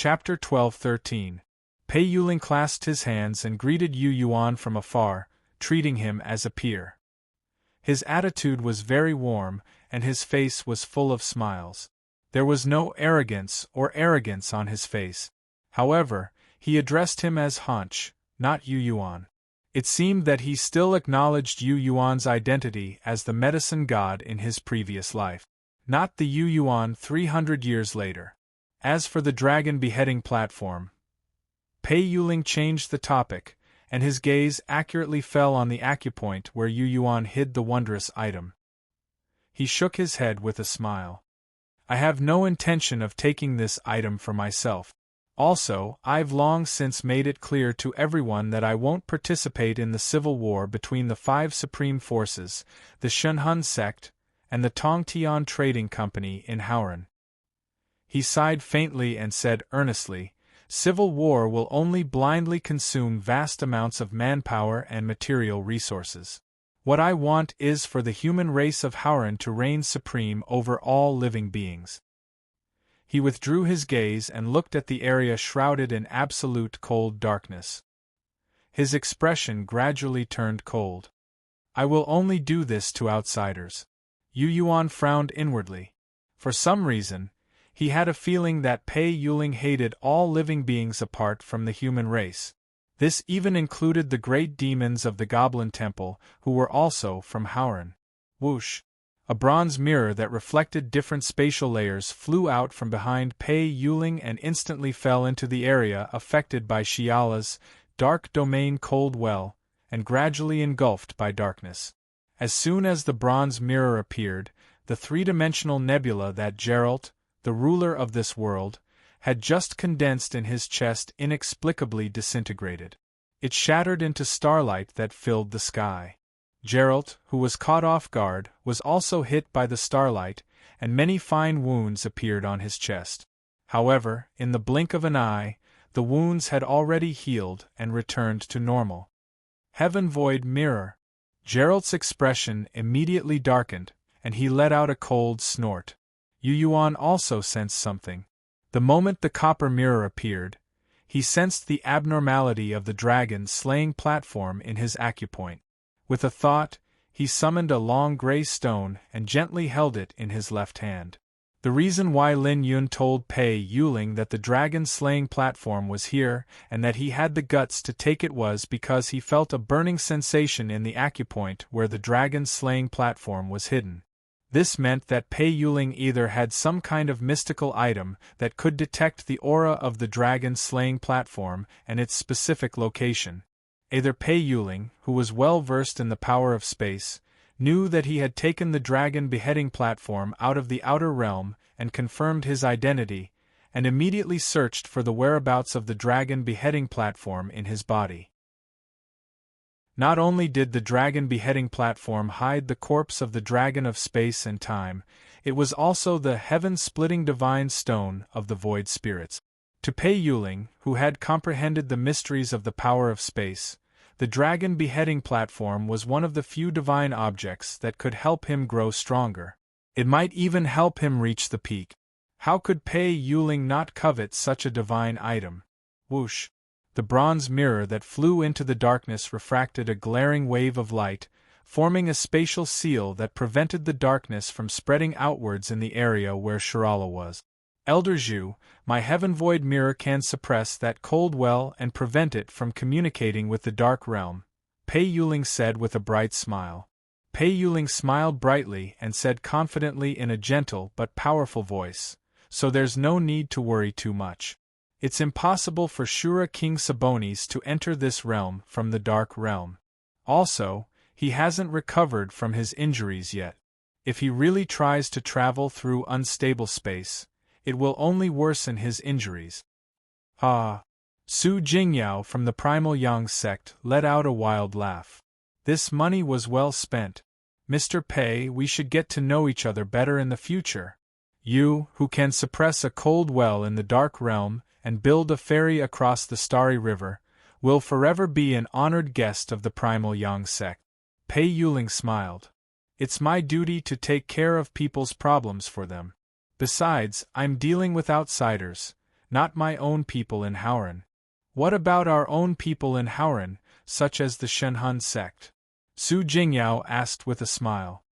Chapter 12-13. Pei Yuling clasped his hands and greeted Yu Yuan from afar, treating him as a peer. His attitude was very warm, and his face was full of smiles. There was no arrogance on his face. However, he addressed him as Hunch, not Yu Yuan. It seemed that he still acknowledged Yu Yuan's identity as the medicine god in his previous life, not the Yu Yuan 300 years later. As for the dragon beheading platform, Pei Yuling changed the topic, and his gaze accurately fell on the acupoint where Yu Yuan hid the wondrous item. He shook his head with a smile. I have no intention of taking this item for myself. Also, I've long since made it clear to everyone that I won't participate in the civil war between the 5 supreme forces, the Shunhun sect, and the Tongtian Trading Company in Hauran. He sighed faintly and said earnestly, civil war will only blindly consume vast amounts of manpower and material resources. What I want is for the human race of Hauran to reign supreme over all living beings. He withdrew his gaze and looked at the area shrouded in absolute cold darkness. His expression gradually turned cold. I will only do this to outsiders. Yu Yuan frowned inwardly. For some reason, he had a feeling that Pei Yuling hated all living beings apart from the human race. This even included the great demons of the Goblin Temple, who were also from Hauran. Whoosh! A bronze mirror that reflected different spatial layers flew out from behind Pei Yuling and instantly fell into the area affected by Shiala's dark domain cold well, and gradually engulfed by darkness. As soon as the bronze mirror appeared, the three-dimensional nebula that Geralt, the ruler of this world, had just condensed in his chest inexplicably disintegrated. It shattered into starlight that filled the sky. Geralt, who was caught off guard, was also hit by the starlight, and many fine wounds appeared on his chest. However, in the blink of an eye, the wounds had already healed and returned to normal. Heaven Void Mirror. Geralt's expression immediately darkened, and he let out a cold snort. Yu Yuan also sensed something. The moment the copper mirror appeared, he sensed the abnormality of the dragon-slaying platform in his acupoint. With a thought, he summoned a long gray stone and gently held it in his left hand. The reason why Lin Yun told Pei Yuling that the dragon-slaying platform was here and that he had the guts to take it was because he felt a burning sensation in the acupoint where the dragon-slaying platform was hidden. This meant that Pei Yuling either had some kind of mystical item that could detect the aura of the dragon-slaying platform and its specific location. Either Pei Yuling, who was well versed in the power of space, knew that he had taken the dragon beheading platform out of the outer realm and confirmed his identity, and immediately searched for the whereabouts of the dragon beheading platform in his body. Not only did the dragon beheading platform hide the corpse of the dragon of space and time, it was also the heaven-splitting divine stone of the void spirits. To Pei Yuling, who had comprehended the mysteries of the power of space, the dragon beheading platform was one of the few divine objects that could help him grow stronger. It might even help him reach the peak. How could Pei Yuling not covet such a divine item? Whoosh! The bronze mirror that flew into the darkness refracted a glaring wave of light, forming a spatial seal that prevented the darkness from spreading outwards in the area where Shirala was. Elder Zhu, my heaven void mirror can suppress that cold well and prevent it from communicating with the dark realm, Pei Yuling said with a bright smile. Pei Yuling smiled brightly and said confidently in a gentle but powerful voice, so there's no need to worry too much. It's impossible for Shura King Sabonis to enter this realm from the dark realm. Also, he hasn't recovered from his injuries yet. If he really tries to travel through unstable space, it will only worsen his injuries. Ah! Su Jingyao from the Primal Yang sect let out a wild laugh. This money was well spent. Mr. Pei, we should get to know each other better in the future. You, who can suppress a cold well in the dark realm and build a ferry across the starry river, will forever be an honored guest of the Primal Yang sect. Pei Yuling smiled. It's my duty to take care of people's problems for them. Besides, I'm dealing with outsiders. not my own people in Howran. What about our own people in Howran, such as the Shenhun sect? Su Jingyao asked with a smile.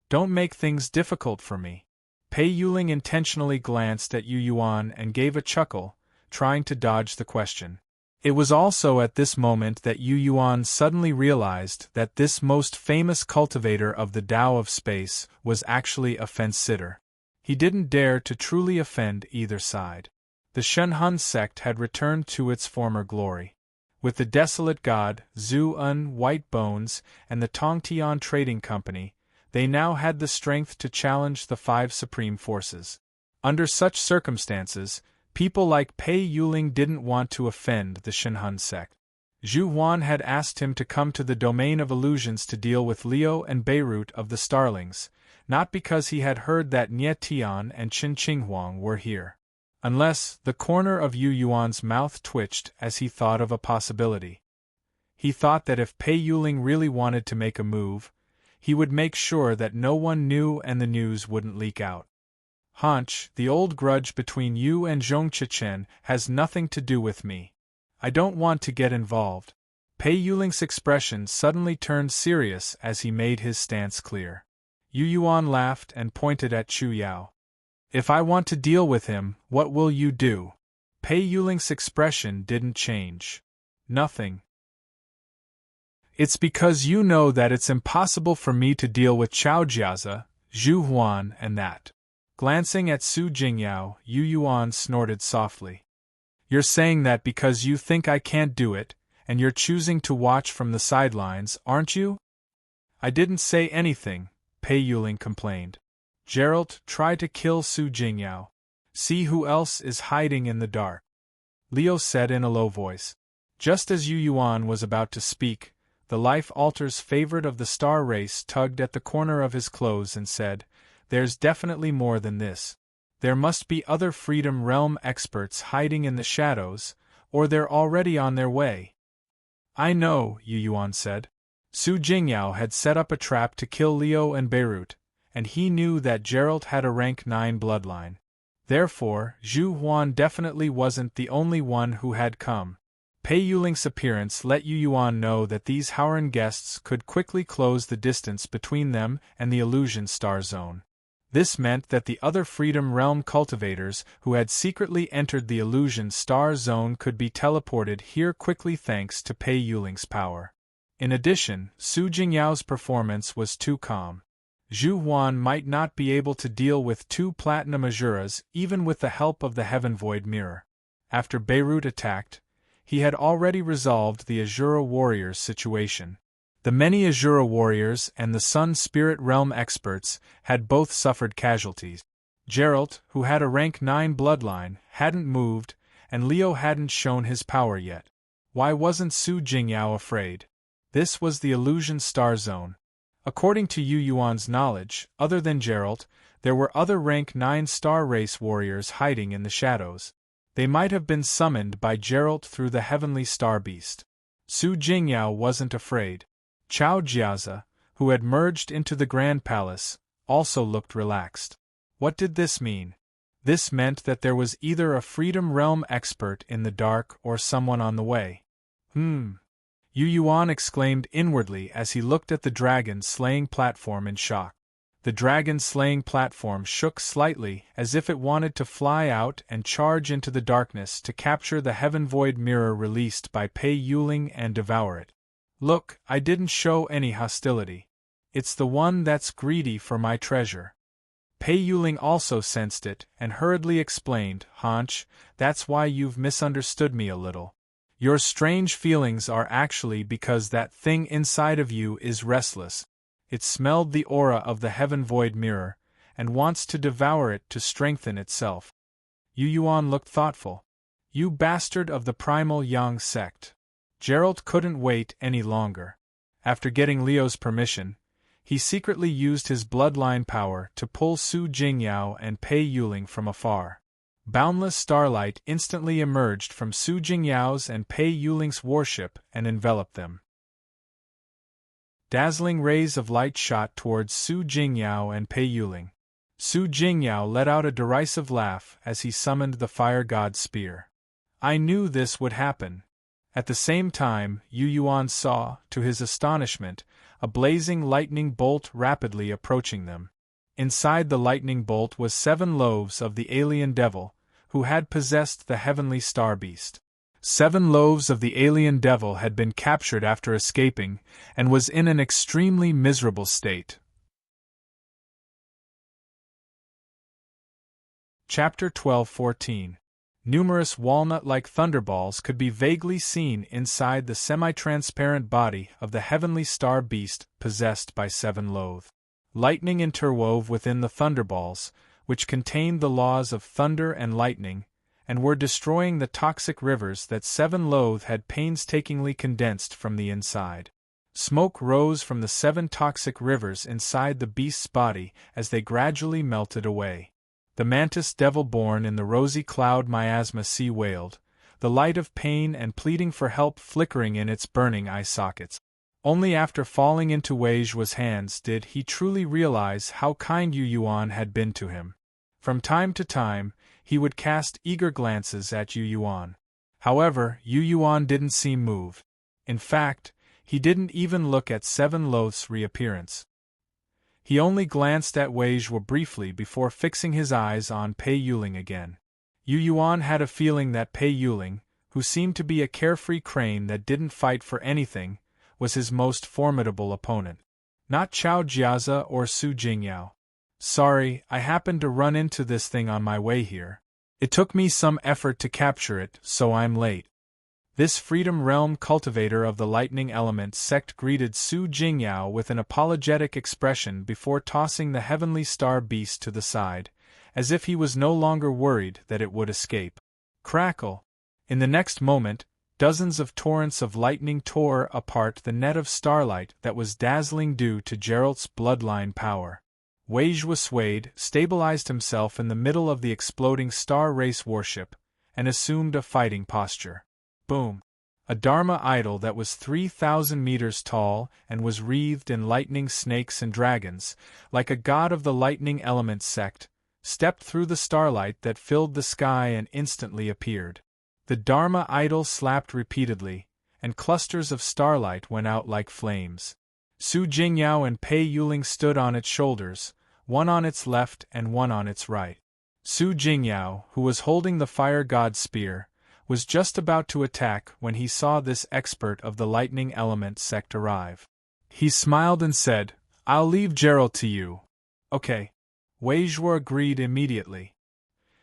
Don't make things difficult for me. Pei Yuling intentionally glanced at Yu Yuan and gave a chuckle, trying to dodge the question. It was also at this moment that Yu Yuan suddenly realized that this most famous cultivator of the Tao of space was actually a fence-sitter. He didn't dare to truly offend either side. The Shenhun sect had returned to its former glory. With the desolate god, Zhu Un White Bones, and the Tongtian Trading Company, they now had the strength to challenge the five supreme forces. Under such circumstances, people like Pei Yuling didn't want to offend the Shenhun sect. Zhu Huan had asked him to come to the domain of illusions to deal with Liu and Beirut of the Starlings, not because he had heard that Nie Tian and Qin Qinghuang were here. Unless, the corner of Yu Yuan's mouth twitched as he thought of a possibility. He thought that if Pei Yuling really wanted to make a move, he would make sure that no one knew and the news wouldn't leak out. Hanch, the old grudge between you and Zhong Chichen has nothing to do with me. I don't want to get involved. Pei Yuling's expression suddenly turned serious as he made his stance clear. Yu Yuan laughed and pointed at Chu Yao. If I want to deal with him, what will you do? Pei Yuling's expression didn't change. Nothing. It's because you know that it's impossible for me to deal with Chao Jiazi, Zhu Huan, and that. Glancing at Su Jingyao, Yu Yuan snorted softly. You're saying that because you think I can't do it, and you're choosing to watch from the sidelines, aren't you? I didn't say anything, Pei Yuling complained. Gerald, try to kill Su Jingyao. See who else is hiding in the dark. Liu said in a low voice. Just as Yu Yuan was about to speak, the Life Alter's favorite of the star race tugged at the corner of his clothes and said, There's definitely more than this. There must be other Freedom Realm experts hiding in the shadows, or they're already on their way. I know, Yu Yuan said. Su Jingyao had set up a trap to kill Liu and Beirut, and he knew that Gerald had a rank 9 bloodline. Therefore, Zhu Huan definitely wasn't the only one who had come. Pei Yuling's appearance let Yu Yuan know that these Howran guests could quickly close the distance between them and the Illusion Star Zone. This meant that the other Freedom Realm cultivators who had secretly entered the Illusion Star Zone could be teleported here quickly thanks to Pei Yuling's power. In addition, Su Jingyao's performance was too calm. Zhu Huan might not be able to deal with 2 Platinum Azuras even with the help of the Heaven Void Mirror. After Beirut attacked, he had already resolved the Azura warriors' situation. The many Azura warriors and the Sun Spirit Realm experts had both suffered casualties. Gerald, who had a rank 9 bloodline, hadn't moved, and Liu hadn't shown his power yet. Why wasn't Su Jingyao afraid? This was the Illusion Star Zone. According to Yu Yuan's knowledge, other than Gerald, there were other rank 9 star race warriors hiding in the shadows. They might have been summoned by Gerald through the heavenly star beast. Su Jingyao wasn't afraid. Chao Jiazi, who had merged into the Grand Palace, also looked relaxed. What did this mean? This meant that there was either a Freedom Realm expert in the dark or someone on the way. Yu Yuan exclaimed inwardly as he looked at the dragon-slaying platform in shock. The dragon-slaying platform shook slightly as if it wanted to fly out and charge into the darkness to capture the Heaven Void Mirror released by Pei Yuling and devour it. Look, I didn't show any hostility. It's the one that's greedy for my treasure. Pei Yuling also sensed it and hurriedly explained, Hanch, that's why you've misunderstood me a little. Your strange feelings are actually because that thing inside of you is restless. It smelled the aura of the Heaven Void Mirror, and wants to devour it to strengthen itself. Yu Yuan looked thoughtful. You bastard of the Primal Yang sect. Gerald couldn't wait any longer. After getting Liu's permission, he secretly used his bloodline power to pull Su Jingyao and Pei Yuling from afar. Boundless starlight instantly emerged from Su Jingyao's and Pei Yuling's warship and enveloped them. Dazzling rays of light shot towards Su Jingyao and Pei Yuling. Su Jingyao let out a derisive laugh as he summoned the fire god's spear. I knew this would happen. At the same time, Yu Yuan saw, to his astonishment, a blazing lightning bolt rapidly approaching them. Inside the lightning bolt was 7 loaves of the alien devil, who had possessed the heavenly star beast. 7 loaves of the alien devil had been captured after escaping, and was in an extremely miserable state. Chapter 12-14. Numerous walnut-like thunderballs could be vaguely seen inside the semi-transparent body of the heavenly star beast possessed by 7 loaves. Lightning interwove within the thunderballs, which contained the laws of thunder and lightning, and were destroying the toxic rivers that 7 loaves had painstakingly condensed from the inside. Smoke rose from the 7 toxic rivers inside the beast's body as they gradually melted away. The mantis devil born in the rosy cloud miasma sea wailed, the light of pain and pleading for help flickering in its burning eye sockets. Only after falling into Wei Zhuo's hands did he truly realize how kind Yu Yuan had been to him. From time to time, he would cast eager glances at Yu Yuan. However, Yu Yuan didn't seem moved. In fact, he didn't even look at 7 loaves' reappearance. He only glanced at Wei Zhuo briefly before fixing his eyes on Pei Yuling again. Yu Yuan had a feeling that Pei Yuling, who seemed to be a carefree crane that didn't fight for anything, was his most formidable opponent. Not Chao Jiazi or Su Jingyao. Sorry, I happened to run into this thing on my way here. It took me some effort to capture it, so I'm late. This Freedom Realm cultivator of the lightning element sect greeted Su Jingyao with an apologetic expression before tossing the heavenly star beast to the side, as if he was no longer worried that it would escape. Crackle! In the next moment, dozens of torrents of lightning tore apart the net of starlight that was dazzling due to Geralt's bloodline power. Wei Zhuo swayed, stabilized himself in the middle of the exploding star race warship, and assumed a fighting posture. Boom! A Dharma idol that was 3,000 meters tall and was wreathed in lightning snakes and dragons, like a god of the lightning element sect, stepped through the starlight that filled the sky and instantly appeared. The Dharma idol slapped repeatedly, and clusters of starlight went out like flames. Su Jingyao and Pei Yuling stood on its shoulders, one on its left and one on its right. Su Jingyao, who was holding the fire god's spear, was just about to attack when he saw this expert of the lightning element sect arrive. He smiled and said, "I'll leave Gerald to you." Okay. Wei Zhuo agreed immediately.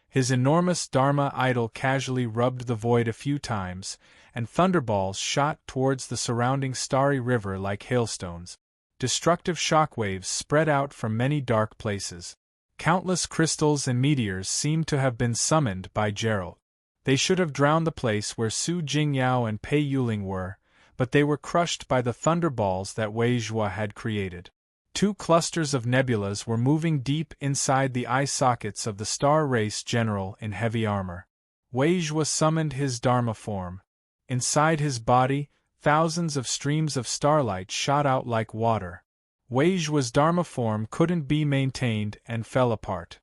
His enormous Dharma idol casually rubbed the void a few times, and thunderballs shot towards the surrounding starry river like hailstones. Destructive shockwaves spread out from many dark places. Countless crystals and meteors seemed to have been summoned by Gerald. They should have drowned the place where Su Jingyao and Pei Yuling were, but they were crushed by the thunderballs that Wei Zhuo had created. 2 clusters of nebulas were moving deep inside the eye sockets of the star race general in heavy armor. Wei Zhuo summoned his Dharma form. Inside his body, thousands of streams of starlight shot out like water. Wei Zhuo's Dharma form couldn't be maintained and fell apart.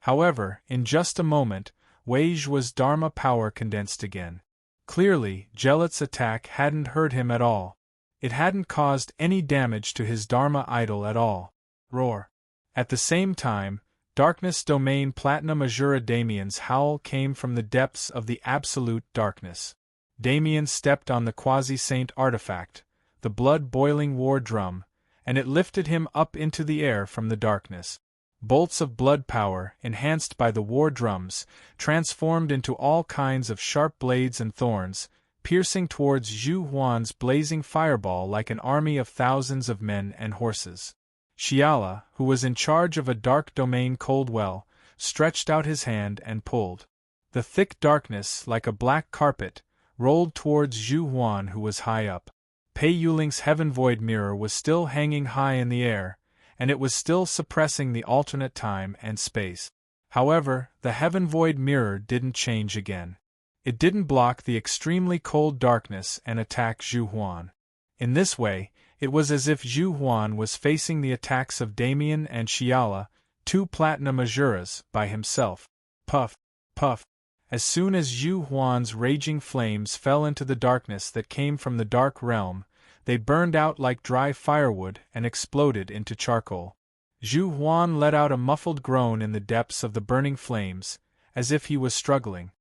However, in just a moment, Wei Zhuo's Dharma power condensed again. Clearly, Gelot's attack hadn't hurt him at all. It hadn't caused any damage to his Dharma idol at all. Roar! At the same time, Darkness Domain Platinum Azura Damien's howl came from the depths of the absolute darkness. Damien stepped on the quasi-saint artifact, the blood-boiling war drum, and it lifted him up into the air from the darkness. Bolts of blood power, enhanced by the war drums, transformed into all kinds of sharp blades and thorns, piercing towards Zhu Huan's blazing fireball like an army of thousands of men and horses. Xiala, who was in charge of a dark domain cold well, stretched out his hand and pulled. The thick darkness, like a black carpet, rolled towards Zhu Huan, who was high up. Pei Yuling's heaven void mirror was still hanging high in the air, and it was still suppressing the alternate time and space. However, the heaven void mirror didn't change again. It didn't block the extremely cold darkness and attack Zhu Huan. In this way, It was as if Zhu Huan was facing the attacks of Damien and Xiala, two platinum Azuras, by himself. Puff, puff. As soon as Zhu Huan's raging flames fell into the darkness that came from the dark realm, they burned out like dry firewood and exploded into charcoal. Zhu Huan let out a muffled groan in the depths of the burning flames, as if he was struggling.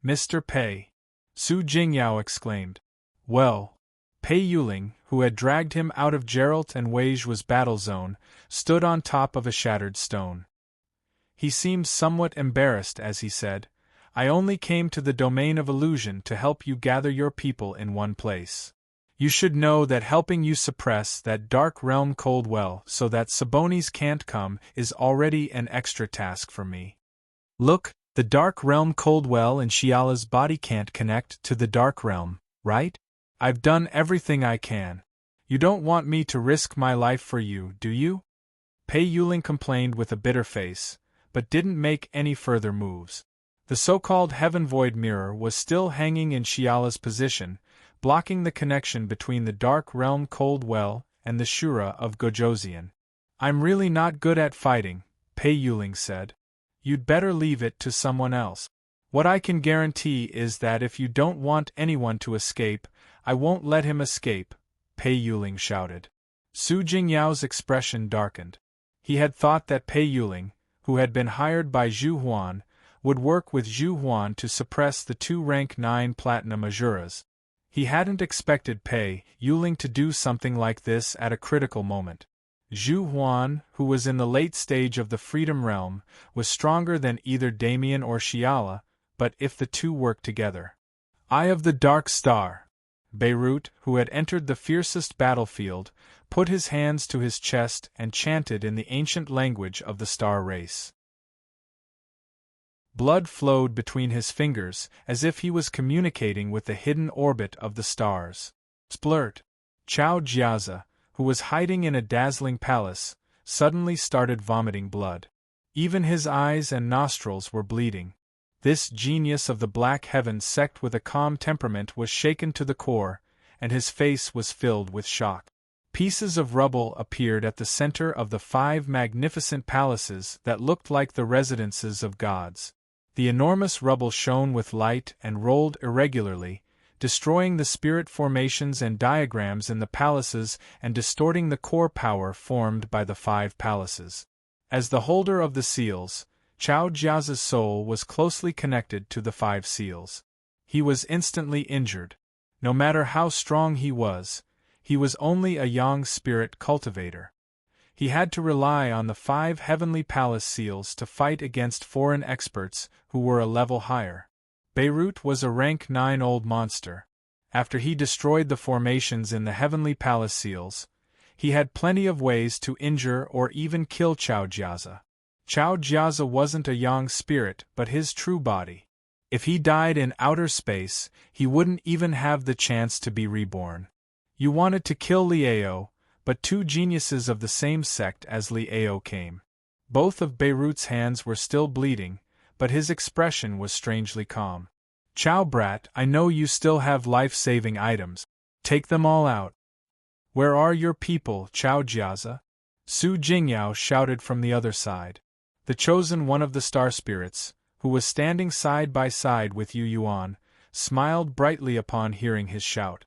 "Mr. Pei!" Su Jingyao exclaimed. "Well." Pei Yuling, who had dragged him out of Geralt and Weiju's battle zone, stood on top of a shattered stone. He seemed somewhat embarrassed as he said, "I only came to the domain of illusion to help you gather your people in one place. You should know that helping you suppress that dark realm Coldwell so that Sabonis can't come is already an extra task for me. Look, the dark realm Coldwell and Xiala's body can't connect to the dark realm, right? I've done everything I can. You don't want me to risk my life for you, do you?" Pei Yuling complained with a bitter face, but didn't make any further moves. The so-called Heaven Void Mirror was still hanging in Xiala's position, blocking the connection between the dark realm Coldwell and the Shura of Gojoseon. "I'm really not good at fighting," Pei Yuling said. "You'd better leave it to someone else. What I can guarantee is that if you don't want anyone to escape, I won't let him escape," Pei Yuling shouted. Su Jingyao's expression darkened. He had thought that Pei Yuling, who had been hired by Zhu Huan, would work with Zhu Huan to suppress the two rank 9 platinum Azuras. He hadn't expected Pei Yuling to do something like this at a critical moment. Zhu Huan, who was in the late stage of the Freedom Realm, was stronger than either Damien or Xiala, but if the two worked together. "Eye of the Dark Star!" Beirut, who had entered the fiercest battlefield, put his hands to his chest and chanted in the ancient language of the star race. Blood flowed between his fingers, as if he was communicating with the hidden orbit of the stars. Splurt! Chao Jiaza, who was hiding in a dazzling palace, suddenly started vomiting blood. Even his eyes and nostrils were bleeding. This genius of the Black Heaven sect with a calm temperament was shaken to the core, and his face was filled with shock. Pieces of rubble appeared at the center of the 5 magnificent palaces that looked like the residences of gods. The enormous rubble shone with light and rolled irregularly, destroying the spirit formations and diagrams in the palaces and distorting the core power formed by the 5 palaces. As the holder of the seals, Chao Jiaza's soul was closely connected to the 5 seals. He was instantly injured. No matter how strong he was only a young spirit cultivator. He had to rely on the 5 heavenly palace seals to fight against foreign experts who were a level higher. Beirut was a rank 9 old monster. After he destroyed the formations in the heavenly palace seals, he had plenty of ways to injure or even kill Chao Jiaza. Chao Jiaza wasn't a young spirit but his true body. If he died in outer space, he wouldn't even have the chance to be reborn. You wanted to kill Liao, but 2 geniuses of the same sect as Liao came. Both of Beirut's hands were still bleeding, but his expression was strangely calm. "Chao Brat, I know you still have life-saving items. Take them all out." "Where are your people, Chao Jiaza?" Su Jingyao shouted from the other side. The chosen one of the star spirits, who was standing side by side with Yu Yuan, smiled brightly upon hearing his shout.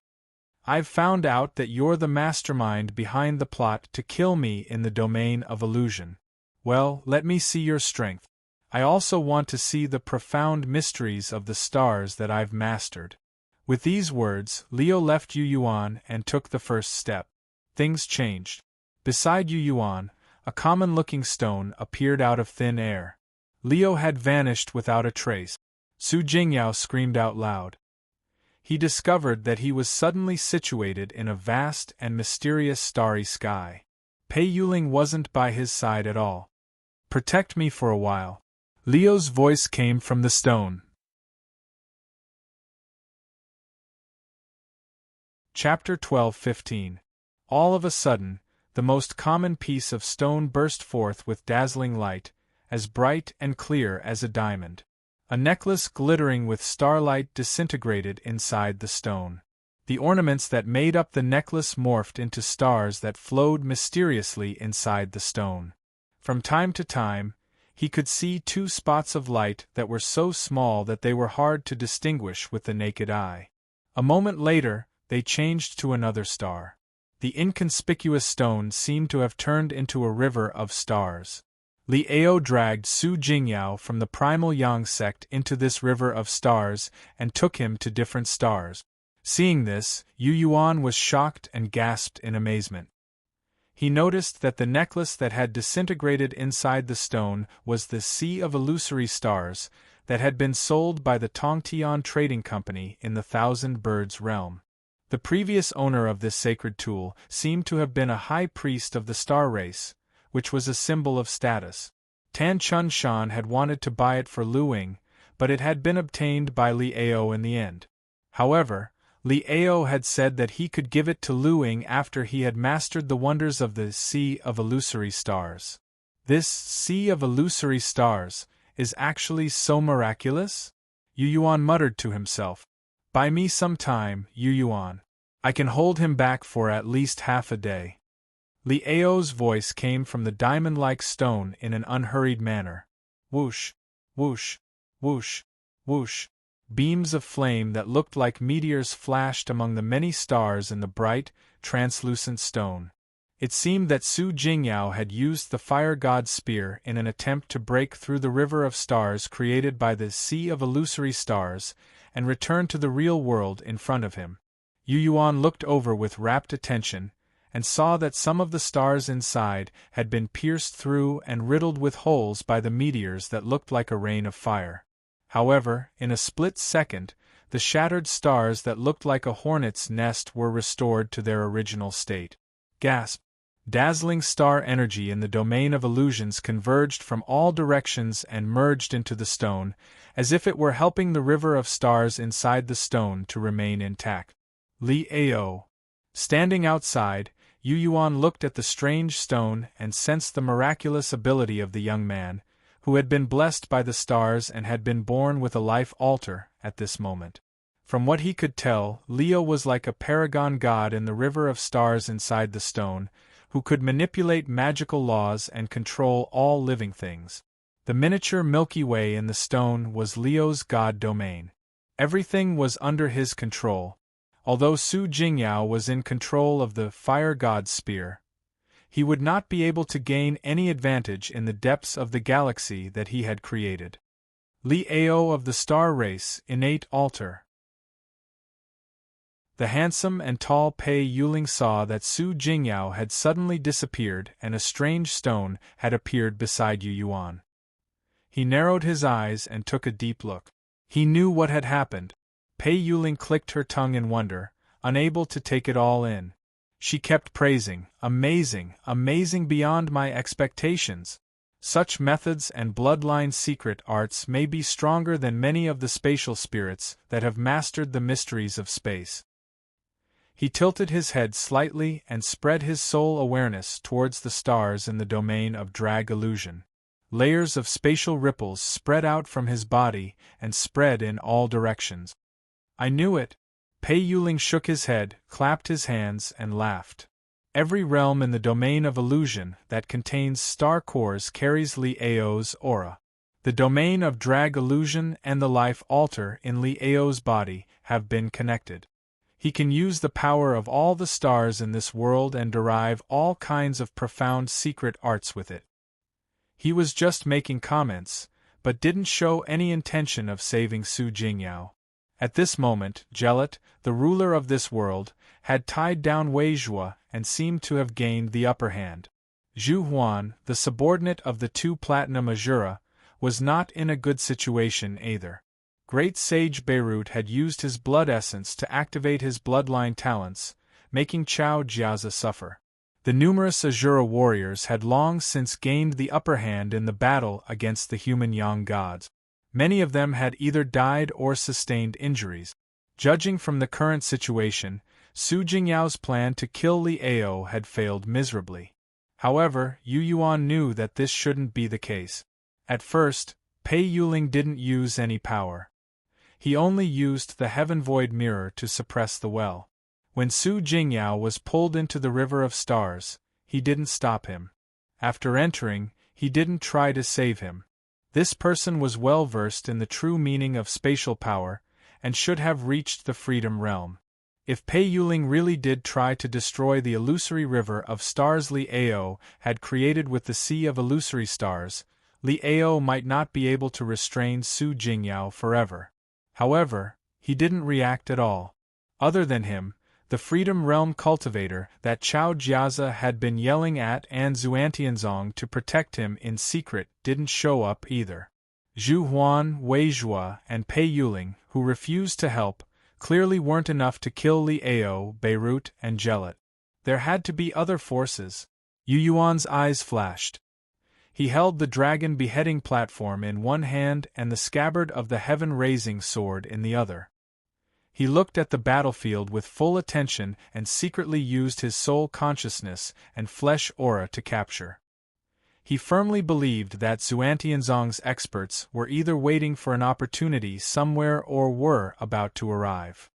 "I've found out that you're the mastermind behind the plot to kill me in the domain of illusion. Well, let me see your strength. I also want to see the profound mysteries of the stars that I've mastered." With these words, Leo left Yu Yuan and took the first step. Things changed. Beside Yu Yuan, a common-looking stone appeared out of thin air. Leo had vanished without a trace. Su Jingyao screamed out loud. He discovered that he was suddenly situated in a vast and mysterious starry sky. Pei Yuling wasn't by his side at all. "Protect me for a while." Leo's voice came from the stone. Chapter 12:15. All of a sudden, the most common piece of stone burst forth with dazzling light, as bright and clear as a diamond. A necklace glittering with starlight disintegrated inside the stone. The ornaments that made up the necklace morphed into stars that flowed mysteriously inside the stone. From time to time, he could see two spots of light that were so small that they were hard to distinguish with the naked eye. A moment later, they changed to another star. The inconspicuous stone seemed to have turned into a river of stars. Liao dragged Su Jingyao from the primal Yang sect into this river of stars and took him to different stars. Seeing this, Yu Yuan was shocked and gasped in amazement. He noticed that the necklace that had disintegrated inside the stone was the Sea of Illusory Stars that had been sold by the Tongtian Trading Company in the Thousand Birds realm. The previous owner of this sacred tool seemed to have been a high priest of the star race, which was a symbol of status. Tan Chun Shan had wanted to buy it for Luing, but it had been obtained by Liao in the end. However, Liao had said that he could give it to Luing after he had mastered the wonders of the Sea of Illusory Stars. This Sea of Illusory Stars is actually so miraculous? Yu Yuan muttered to himself. Buy me some time, Yu Yuan. I can hold him back for at least half a day. Liao's voice came from the diamond-like stone in an unhurried manner. Whoosh, whoosh, whoosh, whoosh. Beams of flame that looked like meteors flashed among the many stars in the bright, translucent stone. It seemed that Su Jingyao had used the fire god's spear in an attempt to break through the river of stars created by the Sea of Illusory Stars and return to the real world in front of him. Yu Yuan looked over with rapt attention and saw that some of the stars inside had been pierced through and riddled with holes by the meteors that looked like a rain of fire. However, in a split second, the shattered stars that looked like a hornet's nest were restored to their original state. Gasp! Dazzling star energy in the domain of illusions converged from all directions and merged into the stone, as if it were helping the river of stars inside the stone to remain intact. Liao. Standing outside, Yu Yuan looked at the strange stone and sensed the miraculous ability of the young man, who had been blessed by the stars and had been born with a life altar at this moment. From what he could tell, Leo was like a paragon god in the river of stars inside the stone, who could manipulate magical laws and control all living things. The miniature Milky Way in the stone was Leo's god domain. Everything was under his control. Although Su Jingyao was in control of the fire god's spear, he would not be able to gain any advantage in the depths of the galaxy that he had created. Liao of the star race, innate altar. The handsome and tall Pei Yuling saw that Su Jingyao had suddenly disappeared and a strange stone had appeared beside Yu Yuan. He narrowed his eyes and took a deep look. He knew what had happened. Pei Yuling clicked her tongue in wonder, unable to take it all in. She kept praising, amazing, amazing beyond my expectations. Such methods and bloodline secret arts may be stronger than many of the spatial spirits that have mastered the mysteries of space. He tilted his head slightly and spread his soul awareness towards the stars in the domain of drag illusion. Layers of spatial ripples spread out from his body and spread in all directions. I knew it. Pei Yuling shook his head, clapped his hands, and laughed. Every realm in the domain of illusion that contains star cores carries Liao's aura. The domain of drag illusion and the life altar in Liao's body have been connected. He can use the power of all the stars in this world and derive all kinds of profound secret arts with it. He was just making comments, but didn't show any intention of saving Su Jingyao. At this moment, Gelat, the ruler of this world, had tied down Wei Zhuo and seemed to have gained the upper hand. Zhu Huan, the subordinate of the two Platinum Azura, was not in a good situation either. Great Sage Beirut had used his blood essence to activate his bloodline talents, making Chao Jiazi suffer. The numerous Azura warriors had long since gained the upper hand in the battle against the human Yang gods. Many of them had either died or sustained injuries. Judging from the current situation, Su Jingyao's plan to kill Liao had failed miserably. However, Yu Yuan knew that this shouldn't be the case. At first, Pei Yuling didn't use any power. He only used the Heaven Void Mirror to suppress the well. When Su Jingyao was pulled into the River of Stars, he didn't stop him. After entering, he didn't try to save him. This person was well versed in the true meaning of spatial power, and should have reached the Freedom Realm. If Pei Yuling really did try to destroy the illusory river of stars Li Ao had created with the sea of illusory stars, Li Ao might not be able to restrain Su Jingyao forever. However, he didn't react at all. Other than him, the Freedom Realm cultivator that Chao Jiazi had been yelling at and Xuantianzong to protect him in secret didn't show up either. Zhu Huan, Wei Zhua, and Pei Yuling, who refused to help, clearly weren't enough to kill Li Ao, Beirut, and Gelat. There had to be other forces. Yu Yuan's eyes flashed. He held the dragon beheading platform in one hand and the scabbard of the heaven-raising sword in the other. He looked at the battlefield with full attention and secretly used his soul consciousness and flesh aura to capture. He firmly believed that Xuantianzong's experts were either waiting for an opportunity somewhere or were about to arrive.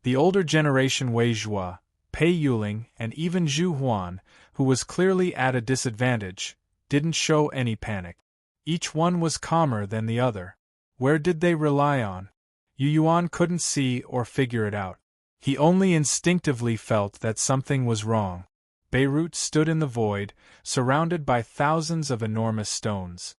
The older generation Wei Zhua, Pei Yuling, and even Zhu Huan, who was clearly at a disadvantage, didn't show any panic. Each one was calmer than the other. Where did they rely on? Yu Yuan couldn't see or figure it out. He only instinctively felt that something was wrong. Beirut stood in the void, surrounded by thousands of enormous stones.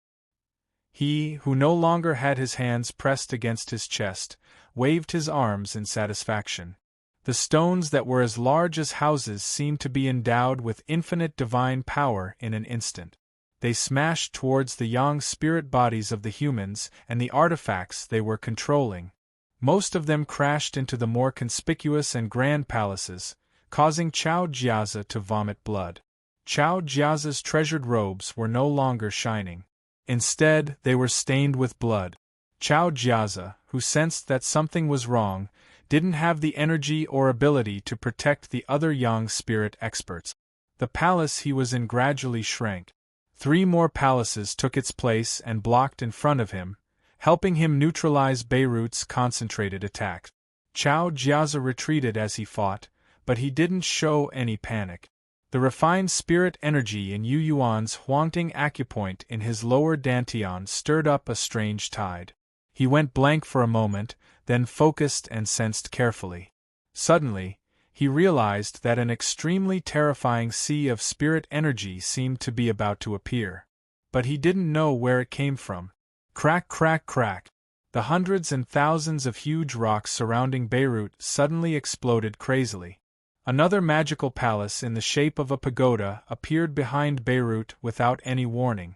He, who no longer had his hands pressed against his chest, waved his arms in satisfaction. The stones that were as large as houses seemed to be endowed with infinite divine power in an instant. They smashed towards the yang spirit bodies of the humans and the artifacts they were controlling. Most of them crashed into the more conspicuous and grand palaces, causing Chao Jiazi to vomit blood. Chao Jiazi's treasured robes were no longer shining. Instead, they were stained with blood. Chao Jiazi, who sensed that something was wrong, didn't have the energy or ability to protect the other yang spirit experts. The palace he was in gradually shrank. 3 more palaces took its place and blocked in front of him, helping him neutralize Beirut's concentrated attack. Chao Jiazi retreated as he fought, but he didn't show any panic. The refined spirit energy in Yu Yuan's haunting acupoint in his lower dantian stirred up a strange tide. He went blank for a moment, then focused and sensed carefully. Suddenly, he realized that an extremely terrifying sea of spirit energy seemed to be about to appear. But he didn't know where it came from. Crack, crack, crack. The hundreds and thousands of huge rocks surrounding Beirut suddenly exploded crazily. Another magical palace in the shape of a pagoda appeared behind Beirut without any warning.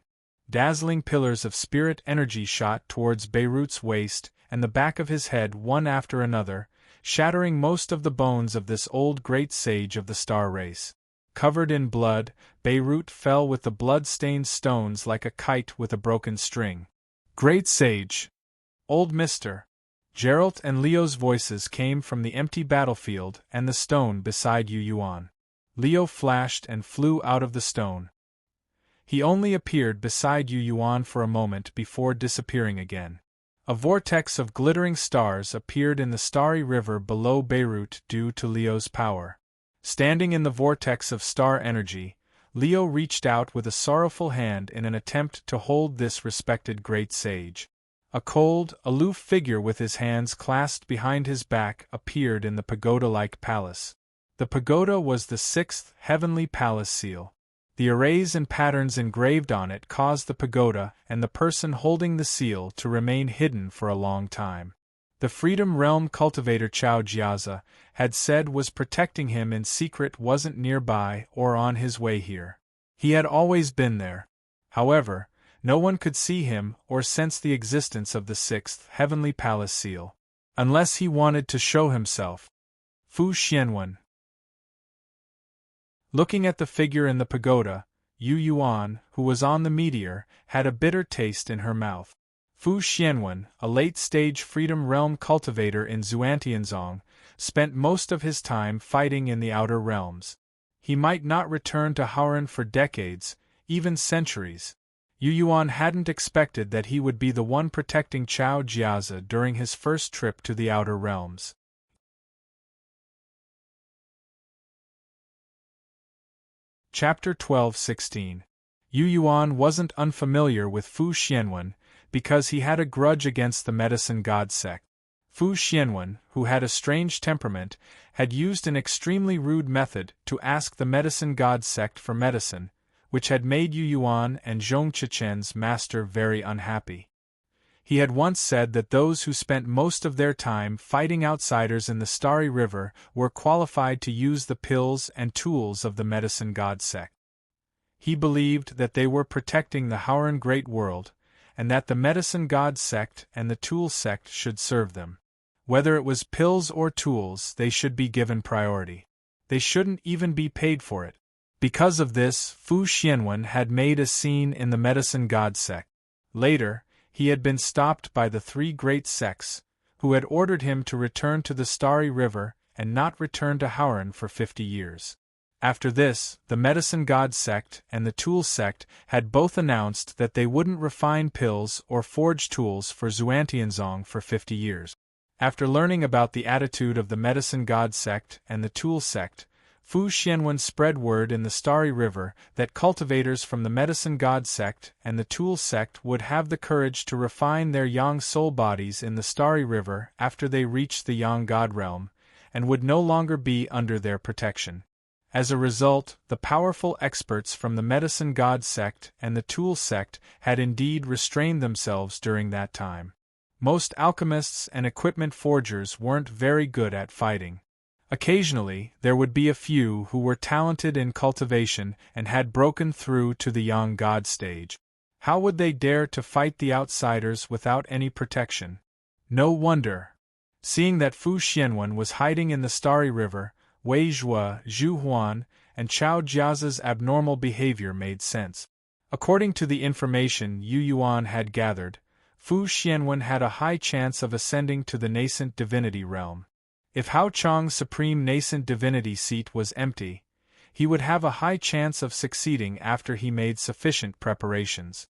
Dazzling pillars of spirit energy shot towards Beirut's waist and the back of his head one after another, shattering most of the bones of this old great sage of the star race. Covered in blood, Beirut fell with the blood-stained stones like a kite with a broken string. Great sage! Old Mister! Geralt and Leo's voices came from the empty battlefield and the stone beside Yu Yuan. Leo flashed and flew out of the stone. He only appeared beside Yu Yuan for a moment before disappearing again. A vortex of glittering stars appeared in the starry river below Beirut due to Leo's power. Standing in the vortex of star energy, Leo reached out with a sorrowful hand in an attempt to hold this respected great sage. A cold, aloof figure with his hands clasped behind his back appeared in the pagoda-like palace. The pagoda was the 6th heavenly palace seal. The arrays and patterns engraved on it caused the pagoda and the person holding the seal to remain hidden for a long time. The Freedom Realm cultivator Chao Jiazi had said was protecting him in secret wasn't nearby or on his way here. He had always been there. However, no one could see him or sense the existence of the 6th heavenly palace seal. Unless he wanted to show himself. Fu Xianwen. Looking at the figure in the pagoda, Yu Yuan, who was on the meteor, had a bitter taste in her mouth. Fu Xianwen, a late-stage Freedom Realm cultivator in Xuantianzong, spent most of his time fighting in the Outer Realms. He might not return to Hauran for decades, even centuries. Yu Yuan hadn't expected that he would be the one protecting Chao Jiazi during his first trip to the Outer Realms. Chapter 12:16. Yu Yuan wasn't unfamiliar with Fu Xianwen, because he had a grudge against the medicine god sect. Fu Xianwen, who had a strange temperament, had used an extremely rude method to ask the medicine god sect for medicine, which had made Yu Yuan and Zhong Chichen's master very unhappy. He had once said that those who spent most of their time fighting outsiders in the Starry River were qualified to use the pills and tools of the medicine god sect. He believed that they were protecting the Howran Great World, and that the medicine god sect and the tool sect should serve them. Whether it was pills or tools, they should be given priority. They shouldn't even be paid for it. Because of this, Fu Xianwen had made a scene in the medicine god sect. Later, he had been stopped by the three great sects, who had ordered him to return to the Starry River and not return to Howran for 50 years. After this, the medicine god sect and the tool sect had both announced that they wouldn't refine pills or forge tools for Xuantianzong for 50 years. After learning about the attitude of the medicine god sect and the tool sect, Fu Xianwen spread word in the Starry River that cultivators from the medicine god sect and the tool sect would have the courage to refine their yang soul bodies in the Starry River after they reached the yang god realm, and would no longer be under their protection. As a result, the powerful experts from the medicine god sect and the tool sect had indeed restrained themselves during that time. Most alchemists and equipment forgers weren't very good at fighting. Occasionally, there would be a few who were talented in cultivation and had broken through to the Yang God stage. How would they dare to fight the outsiders without any protection? No wonder. Seeing that Fu Xianwen was hiding in the Starry River, Wei Zhua, Zhu Huan, and Chao Jiaza's abnormal behavior made sense. According to the information Yu Yuan had gathered, Fu Xianwen had a high chance of ascending to the nascent divinity realm. If Hao Chang's supreme nascent divinity seat was empty, he would have a high chance of succeeding after he made sufficient preparations.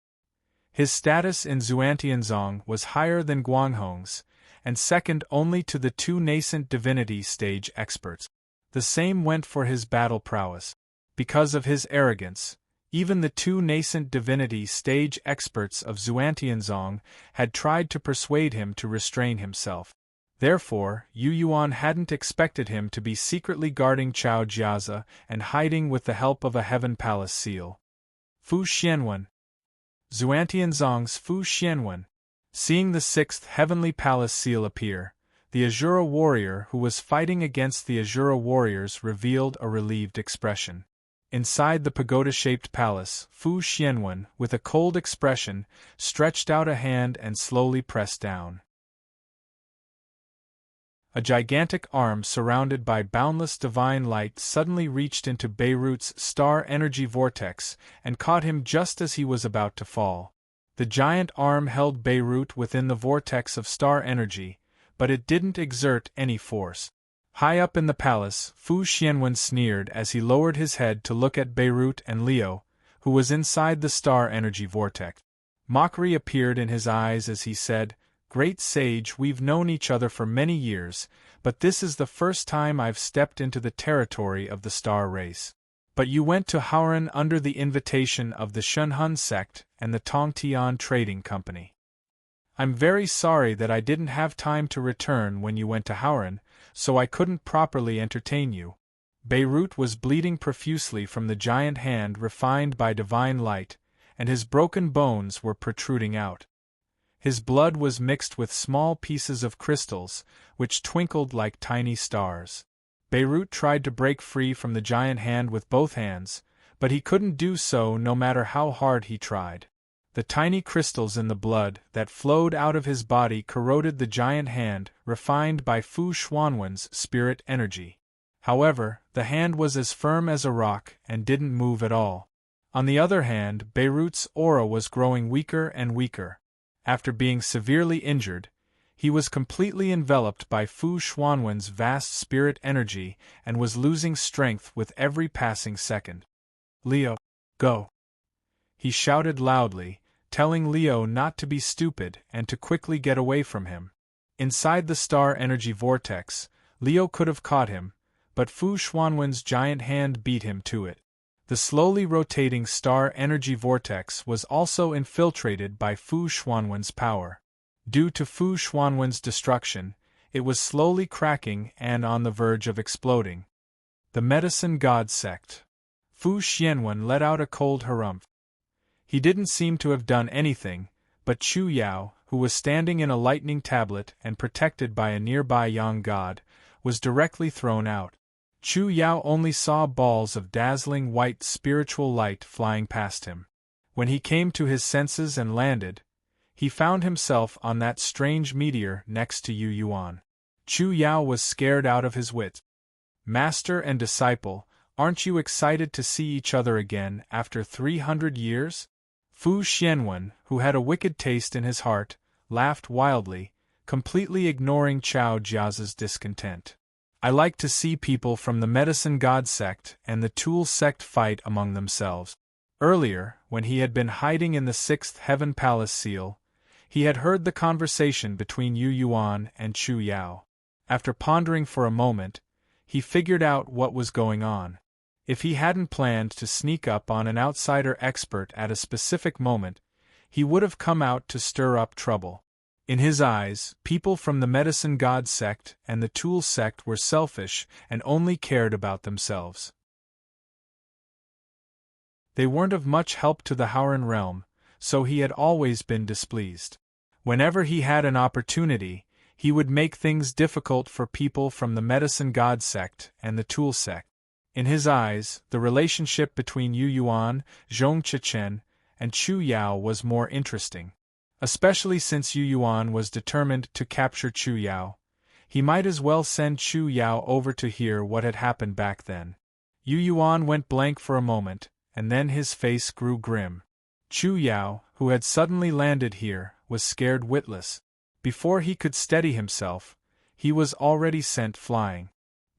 His status in Xuantianzong was higher than Guanghong's, and second only to the two nascent divinity stage experts. The same went for his battle prowess. Because of his arrogance, even the two nascent divinity stage experts of Xuantianzong had tried to persuade him to restrain himself. Therefore, Yu Yuan hadn't expected him to be secretly guarding Chao Jiaza and hiding with the help of a Heaven Palace seal. Fu Xianwen. Xuantianzong's Fu Xianwen. Seeing the sixth Heavenly Palace seal appear, the Azura warrior who was fighting against the Azura warriors revealed a relieved expression. Inside the pagoda-shaped palace, Fu Xianwen, with a cold expression, stretched out a hand and slowly pressed down. A gigantic arm surrounded by boundless divine light suddenly reached into Beirut's star energy vortex and caught him just as he was about to fall. The giant arm held Beirut within the vortex of star energy, but it didn't exert any force. High up in the palace, Fu Xianwen sneered as he lowered his head to look at Beirut and Liu, who was inside the star energy vortex. Mockery appeared in his eyes as he said, "Great sage, we've known each other for many years, but this is the first time I've stepped into the territory of the star race. But you went to Howran under the invitation of the Shunhun sect and the Tongtian Trading Company. I'm very sorry that I didn't have time to return when you went to Howran, so I couldn't properly entertain you." Beirut was bleeding profusely from the giant hand refined by divine light, and his broken bones were protruding out. His blood was mixed with small pieces of crystals, which twinkled like tiny stars. Beirut tried to break free from the giant hand with both hands, but he couldn't do so no matter how hard he tried. The tiny crystals in the blood that flowed out of his body corroded the giant hand, refined by Fu Xianwen's spirit energy. However, the hand was as firm as a rock and didn't move at all. On the other hand, Beirut's aura was growing weaker and weaker. After being severely injured, he was completely enveloped by Fu Xianwen's vast spirit energy and was losing strength with every passing second. "Leo, go!" he shouted loudly, telling Leo not to be stupid and to quickly get away from him. Inside the star energy vortex, Leo could have caught him, but Fu Xianwen's giant hand beat him to it. The slowly rotating star energy vortex was also infiltrated by Fu Xuanwen's power. Due to Fu Xuanwen's destruction, it was slowly cracking and on the verge of exploding. The Medicine God Sect. Fu Xianwen let out a cold harumph. He didn't seem to have done anything, but Chu Yao, who was standing in a lightning tablet and protected by a nearby Yang God, was directly thrown out. Chu Yao only saw balls of dazzling white spiritual light flying past him. When he came to his senses and landed, he found himself on that strange meteor next to Yu Yuan. Chu Yao was scared out of his wits. Master and disciple, aren't you excited to see each other again after 300 years? Fu Xianwen, who had a wicked taste in his heart, laughed wildly, completely ignoring Chao Jia's discontent. I like to see people from the Medicine God Sect and the Tool Sect fight among themselves. Earlier, when he had been hiding in the Sixth Heaven Palace seal, he had heard the conversation between Yu Yuan and Chu Yao. After pondering for a moment, he figured out what was going on. If he hadn't planned to sneak up on an outsider expert at a specific moment, he would have come out to stir up trouble. In his eyes, people from the Medicine God Sect and the Tool Sect were selfish and only cared about themselves. They weren't of much help to the Howran realm, so he had always been displeased. Whenever he had an opportunity, he would make things difficult for people from the Medicine God Sect and the Tool Sect. In his eyes, the relationship between Yu Yuan, Zhong Chichen, and Chu Yao was more interesting. Especially since Yu Yuan was determined to capture Chu Yao, he might as well send Chu Yao over to hear what had happened back then. Yu Yuan went blank for a moment, and then his face grew grim. Chu Yao, who had suddenly landed here, was scared witless. Before he could steady himself, he was already sent flying.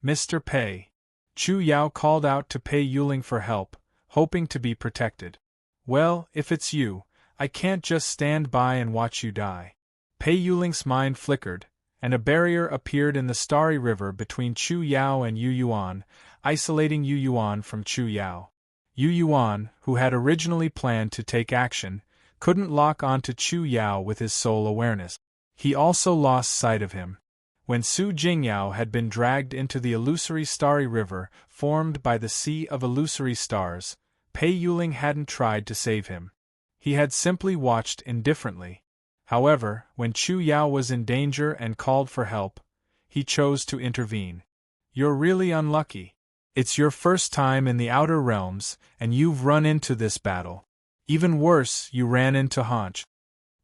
Mr. Pei. Chu Yao called out to Pei Yuling for help, hoping to be protected. Well, if it's you, I can't just stand by and watch you die. Pei Yuling's mind flickered, and a barrier appeared in the starry river between Chu Yao and Yu Yuan, isolating Yu Yuan from Chu Yao. Yu Yuan, who had originally planned to take action, couldn't lock onto Chu Yao with his soul awareness. He also lost sight of him. When Su Jingyao had been dragged into the illusory starry river formed by the sea of illusory stars, Pei Yuling hadn't tried to save him. He had simply watched indifferently. However, when Chu Yao was in danger and called for help, he chose to intervene. You're really unlucky. It's your first time in the outer realms, and you've run into this battle. Even worse, you ran into Hanch.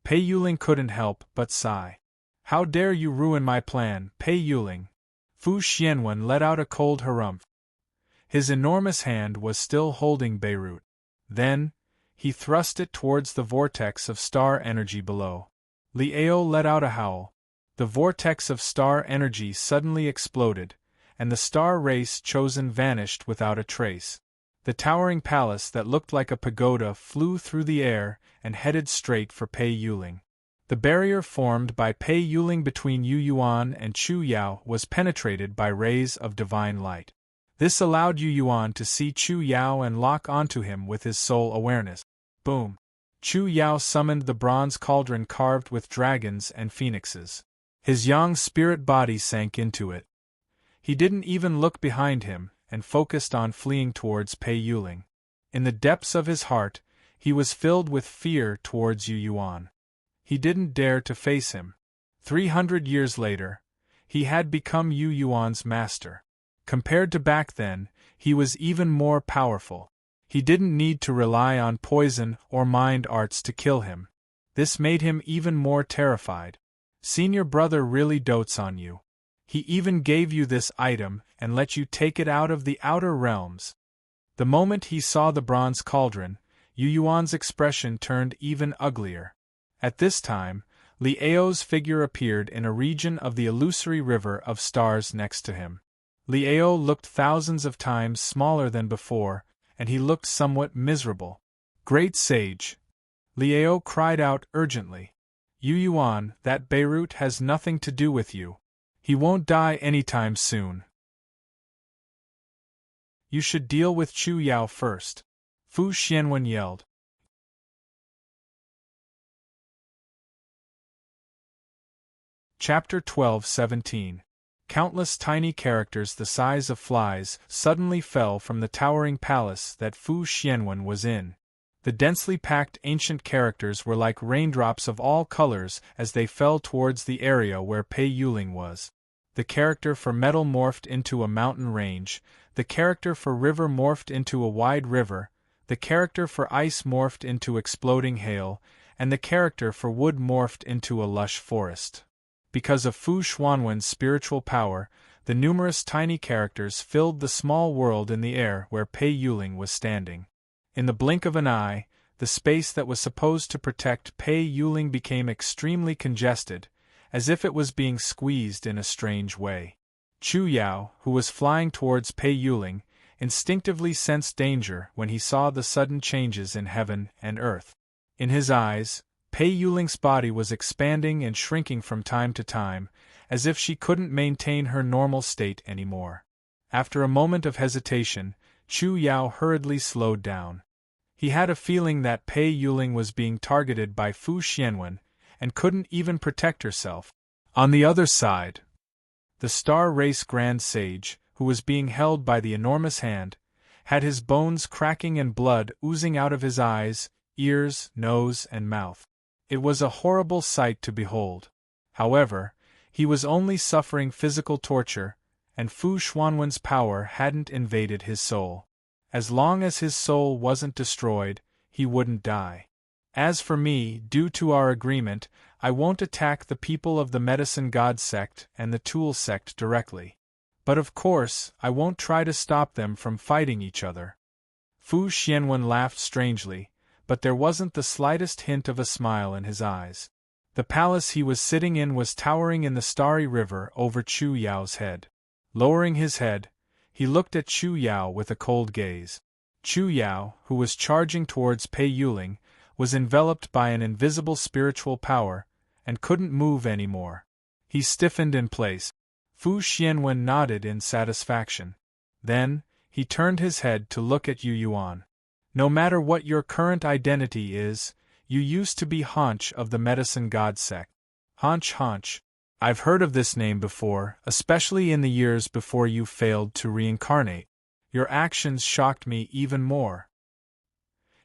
Pei Yuling couldn't help but sigh. How dare you ruin my plan, Pei Yuling? Fu Xianwen let out a cold harumph. His enormous hand was still holding Beirut. Then, he thrust it towards the vortex of star energy below. Liao let out a howl. The vortex of star energy suddenly exploded, and the star race chosen vanished without a trace. The towering palace that looked like a pagoda flew through the air and headed straight for Pei Yuling. The barrier formed by Pei Yuling between Yu Yuan and Chu Yao was penetrated by rays of divine light. This allowed Yu Yuan to see Chu Yao and lock onto him with his soul awareness. Boom! Chu Yao summoned the bronze cauldron carved with dragons and phoenixes. His yang spirit body sank into it. He didn't even look behind him, and focused on fleeing towards Pei Yuling. In the depths of his heart, he was filled with fear towards Yu Yuan. He didn't dare to face him. 300 years later, he had become Yu Yuan's master. Compared to back then, he was even more powerful. He didn't need to rely on poison or mind arts to kill him. This made him even more terrified. Senior brother really dotes on you. He even gave you this item and let you take it out of the outer realms. The moment he saw the bronze cauldron, Yu Yuan's expression turned even uglier. At this time, Liao's figure appeared in a region of the illusory river of stars next to him. Liao looked thousands of times smaller than before, and he looked somewhat miserable. Great sage! Liao cried out urgently. Yu Yuan, that Beirut has nothing to do with you. He won't die anytime soon. You should deal with Chu Yao first. Fu Xianwen yelled. Chapter 12:17. Countless tiny characters the size of flies suddenly fell from the towering palace that Fu Xianwen was in. The densely packed ancient characters were like raindrops of all colors as they fell towards the area where Pei Yuling was. The character for metal morphed into a mountain range, the character for river morphed into a wide river, the character for ice morphed into exploding hail, and the character for wood morphed into a lush forest. Because of Fu Xuanwen's spiritual power, the numerous tiny characters filled the small world in the air where Pei Yuling was standing. In the blink of an eye, the space that was supposed to protect Pei Yuling became extremely congested, as if it was being squeezed in a strange way. Chu Yao, who was flying towards Pei Yuling, instinctively sensed danger when he saw the sudden changes in heaven and earth. In his eyes, Pei Yuling's body was expanding and shrinking from time to time, as if she couldn't maintain her normal state anymore. After a moment of hesitation, Chu Yao hurriedly slowed down. He had a feeling that Pei Yuling was being targeted by Fu Xianwen, and couldn't even protect herself. On the other side, the Star Race Grand Sage, who was being held by the enormous hand, had his bones cracking and blood oozing out of his eyes, ears, nose, and mouth. It was a horrible sight to behold. However, he was only suffering physical torture, and Fu Xuanwen's power hadn't invaded his soul. As long as his soul wasn't destroyed, he wouldn't die. As for me, due to our agreement, I won't attack the people of the Medicine God sect and the Tool sect directly. But of course, I won't try to stop them from fighting each other. Fu Xianwen laughed strangely, but there wasn't the slightest hint of a smile in his eyes. The palace he was sitting in was towering in the starry river over Chu Yao's head. Lowering his head, he looked at Chu Yao with a cold gaze. Chu Yao, who was charging towards Pei Yuling, was enveloped by an invisible spiritual power, and couldn't move anymore. He stiffened in place. Fu Xianwen nodded in satisfaction. Then, he turned his head to look at Yu Yuan. No matter what your current identity is, you used to be Haunch of the Medicine God sect. Haunch. I've heard of this name before, especially in the years before you failed to reincarnate. Your actions shocked me even more.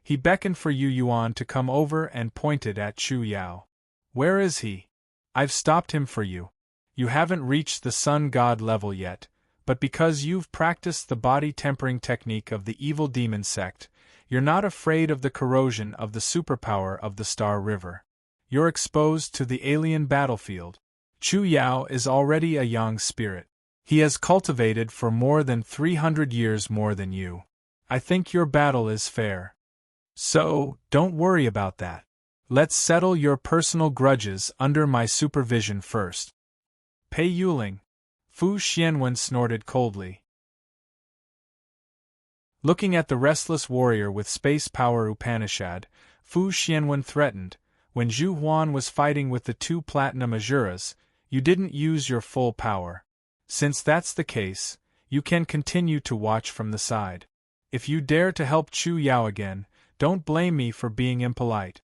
He beckoned for Yu Yuan to come over and pointed at Chu Yao. Where is he? I've stopped him for you. You haven't reached the Sun God level yet, but because you've practiced the body tempering technique of the evil demon sect, you're not afraid of the corrosion of the superpower of the Star River. You're exposed to the alien battlefield. Chu Yao is already a young spirit. He has cultivated for more than 300 years more than you. I think your battle is fair. So, don't worry about that. Let's settle your personal grudges under my supervision first. Pei Yuling. Fu Xianwen snorted coldly. Looking at the restless warrior with space power Upanishad, Fu Xianwen threatened, when Zhu Huan was fighting with the 2 platinum Azuras, you didn't use your full power. Since that's the case, you can continue to watch from the side. If you dare to help Chu Yao again, don't blame me for being impolite.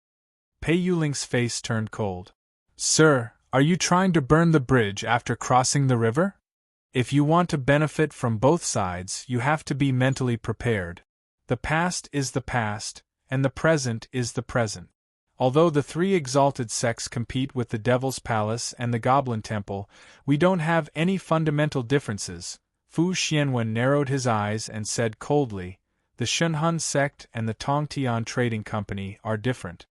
Pei Yuling's face turned cold. Sir, are you trying to burn the bridge after crossing the river? If you want to benefit from both sides, you have to be mentally prepared. The past is the past, and the present is the present. Although the 3 exalted sects compete with the Devil's Palace and the Goblin Temple, we don't have any fundamental differences. Fu Xianwen narrowed his eyes and said coldly, the Shunhun sect and the Tongtian Trading Company are different.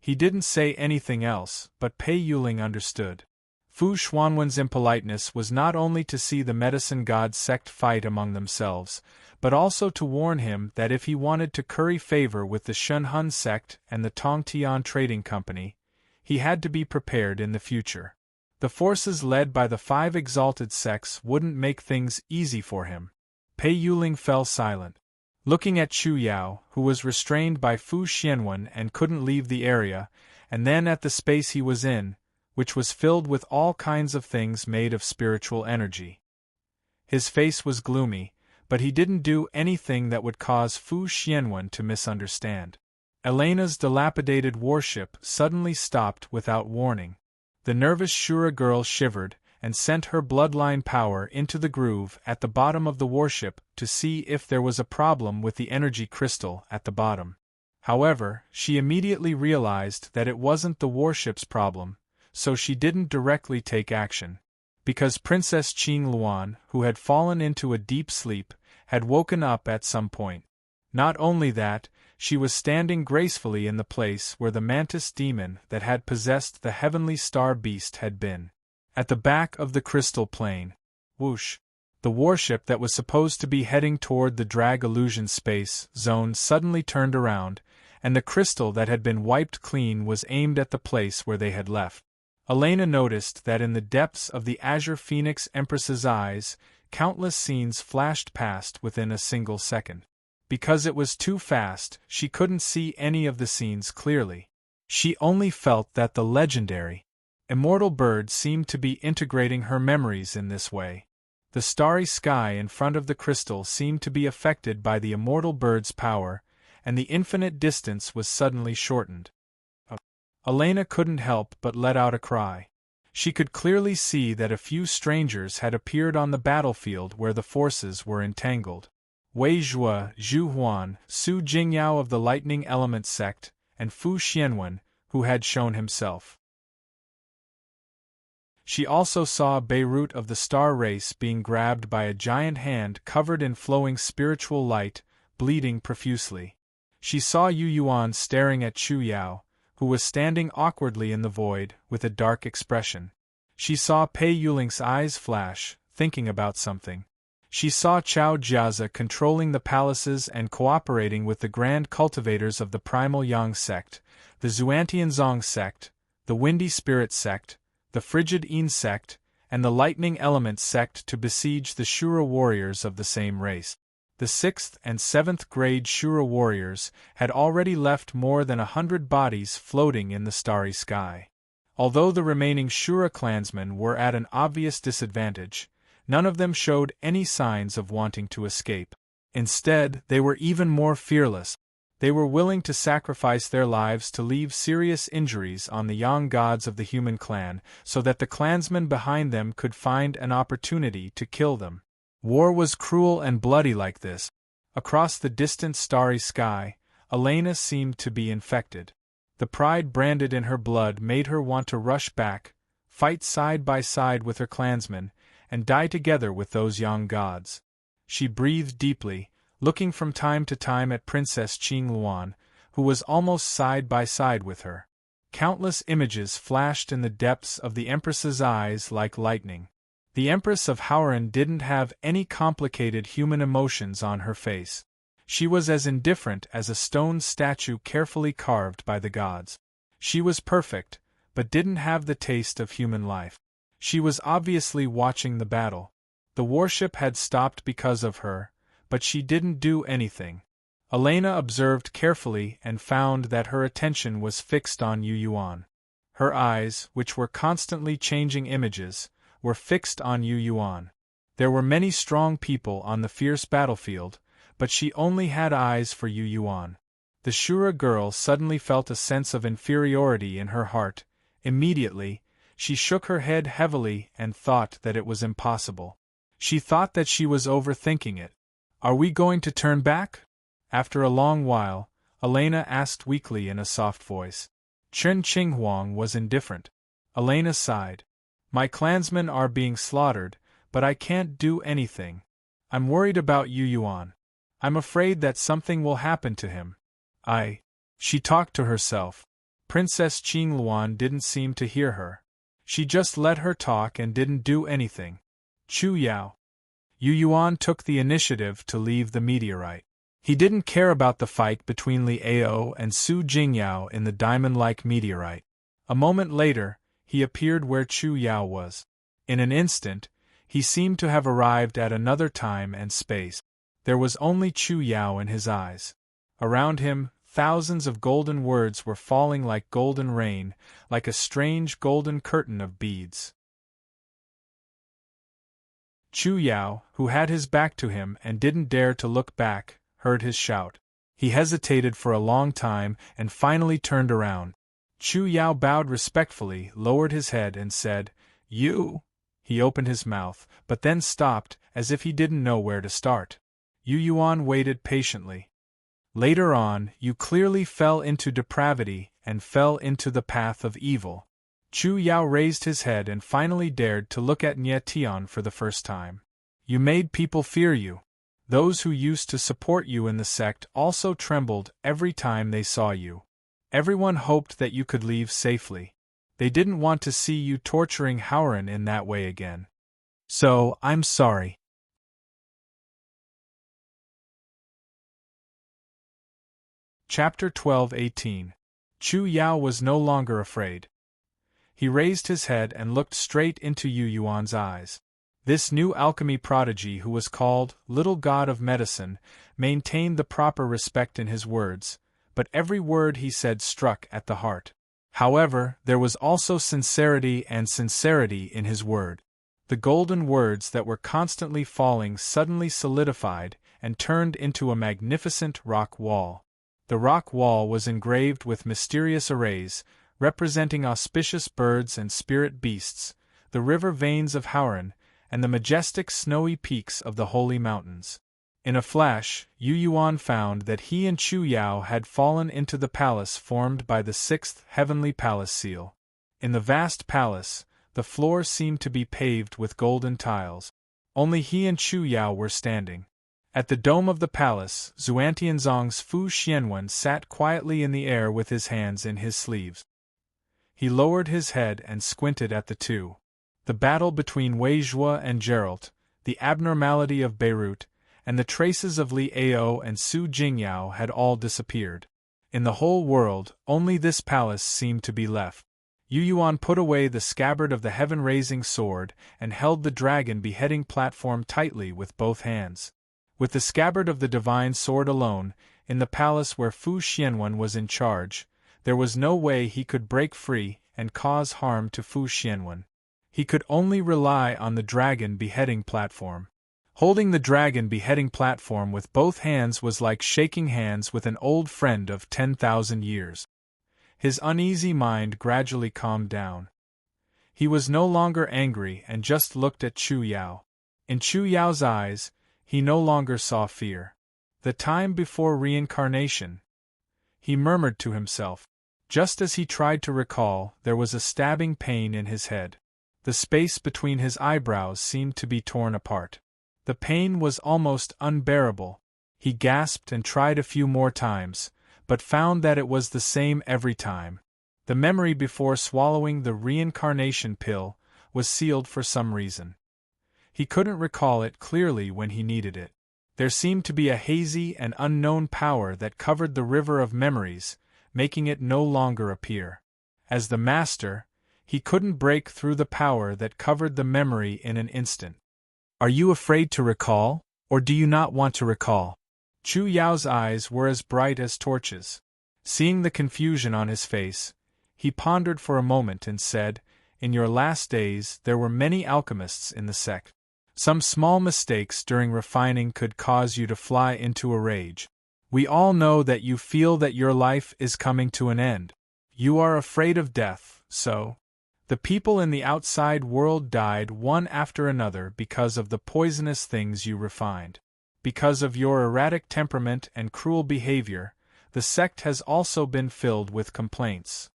He didn't say anything else, but Pei Yuling understood. Fu Xuanwen's impoliteness was not only to see the Medicine God sect fight among themselves, but also to warn him that if he wanted to curry favor with the Shunhun sect and the Tongtian Trading Company, he had to be prepared in the future. The forces led by the 5 exalted sects wouldn't make things easy for him. Pei Yuling fell silent. Looking at Chu Yao, who was restrained by Fu Xianwen and couldn't leave the area, and then at the space he was in, which was filled with all kinds of things made of spiritual energy. His face was gloomy, but he didn't do anything that would cause Fu Xianwen to misunderstand. Elena's dilapidated warship suddenly stopped without warning. The nervous Shura girl shivered and sent her bloodline power into the groove at the bottom of the warship to see if there was a problem with the energy crystal at the bottom. However, she immediately realized that it wasn't the warship's problem, so she didn't directly take action. Because Princess Qing Luan, who had fallen into a deep sleep, had woken up at some point. Not only that, she was standing gracefully in the place where the mantis demon that had possessed the heavenly star beast had been. At the back of the crystal plane, whoosh, the warship that was supposed to be heading toward the drag illusion space zone suddenly turned around, and the crystal that had been wiped clean was aimed at the place where they had left. Elena noticed that in the depths of the Azure Phoenix Empress's eyes, countless scenes flashed past within a single second. Because it was too fast, she couldn't see any of the scenes clearly. She only felt that the legendary, immortal bird seemed to be integrating her memories in this way. The starry sky in front of the crystal seemed to be affected by the immortal bird's power, and the infinite distance was suddenly shortened. Elena couldn't help but let out a cry. She could clearly see that a few strangers had appeared on the battlefield where the forces were entangled. Wei Zhua, Zhu Huan, Su Jingyao of the Lightning Element sect, and Fu Xianwen, who had shown himself. She also saw Beirut of the Star Race being grabbed by a giant hand covered in flowing spiritual light, bleeding profusely. She saw Yu Yuan staring at Chu Yao, who was standing awkwardly in the void, with a dark expression. She saw Pei Yuling's eyes flash, thinking about something. She saw Chao Jiazi controlling the palaces and cooperating with the grand cultivators of the Primal Yang sect, the Xuantian Zong sect, the Windy Spirit sect, the Frigid Yin sect, and the Lightning Element sect to besiege the Shura warriors of the same race. The 6th and 7th grade Shura warriors had already left more than 100 bodies floating in the starry sky. Although the remaining Shura clansmen were at an obvious disadvantage, none of them showed any signs of wanting to escape. Instead, they were even more fearless. They were willing to sacrifice their lives to leave serious injuries on the young gods of the human clan so that the clansmen behind them could find an opportunity to kill them. War was cruel and bloody like this. Across the distant starry sky, Elena seemed to be infected. The pride branded in her blood made her want to rush back, fight side by side with her clansmen, and die together with those young gods. She breathed deeply, looking from time to time at Princess Qing Luan, who was almost side by side with her. Countless images flashed in the depths of the Empress's eyes like lightning. The Empress of Hauran didn't have any complicated human emotions on her face. She was as indifferent as a stone statue carefully carved by the gods. She was perfect, but didn't have the taste of human life. She was obviously watching the battle. The warship had stopped because of her, but she didn't do anything. Elena observed carefully and found that her attention was fixed on Yu Yuan. Her eyes, which were constantly changing images, were fixed on Yu Yuan. There were many strong people on the fierce battlefield, but she only had eyes for Yu Yuan. The Shura girl suddenly felt a sense of inferiority in her heart. Immediately, she shook her head heavily and thought that it was impossible. She thought that she was overthinking it. "Are we going to turn back?" After a long while, Elena asked weakly in a soft voice. Chen Qinghuang was indifferent. Elena sighed. "My clansmen are being slaughtered, but I can't do anything. I'm worried about Yu Yuan. I'm afraid that something will happen to him. She talked to herself. Princess Qing Luan didn't seem to hear her. She just let her talk and didn't do anything. Chu Yao. Yu Yuan took the initiative to leave the meteorite. He didn't care about the fight between Li Ao and Su Jingyao in the diamond-like meteorite. A moment later, he appeared where Chu Yao was. In an instant, he seemed to have arrived at another time and space. There was only Chu Yao in his eyes. Around him, thousands of golden words were falling like golden rain, like a strange golden curtain of beads. Chu Yao, who had his back to him and didn't dare to look back, heard his shout. He hesitated for a long time and finally turned around. Chu Yao bowed respectfully, lowered his head and said, "You?" He opened his mouth, but then stopped, as if he didn't know where to start. Yu Yuan waited patiently. "Later on, you clearly fell into depravity and fell into the path of evil." Chu Yao raised his head and finally dared to look at Nye Tian for the first time. "You made people fear you. Those who used to support you in the sect also trembled every time they saw you. Everyone hoped that you could leave safely. They didn't want to see you torturing Howren in that way again. So, I'm sorry." Chapter 12-18. Chu Yao was no longer afraid. He raised his head and looked straight into Yu Yuan's eyes. This new alchemy prodigy, who was called Little God of Medicine, maintained the proper respect in his words, but every word he said struck at the heart. However, there was also sincerity in his word. The golden words that were constantly falling suddenly solidified and turned into a magnificent rock wall. The rock wall was engraved with mysterious arrays, representing auspicious birds and spirit beasts, the river veins of Howren, and the majestic snowy peaks of the holy mountains. In a flash, Yu Yuan found that he and Chu Yao had fallen into the palace formed by the sixth heavenly palace seal. In the vast palace, the floor seemed to be paved with golden tiles. Only he and Chu Yao were standing. At the dome of the palace, Xuantianzong's Fu Xianwen sat quietly in the air with his hands in his sleeves. He lowered his head and squinted at the two. The battle between Wei Zhuo and Geralt, the abnormality of Beirut, and the traces of Li Ao and Su Jingyao had all disappeared. In the whole world, only this palace seemed to be left. Yu Yuan put away the scabbard of the heaven-raising sword and held the dragon beheading platform tightly with both hands. With the scabbard of the divine sword alone, in the palace where Fu Xianwen was in charge, there was no way he could break free and cause harm to Fu Xianwen. He could only rely on the dragon beheading platform. Holding the dragon beheading platform with both hands was like shaking hands with an old friend of 10,000 years. His uneasy mind gradually calmed down. He was no longer angry and just looked at Chu Yao. In Chu Yao's eyes, he no longer saw fear. The time before reincarnation, he murmured to himself. Just as he tried to recall, there was a stabbing pain in his head. The space between his eyebrows seemed to be torn apart. The pain was almost unbearable. He gasped and tried a few more times, but found that it was the same every time. The memory before swallowing the reincarnation pill was sealed for some reason. He couldn't recall it clearly when he needed it. There seemed to be a hazy and unknown power that covered the river of memories, making it no longer appear. As the master, he couldn't break through the power that covered the memory in an instant. "Are you afraid to recall, or do you not want to recall?" Chu Yao's eyes were as bright as torches. Seeing the confusion on his face, he pondered for a moment and said, "In your last days there were many alchemists in the sect. Some small mistakes during refining could cause you to fly into a rage. We all know that you feel that your life is coming to an end. You are afraid of death, so the people in the outside world died one after another because of the poisonous things you refined. Because of your erratic temperament and cruel behavior, the sect has also been filled with complaints.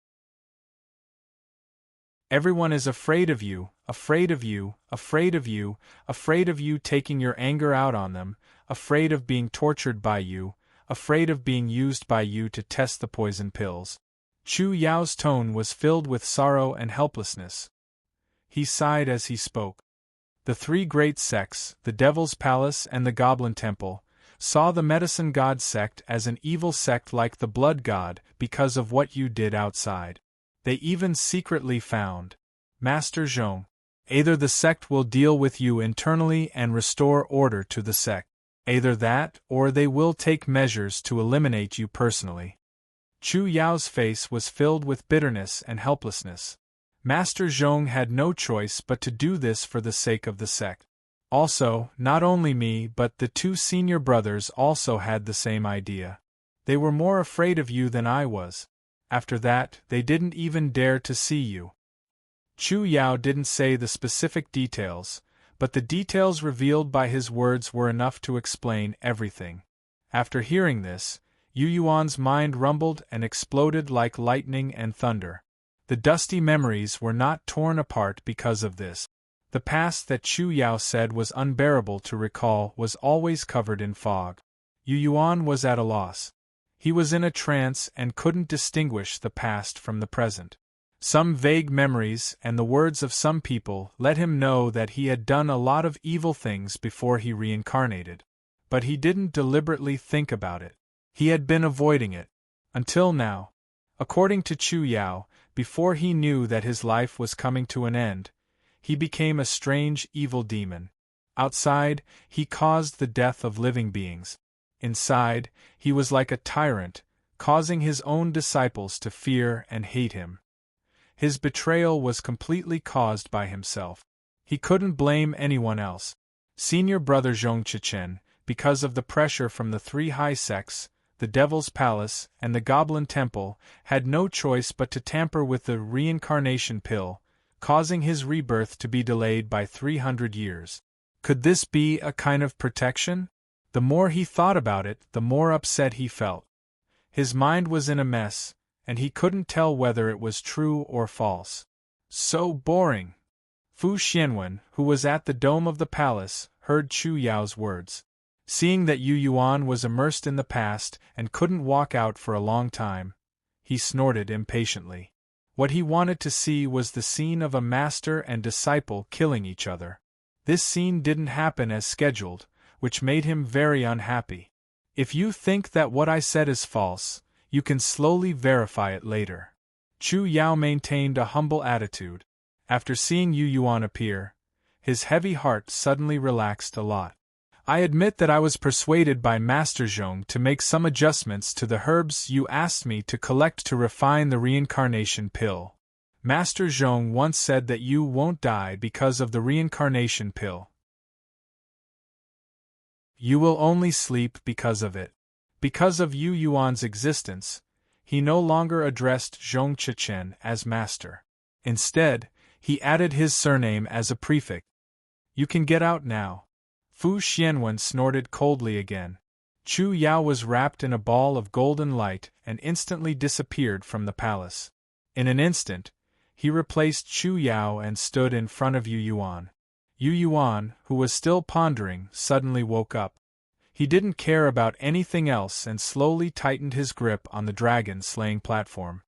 Everyone is afraid of you, afraid of you, afraid of you, afraid of you taking your anger out on them, afraid of being tortured by you, afraid of being used by you to test the poison pills." Chu Yao's tone was filled with sorrow and helplessness. He sighed as he spoke. The three great sects, the Devil's Palace and the Goblin Temple, saw the Medicine God sect as an evil sect like the Blood God because of what you did outside. They even secretly found, "Master Zhong, either the sect will deal with you internally and restore order to the sect. Either that, or they will take measures to eliminate you personally." Chu Yao's face was filled with bitterness and helplessness. Master Zhong had no choice but to do this for the sake of the sect. Also, not only me but the two senior brothers also had the same idea. They were more afraid of you than I was. After that, they didn't even dare to see you. Chu Yao didn't say the specific details, but the details revealed by his words were enough to explain everything. After hearing this, Yu Yuan's mind rumbled and exploded like lightning and thunder. The dusty memories were not torn apart because of this. The past that Chu Yao said was unbearable to recall was always covered in fog. Yu Yuan was at a loss. He was in a trance and couldn't distinguish the past from the present. Some vague memories and the words of some people let him know that he had done a lot of evil things before he reincarnated. But he didn't deliberately think about it. He had been avoiding it. Until now. According to Chu Yao, before he knew that his life was coming to an end, he became a strange evil demon. Outside, he caused the death of living beings. Inside, he was like a tyrant, causing his own disciples to fear and hate him. His betrayal was completely caused by himself. He couldn't blame anyone else. Senior brother Zhong Chichen, because of the pressure from the three high sects, the Devil's Palace, and the Goblin Temple, had no choice but to tamper with the reincarnation pill, causing his rebirth to be delayed by 300 years. Could this be a kind of protection? The more he thought about it, the more upset he felt. His mind was in a mess, and he couldn't tell whether it was true or false. So boring! Fu Xianwen, who was at the dome of the palace, heard Chu Yao's words. Seeing that Yu Yuan was immersed in the past and couldn't walk out for a long time, he snorted impatiently. What he wanted to see was the scene of a master and disciple killing each other. This scene didn't happen as scheduled, which made him very unhappy. If you think that what I said is false, you can slowly verify it later. Chu Yao maintained a humble attitude. After seeing Yu Yuan appear, his heavy heart suddenly relaxed a lot. I admit that I was persuaded by Master Zhong to make some adjustments to the herbs you asked me to collect to refine the reincarnation pill. Master Zhong once said that you won't die because of the reincarnation pill. You will only sleep because of it. Because of Yu Yuan's existence, he no longer addressed Zhong Chichen as master. Instead, he added his surname as a prefix. You can get out now. Fu Xianwen snorted coldly again. Chu Yao was wrapped in a ball of golden light and instantly disappeared from the palace. In an instant, he replaced Chu Yao and stood in front of Yu Yuan. Yu Yuan, who was still pondering, suddenly woke up. He didn't care about anything else and slowly tightened his grip on the dragon-slaying platform.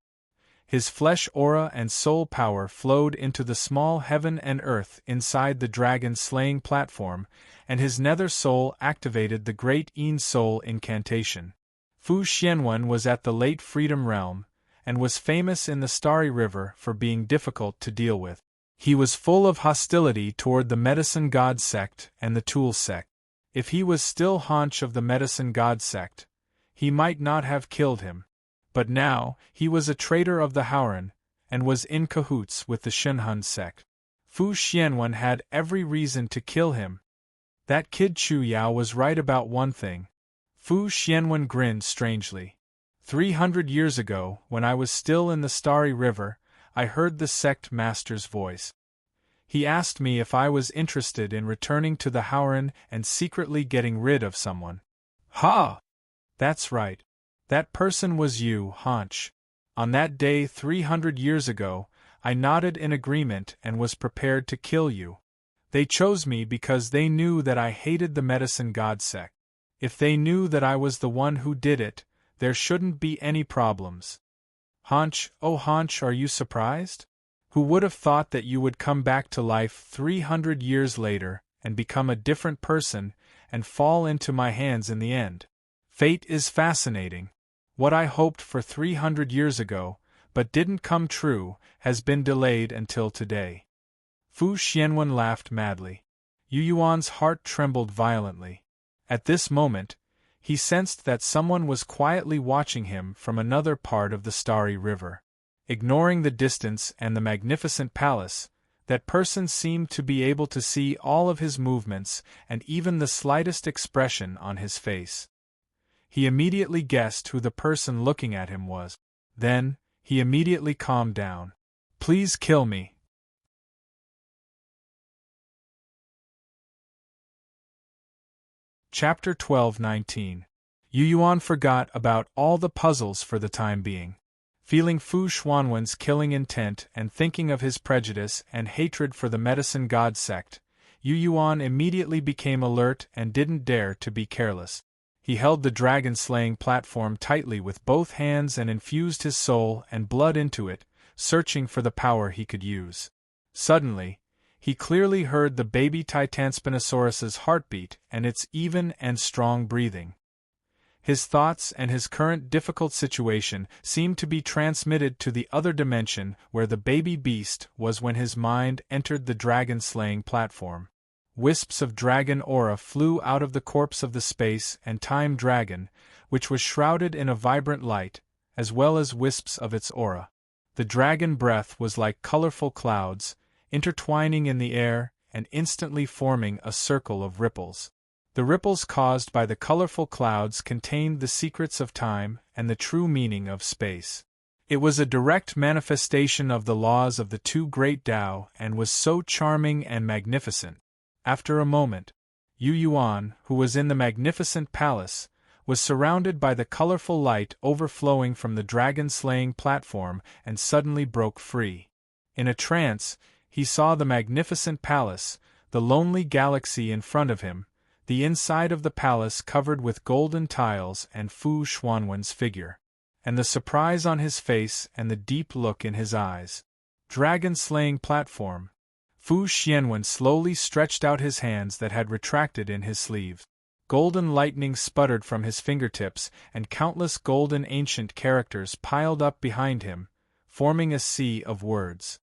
His flesh aura and soul power flowed into the small heaven and earth inside the dragon-slaying platform, and his nether soul activated the great Yin Soul incantation. Fu Xianwen was at the late Freedom Realm, and was famous in the Starry River for being difficult to deal with. He was full of hostility toward the Medicine God sect and the Tool sect. If he was still Haunch of the Medicine God sect, he might not have killed him. But now, he was a traitor of the Howren, and was in cahoots with the Shenhun sect. Fu Xianwen had every reason to kill him. That kid Chu Yao was right about one thing. Fu Xianwen grinned strangely. 300 years ago, when I was still in the Starry River, I heard the sect master's voice. He asked me if I was interested in returning to the Howren and secretly getting rid of someone. Ha! That's right. That person was you, Haunch. On that day 300 years ago, I nodded in agreement and was prepared to kill you. They chose me because they knew that I hated the Medicine God sect. If they knew that I was the one who did it, there shouldn't be any problems. Haunch, oh Haunch, are you surprised? Who would have thought that you would come back to life 300 years later and become a different person and fall into my hands in the end? Fate is fascinating. What I hoped for 300 years ago, but didn't come true, has been delayed until today. Fu Xianwen laughed madly. Yu Yuan's heart trembled violently. At this moment, he sensed that someone was quietly watching him from another part of the Starry River. Ignoring the distance and the magnificent palace, That person seemed to be able to see all of his movements and even the slightest expression on his face. He immediately guessed who the person looking at him was. Then, he immediately calmed down. "Please kill me." Chapter 12:19. Yu Yuan forgot about all the puzzles for the time being. Feeling Fu Xuanwen's killing intent and thinking of his prejudice and hatred for the medicine god sect, Yu Yuan immediately became alert and didn't dare to be careless. He held the dragon-slaying platform tightly with both hands and infused his soul and blood into it, searching for the power he could use. Suddenly, he clearly heard the baby Titanspinosaurus's heartbeat and its even and strong breathing. His thoughts and his current difficult situation seemed to be transmitted to the other dimension where the baby beast was when his mind entered the dragon-slaying platform. Wisps of dragon aura flew out of the corpse of the space and time dragon, which was shrouded in a vibrant light, as well as wisps of its aura. The dragon breath was like colorful clouds, intertwining in the air and instantly forming a circle of ripples. The ripples caused by the colorful clouds contained the secrets of time and the true meaning of space. It was a direct manifestation of the laws of the two great Tao and was so charming and magnificent. After a moment, Yu Yuan, who was in the magnificent palace, was surrounded by the colorful light overflowing from the dragon-slaying platform and suddenly broke free. In a trance, he saw the magnificent palace, the lonely galaxy in front of him, the inside of the palace covered with golden tiles and Fu Xuanwen's figure, and the surprise on his face and the deep look in his eyes. Dragon-slaying platform. Fu Xuanwen slowly stretched out his hands that had retracted in his sleeves. Golden lightning sputtered from his fingertips, and countless golden ancient characters piled up behind him, forming a sea of words.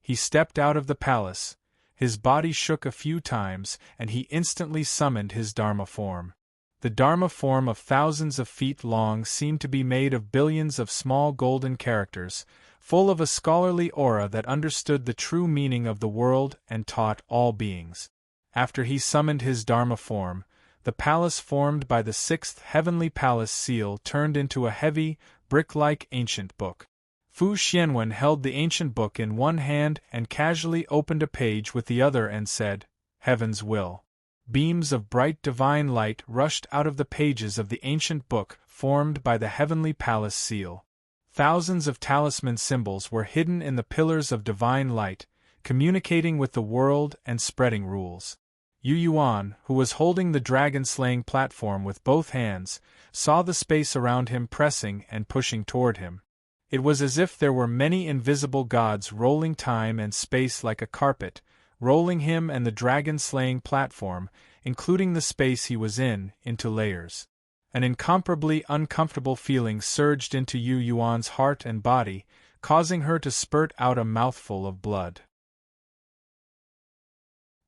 He stepped out of the palace. His body shook a few times, and he instantly summoned his Dharma form. The Dharma form of thousands of feet long seemed to be made of billions of small golden characters, full of a scholarly aura that understood the true meaning of the world and taught all beings. After he summoned his Dharma form, the palace formed by the sixth heavenly palace seal turned into a heavy, brick-like ancient book. Fu Xuanwen held the ancient book in one hand and casually opened a page with the other and said, "Heaven's will." Beams of bright divine light rushed out of the pages of the ancient book formed by the heavenly palace seal. Thousands of talisman symbols were hidden in the pillars of divine light, communicating with the world and spreading rules. Yu Yuan, who was holding the dragon-slaying platform with both hands, saw the space around him pressing and pushing toward him. It was as if there were many invisible gods rolling time and space like a carpet, rolling him and the dragon-slaying platform, including the space he was in, into layers. An incomparably uncomfortable feeling surged into Yu Yuan's heart and body, causing her to spurt out a mouthful of blood.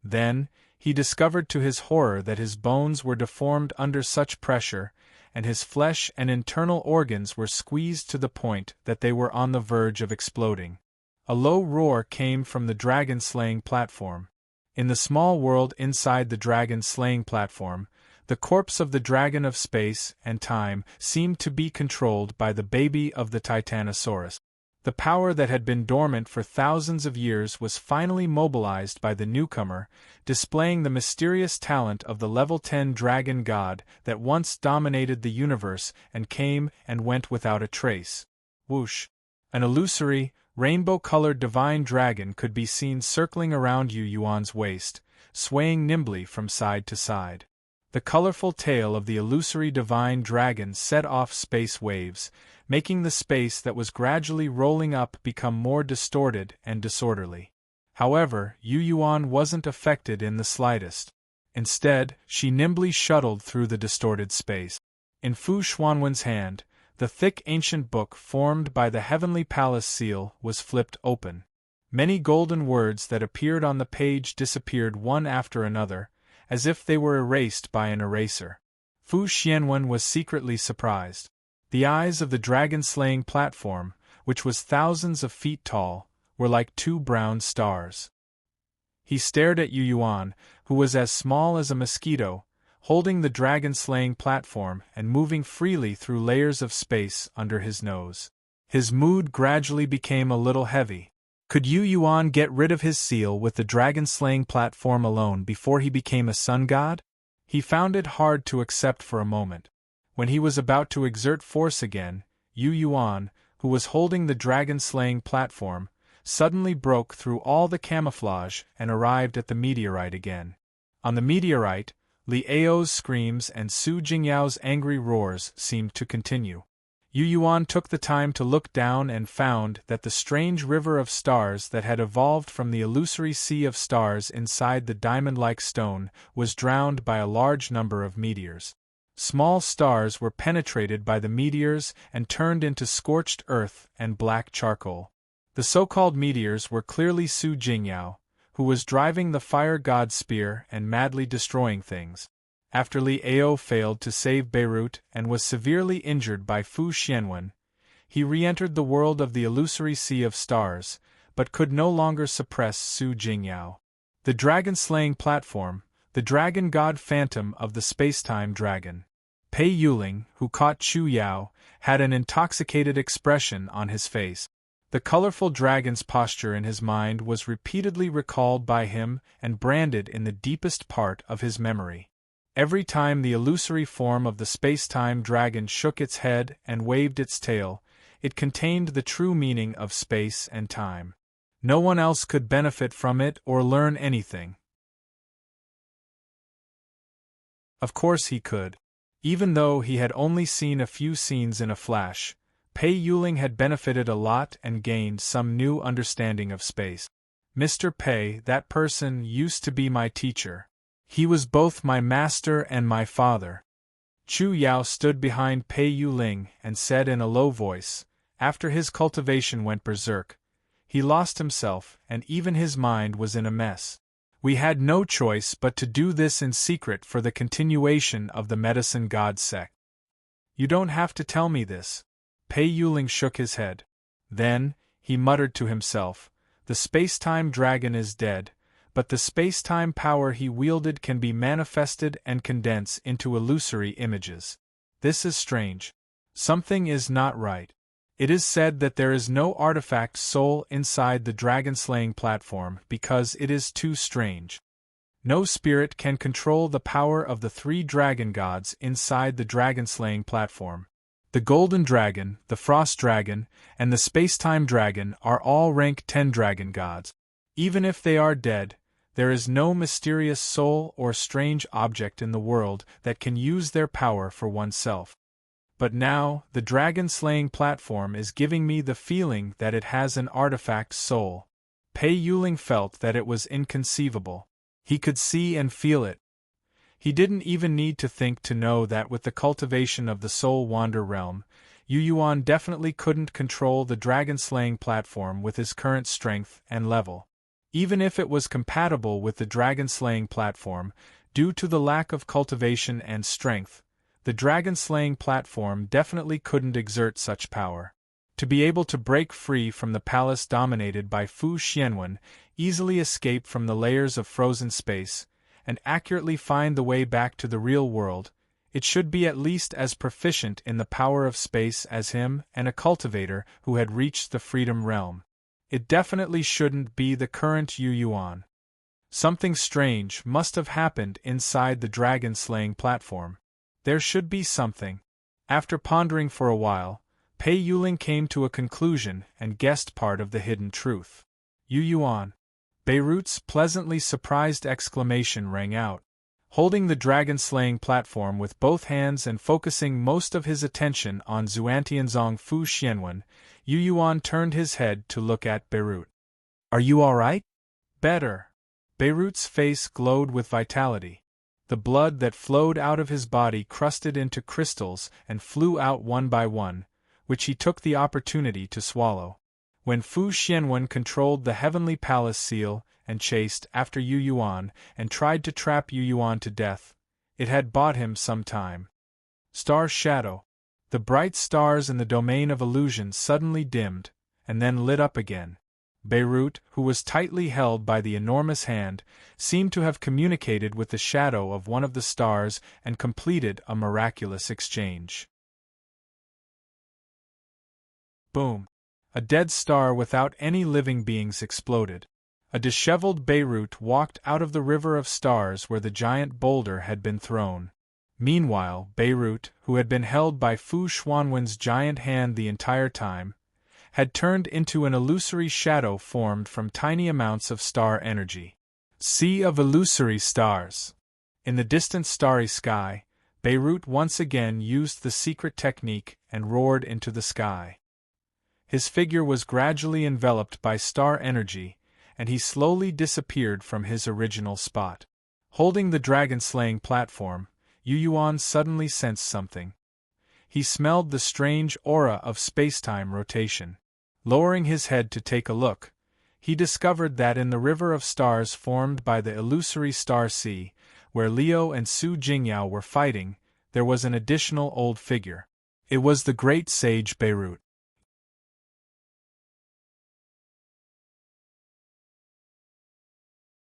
Then, he discovered to his horror that his bones were deformed under such pressure, and his flesh and internal organs were squeezed to the point that they were on the verge of exploding. A low roar came from the dragon-slaying platform. In the small world inside the dragon-slaying platform, the corpse of the dragon of space and time seemed to be controlled by the baby of the Titanosaurus. The power that had been dormant for thousands of years was finally mobilized by the newcomer, displaying the mysterious talent of the level 10 dragon god that once dominated the universe and came and went without a trace. Whoosh! An illusory, rainbow-colored divine dragon could be seen circling around Yu Yuan's waist, swaying nimbly from side to side. The colorful tail of the illusory divine dragon set off space waves, making the space that was gradually rolling up become more distorted and disorderly. However, Yu Yuan wasn't affected in the slightest. Instead, she nimbly shuttled through the distorted space. In Fu Xuanwen's hand, the thick ancient book formed by the heavenly palace seal was flipped open. Many golden words that appeared on the page disappeared one after another, as if they were erased by an eraser. Fu Xuanwen was secretly surprised. The eyes of the dragon-slaying platform, which was thousands of feet tall, were like two brown stars. He stared at Yu Yuan, who was as small as a mosquito, holding the dragon-slaying platform and moving freely through layers of space under his nose. His mood gradually became a little heavy. Could Yu Yuan get rid of his seal with the dragon-slaying platform alone before he became a sun god? He found it hard to accept for a moment. When he was about to exert force again, Yu Yuan, who was holding the dragon-slaying platform, suddenly broke through all the camouflage and arrived at the meteorite again. On the meteorite, Li Ao's screams and Su Jingyao's angry roars seemed to continue. Yu Yuan took the time to look down and found that the strange river of stars that had evolved from the illusory sea of stars inside the diamond-like stone was drowned by a large number of meteors. Small stars were penetrated by the meteors and turned into scorched earth and black charcoal. The so-called meteors were clearly Su Jingyao, who was driving the fire god's spear and madly destroying things. After Li Ao failed to save Beirut and was severely injured by Fu Xianwen, he re-entered the world of the illusory sea of stars, but could no longer suppress Su Jingyao. The dragon-slaying platform, the dragon god phantom of the space-time dragon. Pei Yuling, who caught Chu Yao, had an intoxicated expression on his face. The colorful dragon's posture in his mind was repeatedly recalled by him and branded in the deepest part of his memory. Every time the illusory form of the space-time dragon shook its head and waved its tail, it contained the true meaning of space and time. No one else could benefit from it or learn anything. Of course he could. Even though he had only seen a few scenes in a flash, Pei Yuling had benefited a lot and gained some new understanding of space. Mr. Pei, that person used to be my teacher. He was both my master and my father. Chu Yao stood behind Pei Yuling and said in a low voice, after his cultivation went berserk, he lost himself and even his mind was in a mess. We had no choice but to do this in secret for the continuation of the medicine god sect. You don't have to tell me this. Pei Yuling shook his head. Then, he muttered to himself, the space-time dragon is dead, but the space-time power he wielded can be manifested and condense into illusory images. This is strange. Something is not right. It is said that there is no artifact soul inside the dragon-slaying platform because it is too strange. No spirit can control the power of the three dragon gods inside the dragon-slaying platform. The Golden Dragon, the Frost Dragon, and the Space-Time Dragon are all rank 10 dragon gods. Even if they are dead, there is no mysterious soul or strange object in the world that can use their power for oneself. But now, the dragon-slaying platform is giving me the feeling that it has an artifact soul. Pei Yuling felt that it was inconceivable. He could see and feel it. He didn't even need to think to know that with the cultivation of the Soul Wander realm, Yu Yuan definitely couldn't control the dragon-slaying platform with his current strength and level. Even if it was compatible with the dragon-slaying platform, due to the lack of cultivation and strength, the dragon-slaying platform definitely couldn't exert such power. To be able to break free from the palace dominated by Fu Xianwen, easily escape from the layers of frozen space, and accurately find the way back to the real world, it should be at least as proficient in the power of space as him and a cultivator who had reached the Freedom Realm. It definitely shouldn't be the current Yu Yuan. Something strange must have happened inside the dragon-slaying platform. There should be something. After pondering for a while, Pei Yuling came to a conclusion and guessed part of the hidden truth. Yu Yuan. Beirut's pleasantly surprised exclamation rang out. Holding the dragon-slaying platform with both hands and focusing most of his attention on Xuantianzong Fu Xianwen, Yu Yuan turned his head to look at Beirut. Are you all right? Better. Beirut's face glowed with vitality. The blood that flowed out of his body crusted into crystals and flew out one by one, which he took the opportunity to swallow. When Fu Xianwen controlled the Heavenly Palace seal and chased after Yu Yuan and tried to trap Yu Yuan to death, it had bought him some time. Star shadow. The bright stars in the domain of illusion suddenly dimmed, and then lit up again. Beirut, who was tightly held by the enormous hand, seemed to have communicated with the shadow of one of the stars and completed a miraculous exchange. Boom! A dead star without any living beings exploded. A disheveled Beirut walked out of the river of stars where the giant boulder had been thrown. Meanwhile, Beirut, who had been held by Fu Xuanwen's giant hand the entire time, had turned into an illusory shadow formed from tiny amounts of star energy. Sea of illusory stars. In the distant starry sky, Beirut once again used the secret technique and roared into the sky. His figure was gradually enveloped by star energy, and he slowly disappeared from his original spot. Holding the dragon-slaying platform, Yu Yuan suddenly sensed something. He smelled the strange aura of spacetime rotation. Lowering his head to take a look, he discovered that in the river of stars formed by the illusory star sea, where Liu and Su Jingyao were fighting, there was an additional old figure. It was the great sage Beirut.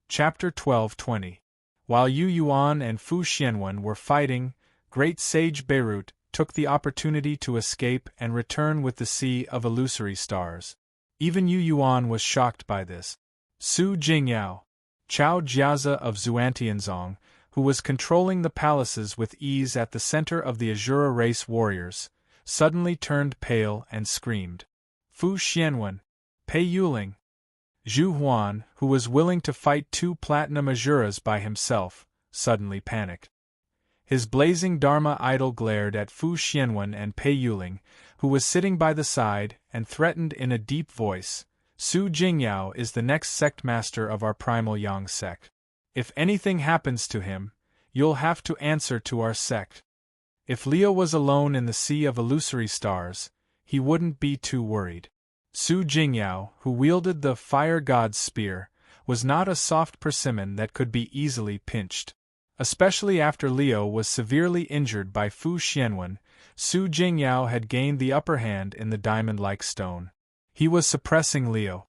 Chapter 12:20. While Yu Yuan and Fu Xianwen were fighting, great sage Beirut took the opportunity to escape and return with the sea of illusory stars. Even Yu Yuan was shocked by this. Su Jingyao, Chao Jiazi of Xuantianzong, who was controlling the palaces with ease at the center of the Azura race warriors, suddenly turned pale and screamed. Fu Xianwen, Pei Yuling, Zhu Huan, who was willing to fight 2 platinum Azuras by himself, suddenly panicked. His blazing Dharma idol glared at Fu Xianwen and Pei Yuling, who was sitting by the side, and threatened in a deep voice, "Su Jingyao is the next sect master of our primal Yang sect. If anything happens to him, you'll have to answer to our sect." If Liu was alone in the sea of illusory stars, he wouldn't be too worried. Su Jingyao, who wielded the fire god's spear, was not a soft persimmon that could be easily pinched. Especially after Liu was severely injured by Fu Xianwen, Su Jingyao had gained the upper hand in the diamond-like stone. He was suppressing Liu.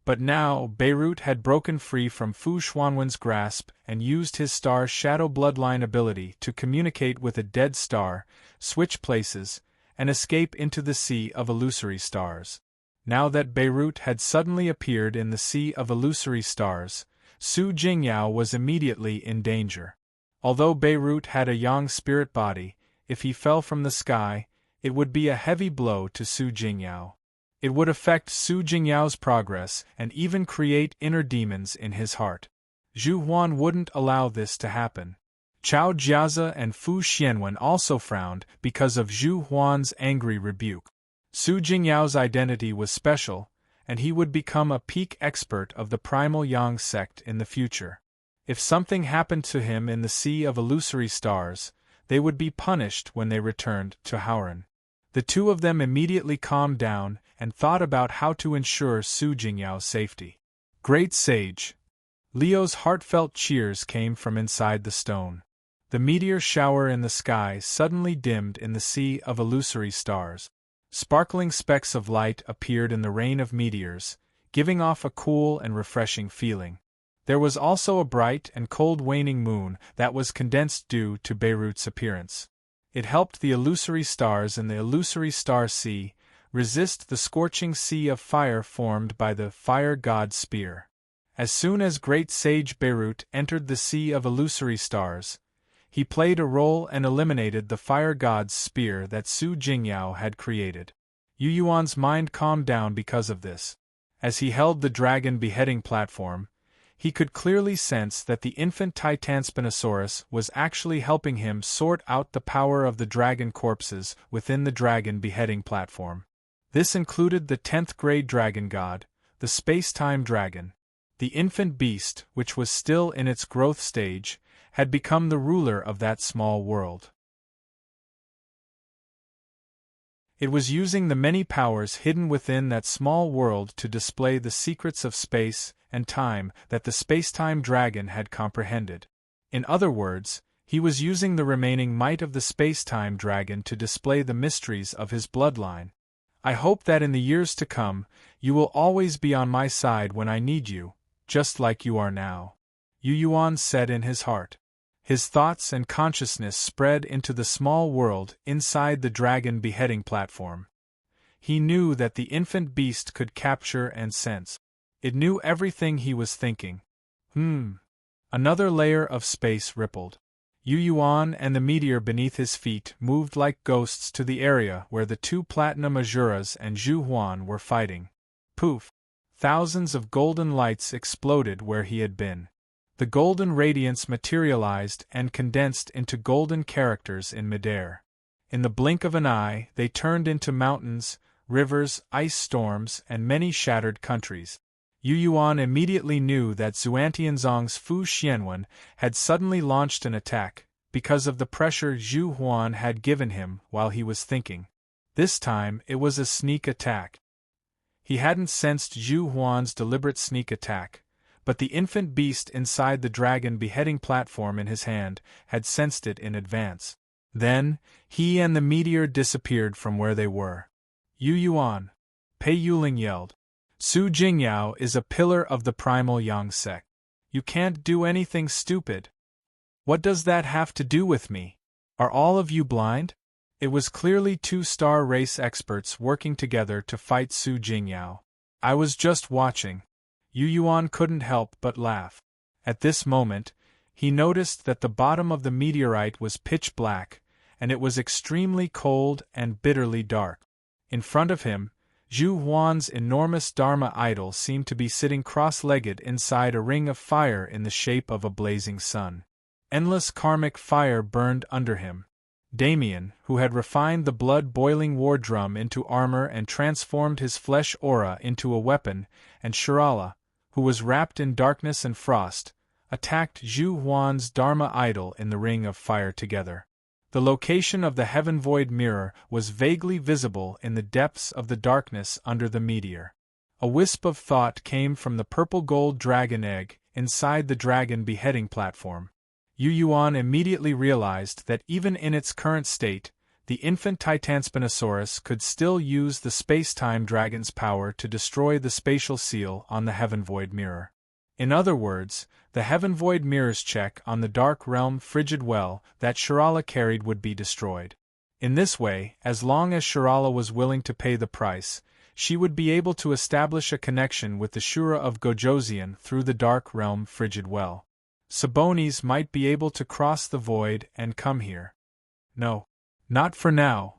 But now, Beirut had broken free from Fu Xuanwen's grasp and used his star shadow bloodline ability to communicate with a dead star, switch places, and escape into the sea of illusory stars. Now that Beirut had suddenly appeared in the sea of illusory stars, Su Jingyao was immediately in danger. Although Beirut had a yang spirit body, if he fell from the sky, it would be a heavy blow to Su Jingyao. It would affect Su Jingyao's progress and even create inner demons in his heart. Zhu Huan wouldn't allow this to happen. Chao Jiazi and Fu Xianwen also frowned because of Zhu Huan's angry rebuke. Su Jingyao's identity was special, and he would become a peak expert of the primal Yang sect in the future. If something happened to him in the sea of illusory stars, they would be punished when they returned to Hauran. The two of them immediately calmed down and thought about how to ensure Su Jingyao's safety. Great Sage! Liu's heartfelt cheers came from inside the stone. The meteor shower in the sky suddenly dimmed in the sea of illusory stars. Sparkling specks of light appeared in the rain of meteors, giving off a cool and refreshing feeling. There was also a bright and cold waning moon that was condensed due to Beirut's appearance. It helped the illusory stars in the illusory star sea resist the scorching sea of fire formed by the fire god's spear. As soon as great sage Beirut entered the sea of illusory stars, he played a role and eliminated the fire god's spear that Su Jingyao had created. Yu Yuan's mind calmed down because of this. As he held the dragon beheading platform, he could clearly sense that the infant Titanspinosaurus was actually helping him sort out the power of the dragon corpses within the dragon beheading platform. This included the 10th grade dragon god, the space-time dragon. The infant beast, which was still in its growth stage, had become the ruler of that small world. It was using the many powers hidden within that small world to display the secrets of space and time that the space-time dragon had comprehended. In other words, he was using the remaining might of the space-time dragon to display the mysteries of his bloodline. I hope that in the years to come, you will always be on my side when I need you, just like you are now. Yu Yuan said in his heart. His thoughts and consciousness spread into the small world inside the dragon beheading platform. He knew that the infant beast could capture and sense. It knew everything he was thinking. Another layer of space rippled. Yu Yuan and the meteor beneath his feet moved like ghosts to the area where the two platinum Azuras and Zhu Huan were fighting. Poof! Thousands of golden lights exploded where he had been. The golden radiance materialized and condensed into golden characters in midair. In the blink of an eye, they turned into mountains, rivers, ice storms, and many shattered countries. Yu Yuan immediately knew that Xuantianzong's Fu Xianwen had suddenly launched an attack, because of the pressure Zhu Huan had given him while he was thinking. This time it was a sneak attack. He hadn't sensed Zhu Huan's deliberate sneak attack, but the infant beast inside the dragon beheading platform in his hand had sensed it in advance. Then, he and the meteor disappeared from where they were. Yu Yuan! Pei Yuling yelled. Su Jingyao is a pillar of the primal Yang sect. You can't do anything stupid. What does that have to do with me? Are all of you blind? It was clearly two star race experts working together to fight Su Jingyao. I was just watching. Yu Yuan couldn't help but laugh. At this moment, he noticed that the bottom of the meteorite was pitch black, and it was extremely cold and bitterly dark. In front of him, Zhu Huan's enormous Dharma idol seemed to be sitting cross-legged inside a ring of fire in the shape of a blazing sun. Endless karmic fire burned under him. Damien, who had refined the blood-boiling war drum into armor and transformed his flesh aura into a weapon, and Shirala, who was wrapped in darkness and frost, attacked Zhu Huan's Dharma idol in the ring of fire together. The location of the heaven-void mirror was vaguely visible in the depths of the darkness under the meteor. A wisp of thought came from the purple-gold dragon egg inside the dragon beheading platform. Yu Yuan immediately realized that even in its current state, the infant Titanspinosaurus could still use the space-time dragon's power to destroy the spatial seal on the heaven-void mirror. In other words, the heaven-void mirror's check on the dark realm frigid well that Shirala carried would be destroyed. In this way, as long as Shirala was willing to pay the price, she would be able to establish a connection with the Shura of Gojoseon through the dark realm frigid well. Sabonis might be able to cross the void and come here. No. Not for now.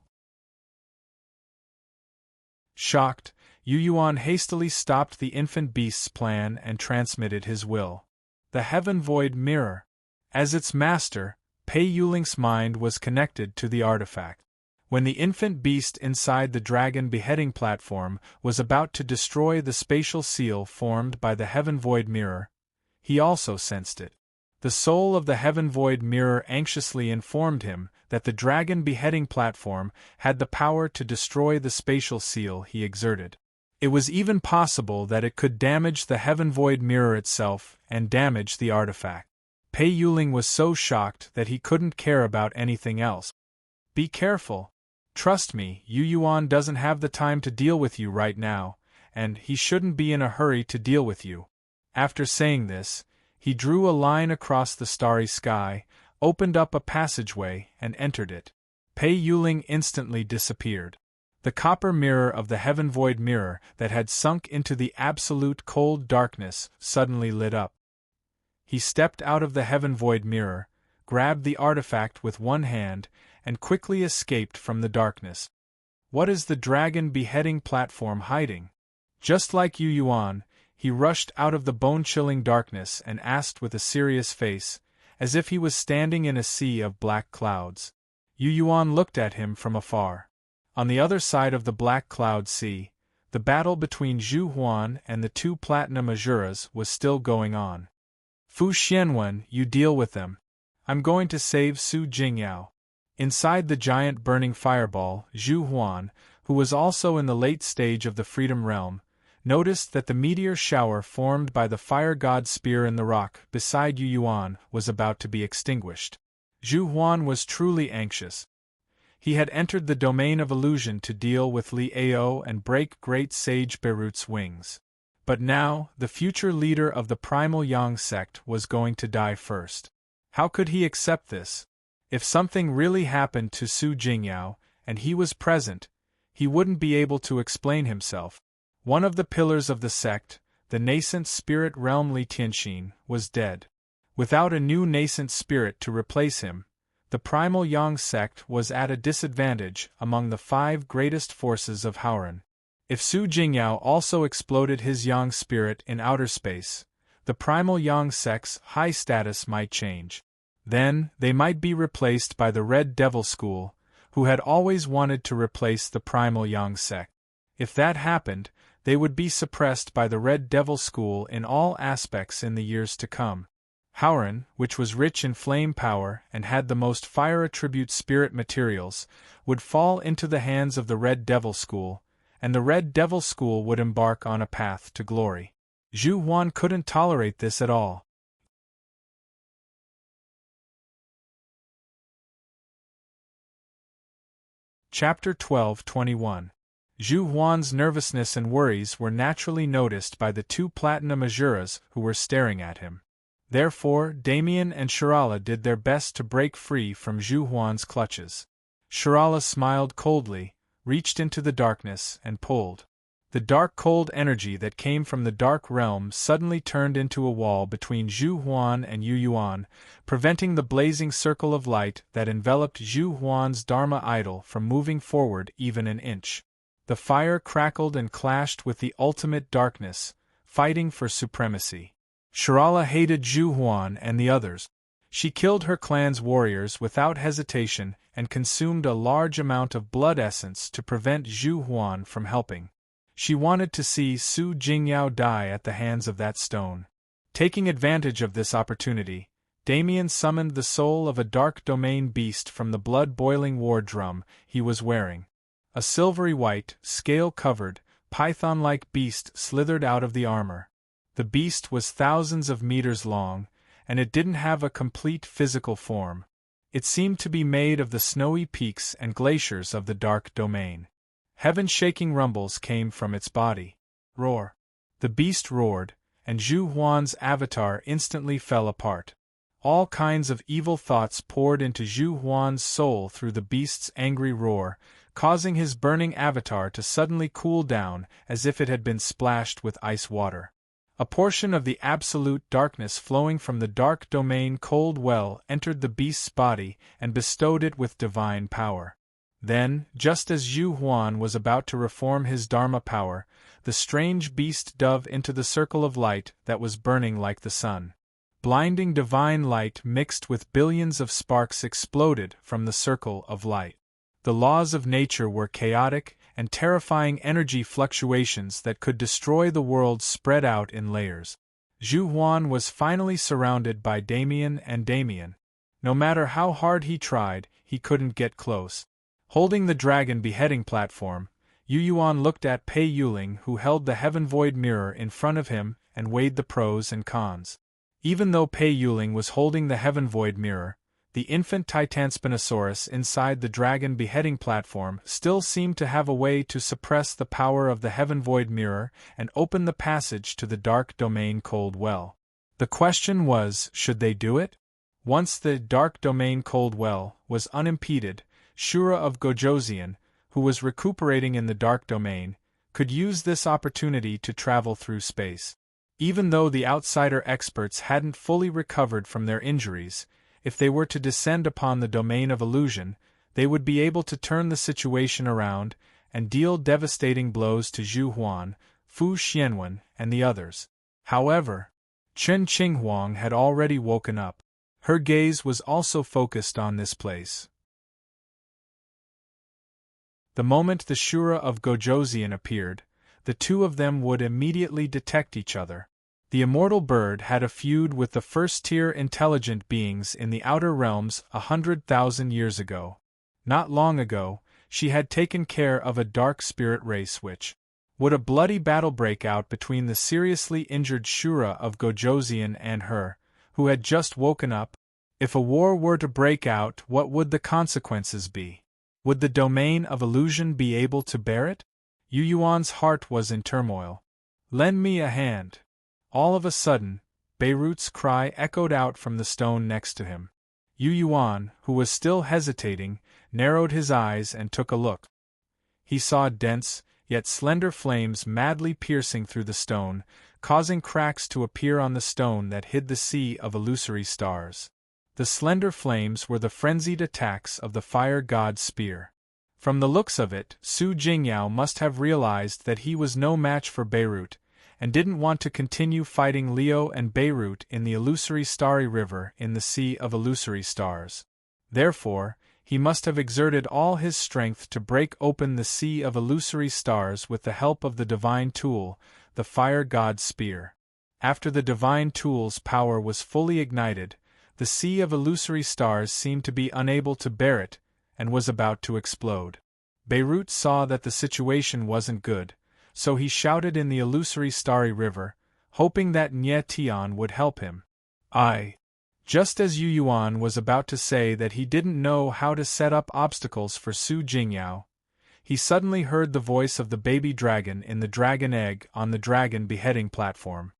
Shocked, Yu Yuan hastily stopped the infant beast's plan and transmitted his will. The heaven-void mirror. As its master, Pei Yuling's mind was connected to the artifact. When the infant beast inside the dragon beheading platform was about to destroy the spatial seal formed by the heaven-void mirror, he also sensed it. The soul of the heaven-void mirror anxiously informed him that the dragon beheading platform had the power to destroy the spatial seal he exerted. It was even possible that it could damage the heaven-void mirror itself and damage the artifact. Pei Yuling was so shocked that he couldn't care about anything else. Be careful. Trust me, Yu Yuan doesn't have the time to deal with you right now, and he shouldn't be in a hurry to deal with you. After saying this, he drew a line across the starry sky, opened up a passageway, and entered it. Pei Yuling instantly disappeared. The copper mirror of the heaven-void mirror that had sunk into the absolute cold darkness suddenly lit up. He stepped out of the heaven-void mirror, grabbed the artifact with one hand, and quickly escaped from the darkness. What is the dragon beheading platform hiding? Just like Yu Yuan, he rushed out of the bone-chilling darkness and asked with a serious face, as if he was standing in a sea of black clouds. Yu Yuan looked at him from afar. On the other side of the black cloud sea, the battle between Zhu Huan and the two platinum Azuras was still going on. Fu Xianwen, you deal with them. I'm going to save Su Jingyao. Inside the giant burning fireball, Zhu Huan, who was also in the late stage of the Freedom Realm, noticed that the meteor shower formed by the fire god's spear in the rock beside Yu Yuan was about to be extinguished. Zhu Huan was truly anxious. He had entered the domain of illusion to deal with Li Ao and break Great Sage Beirut's wings. But now, the future leader of the Primal Yang sect was going to die first. How could he accept this? If something really happened to Su Jingyao, and he was present, he wouldn't be able to explain himself. One of the pillars of the sect, the nascent spirit realm Li Tianxin, was dead. Without a new nascent spirit to replace him, the Primal Yang sect was at a disadvantage among the 5 greatest forces of Haoran. If Su Jingyao also exploded his Yang spirit in outer space, the Primal Yang sect's high status might change. Then, they might be replaced by the Red Devil School, who had always wanted to replace the Primal Yang sect. If that happened, they would be suppressed by the Red Devil School in all aspects in the years to come. Haoran, which was rich in flame power and had the most fire attribute spirit materials, would fall into the hands of the Red Devil School, and the Red Devil School would embark on a path to glory. Zhu Huan couldn't tolerate this at all. Chapter 12:21. Zhu Huan's nervousness and worries were naturally noticed by the 2 platinum Azuras who were staring at him. Therefore, Damien and Shirala did their best to break free from Zhu Huan's clutches. Shirala smiled coldly, reached into the darkness, and pulled. The dark cold energy that came from the dark realm suddenly turned into a wall between Zhu Huan and Yu Yuan, preventing the blazing circle of light that enveloped Zhu Huan's Dharma idol from moving forward even an inch. The fire crackled and clashed with the ultimate darkness, fighting for supremacy. Shirala hated Zhu Huan and the others. She killed her clan's warriors without hesitation and consumed a large amount of blood essence to prevent Zhu Huan from helping. She wanted to see Su Jingyao die at the hands of that stone. Taking advantage of this opportunity, Damien summoned the soul of a dark domain beast from the blood-boiling war drum he was wearing. A silvery white, scale-covered, python-like beast slithered out of the armor. The beast was thousands of meters long, and it didn't have a complete physical form. It seemed to be made of the snowy peaks and glaciers of the dark domain. Heaven-shaking rumbles came from its body. Roar! The beast roared, and Zhu Huan's avatar instantly fell apart. All kinds of evil thoughts poured into Zhu Huan's soul through the beast's angry roar, causing his burning avatar to suddenly cool down as if it had been splashed with ice water. A portion of the absolute darkness flowing from the dark domain cold well entered the beast's body and bestowed it with divine power. Then, just as Zhu Huan was about to reform his Dharma power, the strange beast dove into the circle of light that was burning like the sun. Blinding divine light mixed with billions of sparks exploded from the circle of light. The laws of nature were chaotic and terrifying energy fluctuations that could destroy the world spread out in layers. Zhu Huan was finally surrounded by Damien and Damien. No matter how hard he tried, he couldn't get close. Holding the dragon beheading platform, Yu Yuan looked at Pei Yuling, who held the Heaven Void mirror in front of him and weighed the pros and cons. Even though Pei Yuling was holding the Heaven Void mirror, the infant Titanspinosaurus inside the dragon beheading platform still seemed to have a way to suppress the power of the Heaven Void mirror and open the passage to the dark domain cold well. The question was, should they do it? Once the dark domain cold well was unimpeded, Shura of Gojoseon, who was recuperating in the dark domain, could use this opportunity to travel through space. Even though the outsider experts hadn't fully recovered from their injuries, if they were to descend upon the domain of illusion, they would be able to turn the situation around and deal devastating blows to Zhu Huan, Fu Xianwen, and the others. However, Chen Qinghuang had already woken up. Her gaze was also focused on this place. The moment the Shura of Gojoseon appeared, the two of them would immediately detect each other. The immortal bird had a feud with the first-tier intelligent beings in the outer realms 100,000 years ago. Not long ago, she had taken care of a dark spirit race which. Would a bloody battle break out between the seriously injured Shura of Gojoseon and her, who had just woken up? If a war were to break out, what would the consequences be? Would the domain of illusion be able to bear it? Yu Yuan's heart was in turmoil. Lend me a hand. All of a sudden, Beirut's cry echoed out from the stone next to him. Yu Yuan, who was still hesitating, narrowed his eyes and took a look. He saw dense, yet slender flames madly piercing through the stone, causing cracks to appear on the stone that hid the sea of illusory stars. The slender flames were the frenzied attacks of the fire god's spear. From the looks of it, Su Jingyao must have realized that he was no match for Beirut, and didn't want to continue fighting Leo and Beirut in the illusory starry river in the sea of illusory stars. Therefore, he must have exerted all his strength to break open the sea of illusory stars with the help of the divine tool, the fire god's spear. After the divine tool's power was fully ignited, the sea of illusory stars seemed to be unable to bear it, and was about to explode. Beirut saw that the situation wasn't good, so he shouted in the illusory starry river, hoping that Nye Tian would help him. Just as Yu Yuan was about to say that he didn't know how to set up obstacles for Su Jingyao, he suddenly heard the voice of the baby dragon in the dragon egg on the dragon beheading platform.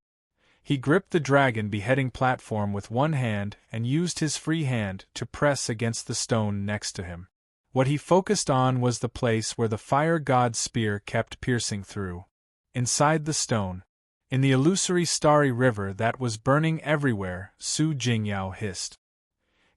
He gripped the dragon beheading platform with one hand and used his free hand to press against the stone next to him. What he focused on was the place where the fire god's spear kept piercing through. Inside the stone, in the illusory starry river that was burning everywhere, Su Jingyao hissed.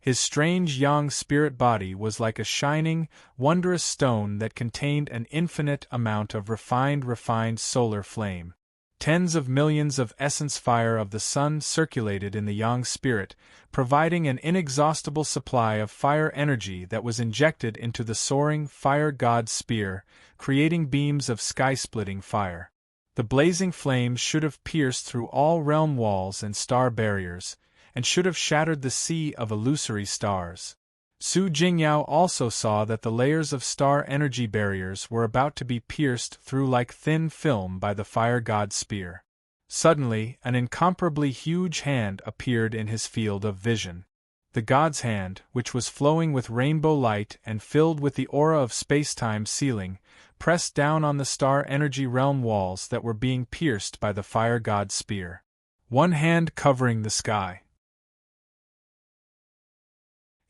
His strange yang spirit body was like a shining, wondrous stone that contained an infinite amount of refined solar flame. Tens of millions of essence fire of the sun circulated in the yang spirit, providing an inexhaustible supply of fire energy that was injected into the soaring fire god's spear, creating beams of sky-splitting fire. The blazing flames should have pierced through all realm walls and star barriers, and should have shattered the sea of illusory stars. Su Jingyao also saw that the layers of star energy barriers were about to be pierced through like thin film by the fire god's spear. Suddenly, an incomparably huge hand appeared in his field of vision. The god's hand, which was flowing with rainbow light and filled with the aura of space-time sealing, pressed down on the star energy realm walls that were being pierced by the fire god's spear. One hand covering the sky.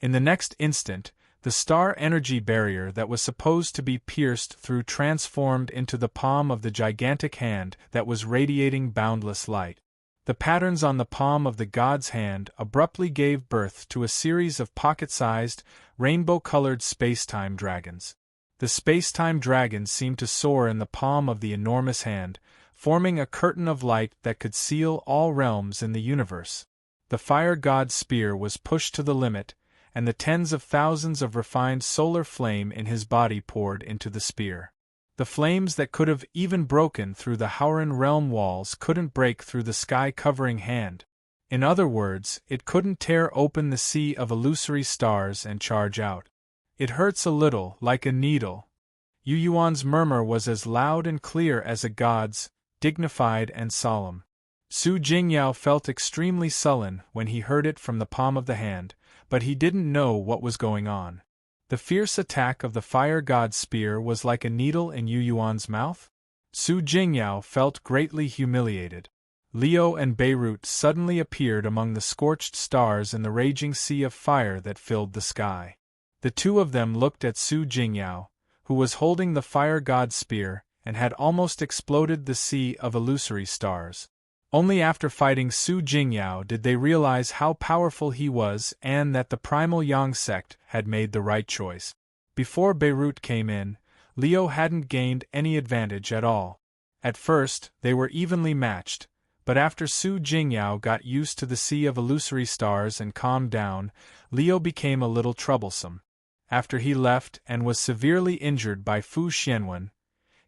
In the next instant, the star energy barrier that was supposed to be pierced through transformed into the palm of the gigantic hand that was radiating boundless light. The patterns on the palm of the god's hand abruptly gave birth to a series of pocket-sized, rainbow-colored space-time dragons. The space-time dragons seemed to soar in the palm of the enormous hand, forming a curtain of light that could seal all realms in the universe. The fire god's spear was pushed to the limit, and the tens of thousands of refined solar flame in his body poured into the spear. The flames that could have even broken through the Howran realm walls couldn't break through the sky-covering hand. In other words, it couldn't tear open the sea of illusory stars and charge out. It hurts a little, like a needle. Yu Yuan's murmur was as loud and clear as a god's, dignified and solemn. Su Jingyao felt extremely sullen when he heard it from the palm of the hand, but he didn't know what was going on. The fierce attack of the fire god's spear was like a needle in Yu Yuan's mouth. Su Jingyao felt greatly humiliated. Leo and Beirut suddenly appeared among the scorched stars in the raging sea of fire that filled the sky. The two of them looked at Su Jingyao, who was holding the fire god's spear and had almost exploded the sea of illusory stars. Only after fighting Su Jingyao did they realize how powerful he was and that the primal Yang sect had made the right choice. Before Beirut came in, Leo hadn't gained any advantage at all. At first, they were evenly matched, but after Su Jingyao got used to the sea of illusory stars and calmed down, Leo became a little troublesome. After he left and was severely injured by Fu Xianwen,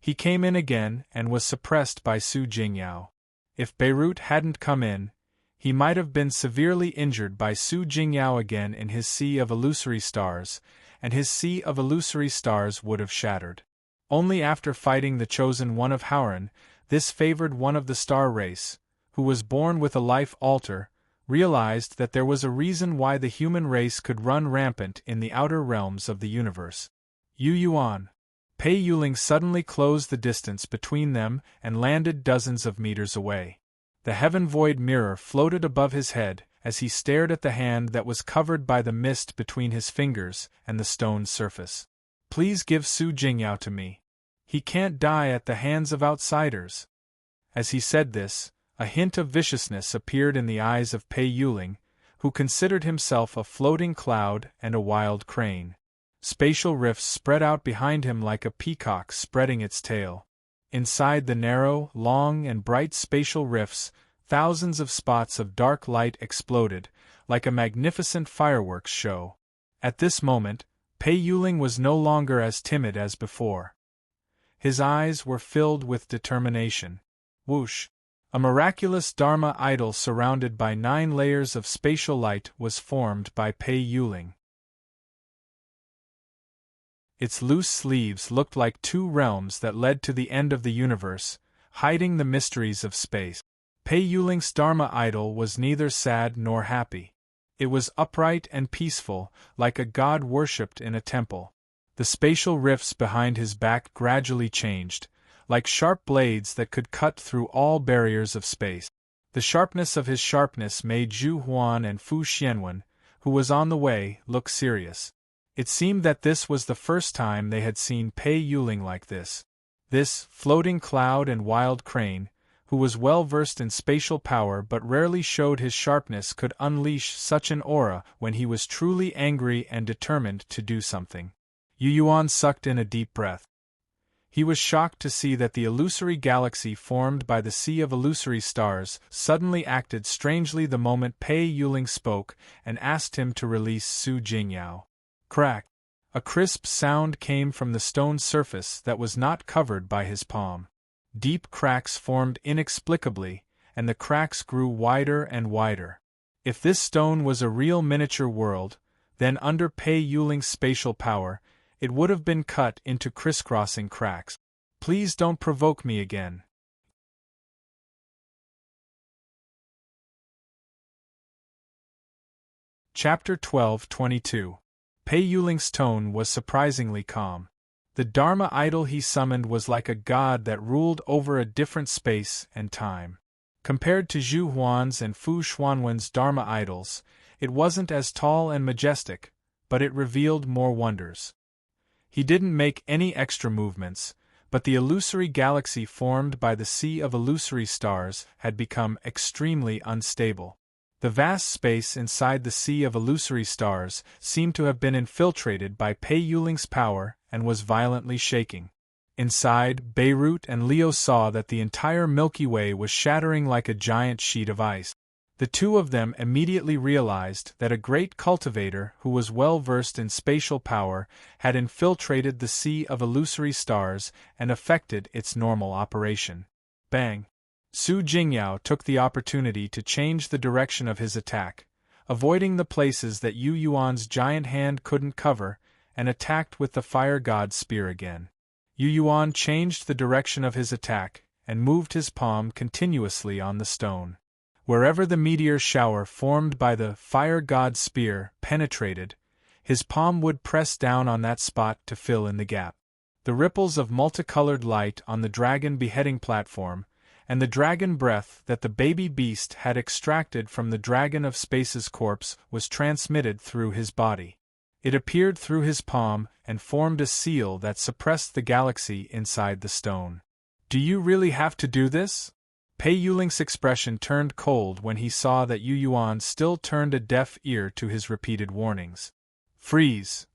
he came in again and was suppressed by Su Jingyao. If Beirut hadn't come in, he might have been severely injured by Su Jingyao again in his sea of illusory stars, and his sea of illusory stars would have shattered. Only after fighting the chosen one of Howran, this favored one of the star race, who was born with a life altar, realized that there was a reason why the human race could run rampant in the outer realms of the universe. Yu Yuan. Pei Yuling suddenly closed the distance between them and landed dozens of meters away. The heaven void mirror floated above his head as he stared at the hand that was covered by the mist between his fingers and the stone surface. Please give Su Jingyao to me. He can't die at the hands of outsiders. As he said this, a hint of viciousness appeared in the eyes of Pei Yuling, who considered himself a floating cloud and a wild crane. Spatial rifts spread out behind him like a peacock spreading its tail. Inside the narrow, long, and bright spatial rifts, thousands of spots of dark light exploded, like a magnificent fireworks show. At this moment, Pei Yuling was no longer as timid as before. His eyes were filled with determination. Whoosh! A miraculous Dharma idol surrounded by 9 layers of spatial light was formed by Pei Yuling. Its loose sleeves looked like 2 realms that led to the end of the universe, hiding the mysteries of space. Pei Yuling's Dharma idol was neither sad nor happy. It was upright and peaceful, like a god worshipped in a temple. The spatial rifts behind his back gradually changed, like sharp blades that could cut through all barriers of space. The sharpness of his sharpness made Zhu Huan and Fu Xianwen, who was on the way, look serious. It seemed that this was the first time they had seen Pei Yuling like this. This floating cloud and wild crane, who was well versed in spatial power but rarely showed his sharpness, could unleash such an aura when he was truly angry and determined to do something. Yu Yuan sucked in a deep breath. He was shocked to see that the illusory galaxy formed by the sea of illusory stars suddenly acted strangely the moment Pei Yuling spoke and asked him to release Su Jingyao. Crack! A crisp sound came from the stone surface that was not covered by his palm. Deep cracks formed inexplicably, and the cracks grew wider and wider. If this stone was a real miniature world, then under Pei Yuling's spatial power, it would have been cut into crisscrossing cracks. Please don't provoke me again. Chapter 12:22. Pei Yuling's tone was surprisingly calm. The Dharma idol he summoned was like a god that ruled over a different space and time. Compared to Zhu Huan's and Fu Xuanwen's Dharma idols, it wasn't as tall and majestic, but it revealed more wonders. He didn't make any extra movements, but the illusory galaxy formed by the sea of illusory stars had become extremely unstable. The vast space inside the sea of illusory stars seemed to have been infiltrated by Pei Yuling's power and was violently shaking. Inside, Beirut and Leo saw that the entire Milky Way was shattering like a giant sheet of ice. The two of them immediately realized that a great cultivator who was well versed in spatial power had infiltrated the sea of illusory stars and affected its normal operation. Bang! Su Jingyao took the opportunity to change the direction of his attack, avoiding the places that Yu Yuan's giant hand couldn't cover, and attacked with the fire god's spear again. Yu Yuan changed the direction of his attack and moved his palm continuously on the stone. Wherever the meteor shower formed by the fire god's spear penetrated, his palm would press down on that spot to fill in the gap. The ripples of multicolored light on the dragon beheading platform, and the dragon breath that the baby beast had extracted from the dragon of space's corpse was transmitted through his body. It appeared through his palm and formed a seal that suppressed the galaxy inside the stone. Do you really have to do this? Pei Yuling's expression turned cold when he saw that Yu Yuan still turned a deaf ear to his repeated warnings. Freeze!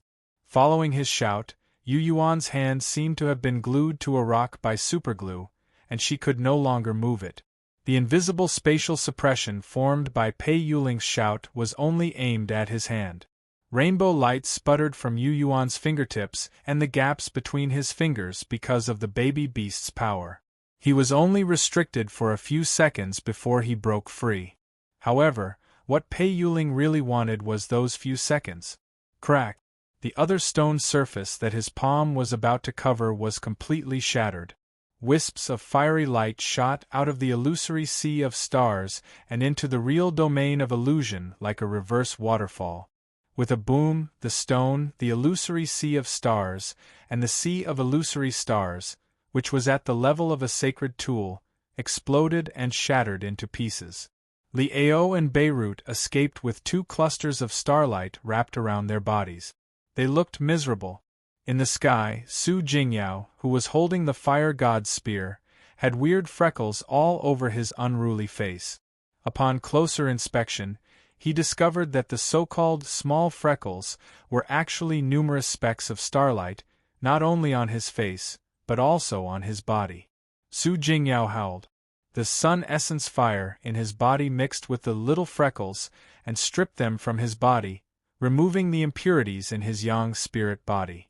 Following his shout, Yu Yuan's hand seemed to have been glued to a rock by superglue, and she could no longer move it. The invisible spatial suppression formed by Pei Yuling's shout was only aimed at his hand. Rainbow light sputtered from Yu Yuan's fingertips and the gaps between his fingers because of the baby beast's power. He was only restricted for a few seconds before he broke free. However, what Pei Yuling really wanted was those few seconds. Crack! The other stone surface that his palm was about to cover was completely shattered. Wisps of fiery light shot out of the illusory sea of stars and into the real domain of illusion like a reverse waterfall. With a boom, the stone, the illusory sea of stars, and the sea of illusory stars, which was at the level of a sacred tool, exploded and shattered into pieces. Liao and Beirut escaped with 2 clusters of starlight wrapped around their bodies. They looked miserable. In the sky, Su Jingyao, who was holding the fire god's spear, had weird freckles all over his unruly face. Upon closer inspection, he discovered that the so-called small freckles were actually numerous specks of starlight, not only on his face, but also on his body. Su Jingyao howled. The sun essence fire in his body mixed with the little freckles and stripped them from his body, removing the impurities in his yang spirit body.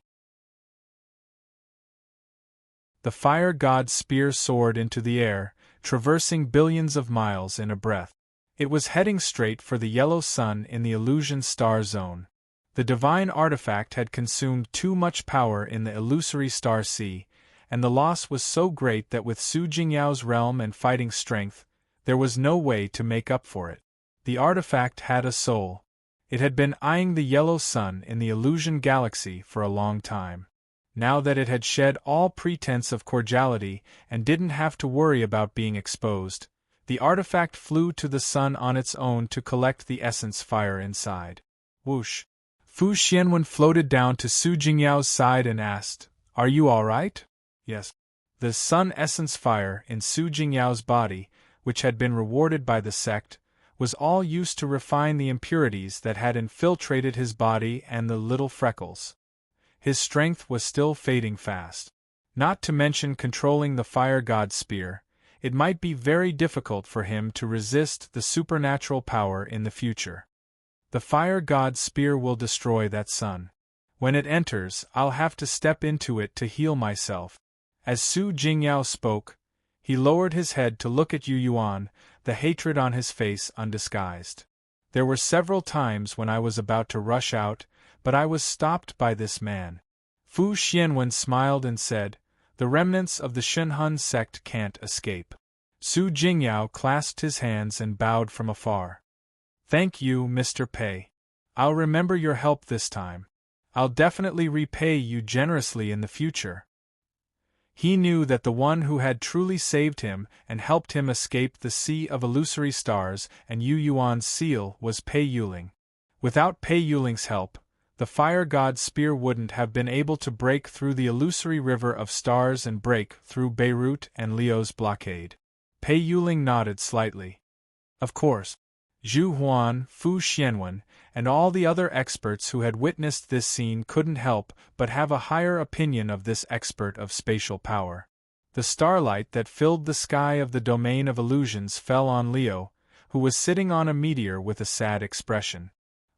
The fire god's spear soared into the air, traversing billions of miles in a breath. It was heading straight for the yellow sun in the illusion star zone. The divine artifact had consumed too much power in the illusory star sea, and the loss was so great that with Su Jingyao's realm and fighting strength, there was no way to make up for it. The artifact had a soul. It had been eyeing the yellow sun in the illusion galaxy for a long time. Now that it had shed all pretense of cordiality and didn't have to worry about being exposed, the artifact flew to the sun on its own to collect the essence fire inside. Whoosh! Fu Xianwen floated down to Su Jingyao's side and asked, "Are you all right?" "Yes." The sun essence fire in Su Jingyao's body, which had been rewarded by the sect, was all used to refine the impurities that had infiltrated his body and the little freckles. His strength was still fading fast. Not to mention controlling the fire god's spear, it might be very difficult for him to resist the supernatural power in the future. The fire god's spear will destroy that sun. When it enters, I'll have to step into it to heal myself. As Su Jingyao spoke, he lowered his head to look at Yu Yuan, the hatred on his face undisguised. There were several times when I was about to rush out, but I was stopped by this man. Fu Xianwen smiled and said, "The remnants of the Shenhun sect can't escape." Su Jingyao clasped his hands and bowed from afar. "Thank you, Mr. Pei. I'll remember your help this time. I'll definitely repay you generously in the future." He knew that the one who had truly saved him and helped him escape the sea of illusory stars and Yu Yuan's seal was Pei Yuling. Without Pei Yuling's help, the fire god's spear wouldn't have been able to break through the illusory river of stars and break through Beirut and Liu's blockade. Pei Yuling nodded slightly. Of course. Zhu Huan, Fu Xianwen, and all the other experts who had witnessed this scene couldn't help but have a higher opinion of this expert of spatial power. The starlight that filled the sky of the domain of illusions fell on Liu, who was sitting on a meteor with a sad expression.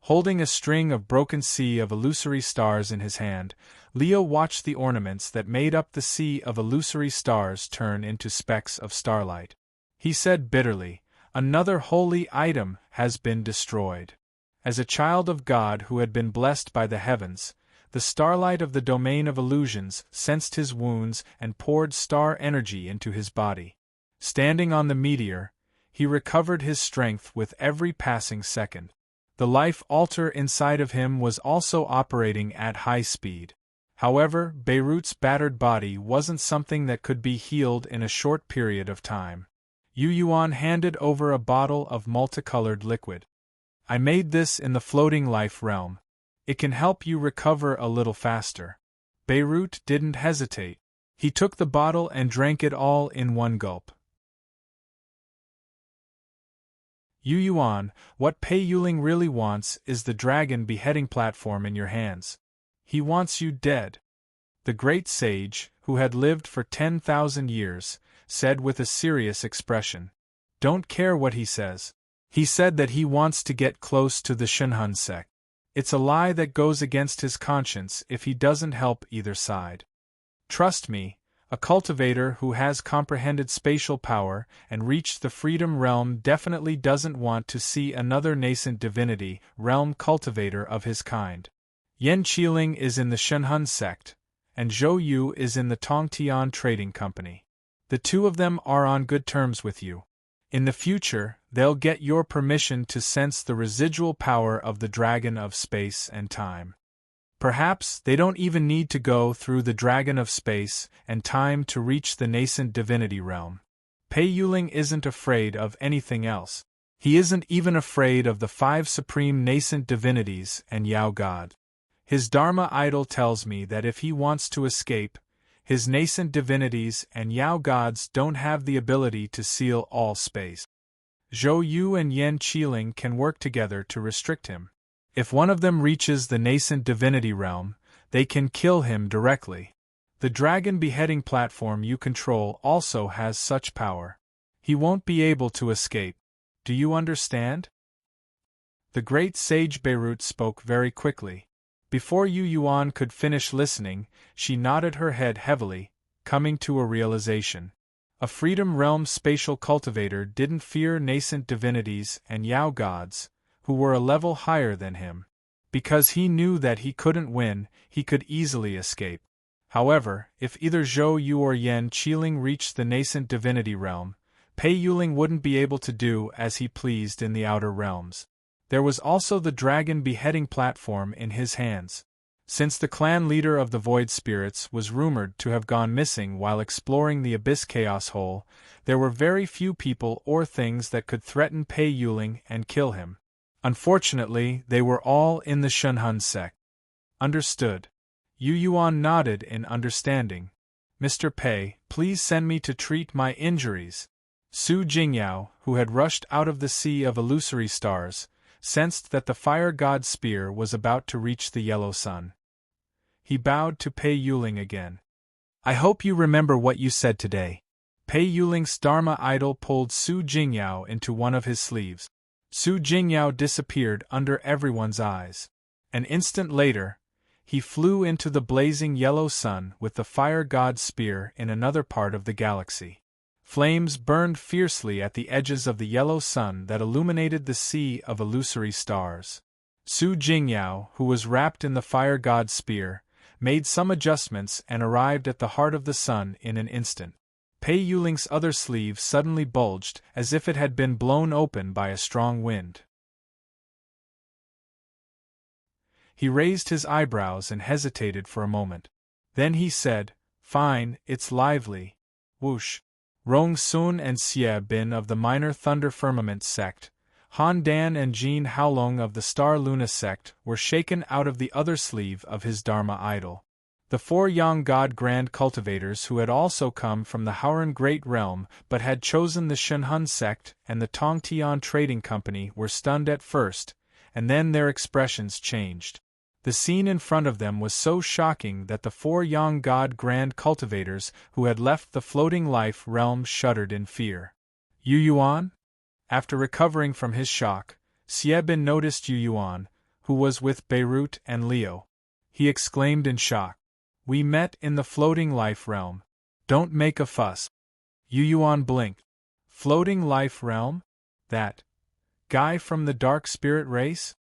Holding a string of broken sea of illusory stars in his hand, Liu watched the ornaments that made up the sea of illusory stars turn into specks of starlight. He said bitterly, "Another holy item has been destroyed." As a child of God who had been blessed by the heavens, the starlight of the domain of illusions sensed his wounds and poured star energy into his body. Standing on the meteor, he recovered his strength with every passing second. The life altar inside of him was also operating at high speed. However, Beirut's battered body wasn't something that could be healed in a short period of time. Yu Yuan handed over a bottle of multicolored liquid. "I made this in the floating life realm. It can help you recover a little faster." Beirut didn't hesitate. He took the bottle and drank it all in one gulp. "Yu Yuan, what Pei Yuling really wants is the dragon beheading platform in your hands. He wants you dead." The great sage, who had lived for 10,000 years, said with a serious expression. "Don't care what he says. He said that he wants to get close to the Shenhun sect. It's a lie that goes against his conscience if he doesn't help either side. Trust me, a cultivator who has comprehended spatial power and reached the freedom realm definitely doesn't want to see another nascent divinity realm cultivator of his kind. Yan Qiling is in the Shenhun sect, and Zhou Yu is in the Tongtian Trading Company. The two of them are on good terms with you. In the future, they'll get your permission to sense the residual power of the dragon of space and time. Perhaps they don't even need to go through the dragon of space and time to reach the nascent divinity realm. Pei Yuling isn't afraid of anything else. He isn't even afraid of the 5 supreme nascent divinities and Yao God. His Dharma idol tells me that if he wants to escape, his nascent divinities and Yao Gods don't have the ability to seal all space. Zhou Yu and Yan Qiling can work together to restrict him. If one of them reaches the nascent divinity realm, they can kill him directly. The dragon beheading platform you control also has such power. He won't be able to escape. Do you understand? The great sage Beirut spoke very quickly. Before Yu Yuan could finish listening, she nodded her head heavily, coming to a realization. A Freedom Realm spatial cultivator didn't fear nascent divinities and Yao Gods, who were a level higher than him. Because he knew that he couldn't win, he could easily escape. However, if either Zhou Yu or Yan Qiling reached the nascent divinity realm, Pei Yuling wouldn't be able to do as he pleased in the outer realms. There was also the dragon beheading platform in his hands. Since the clan leader of the Void Spirits was rumored to have gone missing while exploring the Abyss Chaos Hole, there were very few people or things that could threaten Pei Yuling and kill him. Unfortunately, they were all in the Shunhun sect. Understood. Yu Yuan nodded in understanding. Mr. Pei, please send me to treat my injuries. Su Jingyao, who had rushed out of the sea of illusory stars, sensed that the fire god's spear was about to reach the yellow sun. He bowed to Pei Yuling again. I hope you remember what you said today. Pei Yuling's Dharma idol pulled Su Jingyao into one of his sleeves. Su Jingyao disappeared under everyone's eyes. An instant later, he flew into the blazing yellow sun with the fire god's spear in another part of the galaxy. Flames burned fiercely at the edges of the yellow sun that illuminated the sea of illusory stars. Su Jingyao, who was wrapped in the fire god's spear, made some adjustments and arrived at the heart of the sun in an instant. Pei Yuling's other sleeve suddenly bulged as if it had been blown open by a strong wind. He raised his eyebrows and hesitated for a moment. Then he said, "Fine, it's lively." Whoosh. Rong Sun and Xie Bin of the Minor Thunder Firmament sect, Han Dan and Jin Haolong of the Star Luna sect were shaken out of the other sleeve of his Dharma idol. The 4 Yang God Grand Cultivators who had also come from the Howran Great Realm but had chosen the Shunhun sect and the Tongtian Trading Company were stunned at first, and then their expressions changed. The scene in front of them was so shocking that the 4 Yang God Grand Cultivators who had left the floating life realm shuddered in fear. Yu Yuan? After recovering from his shock, Xie Bin noticed Yu Yuan, who was with Beirut and Leo. He exclaimed in shock. We met in the floating life realm. Don't make a fuss. Yu Yuan blinked. Floating life realm? That guy from the dark spirit race?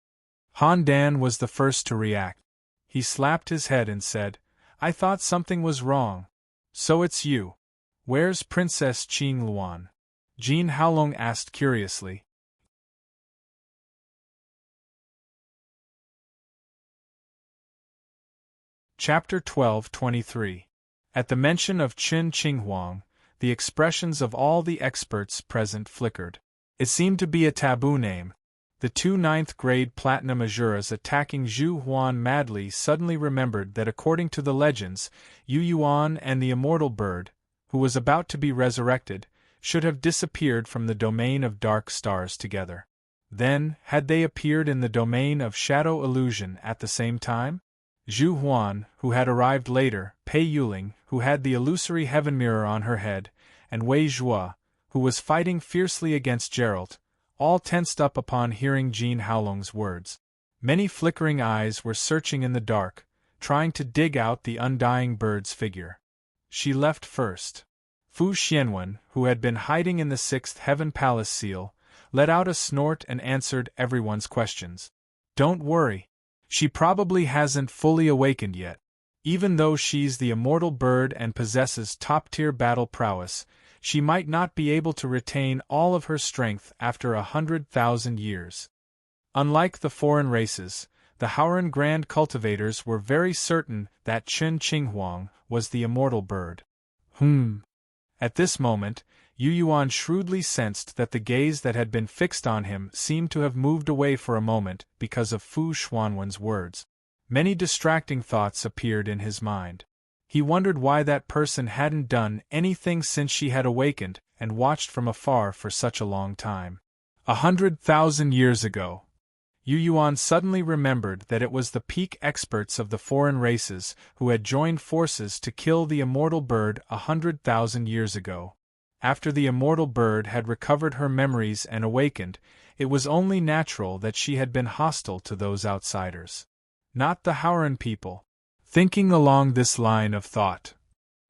Han Dan was the first to react. He slapped his head and said, I thought something was wrong. So it's you. Where's Princess Qing Luan? Jin Haolong asked curiously. Chapter 12:23. At the mention of Qin Qinghuang, the expressions of all the experts present flickered. It seemed to be a taboo name. The 2 9th-grade Platinum Azuras attacking Zhu Huan madly suddenly remembered that according to the legends, Yu Yuan and the immortal bird, who was about to be resurrected, should have disappeared from the domain of dark stars together. Then, had they appeared in the domain of shadow illusion at the same time? Zhu Huan, who had arrived later, Pei Yuling, who had the illusory heaven mirror on her head, and Wei Zhua, who was fighting fiercely against Geralt, all tensed up upon hearing Jin Haolong's words. Many flickering eyes were searching in the dark, trying to dig out the undying bird's figure. She left first. Fu Xianwen, who had been hiding in the 6th Heaven Palace seal, let out a snort and answered everyone's questions. Don't worry. She probably hasn't fully awakened yet. Even though she's the immortal bird and possesses top-tier battle prowess, she might not be able to retain all of her strength after 100,000 years. Unlike the foreign races, the Howran Grand Cultivators were very certain that Chen Qinghuang was the immortal bird. At this moment, Yu Yuan shrewdly sensed that the gaze that had been fixed on him seemed to have moved away for a moment because of Fu Xuanwen's words. Many distracting thoughts appeared in his mind. He wondered why that person hadn't done anything since she had awakened and watched from afar for such a long time. 100,000 years ago. Yu Yuan suddenly remembered that it was the peak experts of the foreign races who had joined forces to kill the immortal bird 100,000 years ago. After the immortal bird had recovered her memories and awakened, it was only natural that she had been hostile to those outsiders. Not the Howran people. Thinking along this line of thought,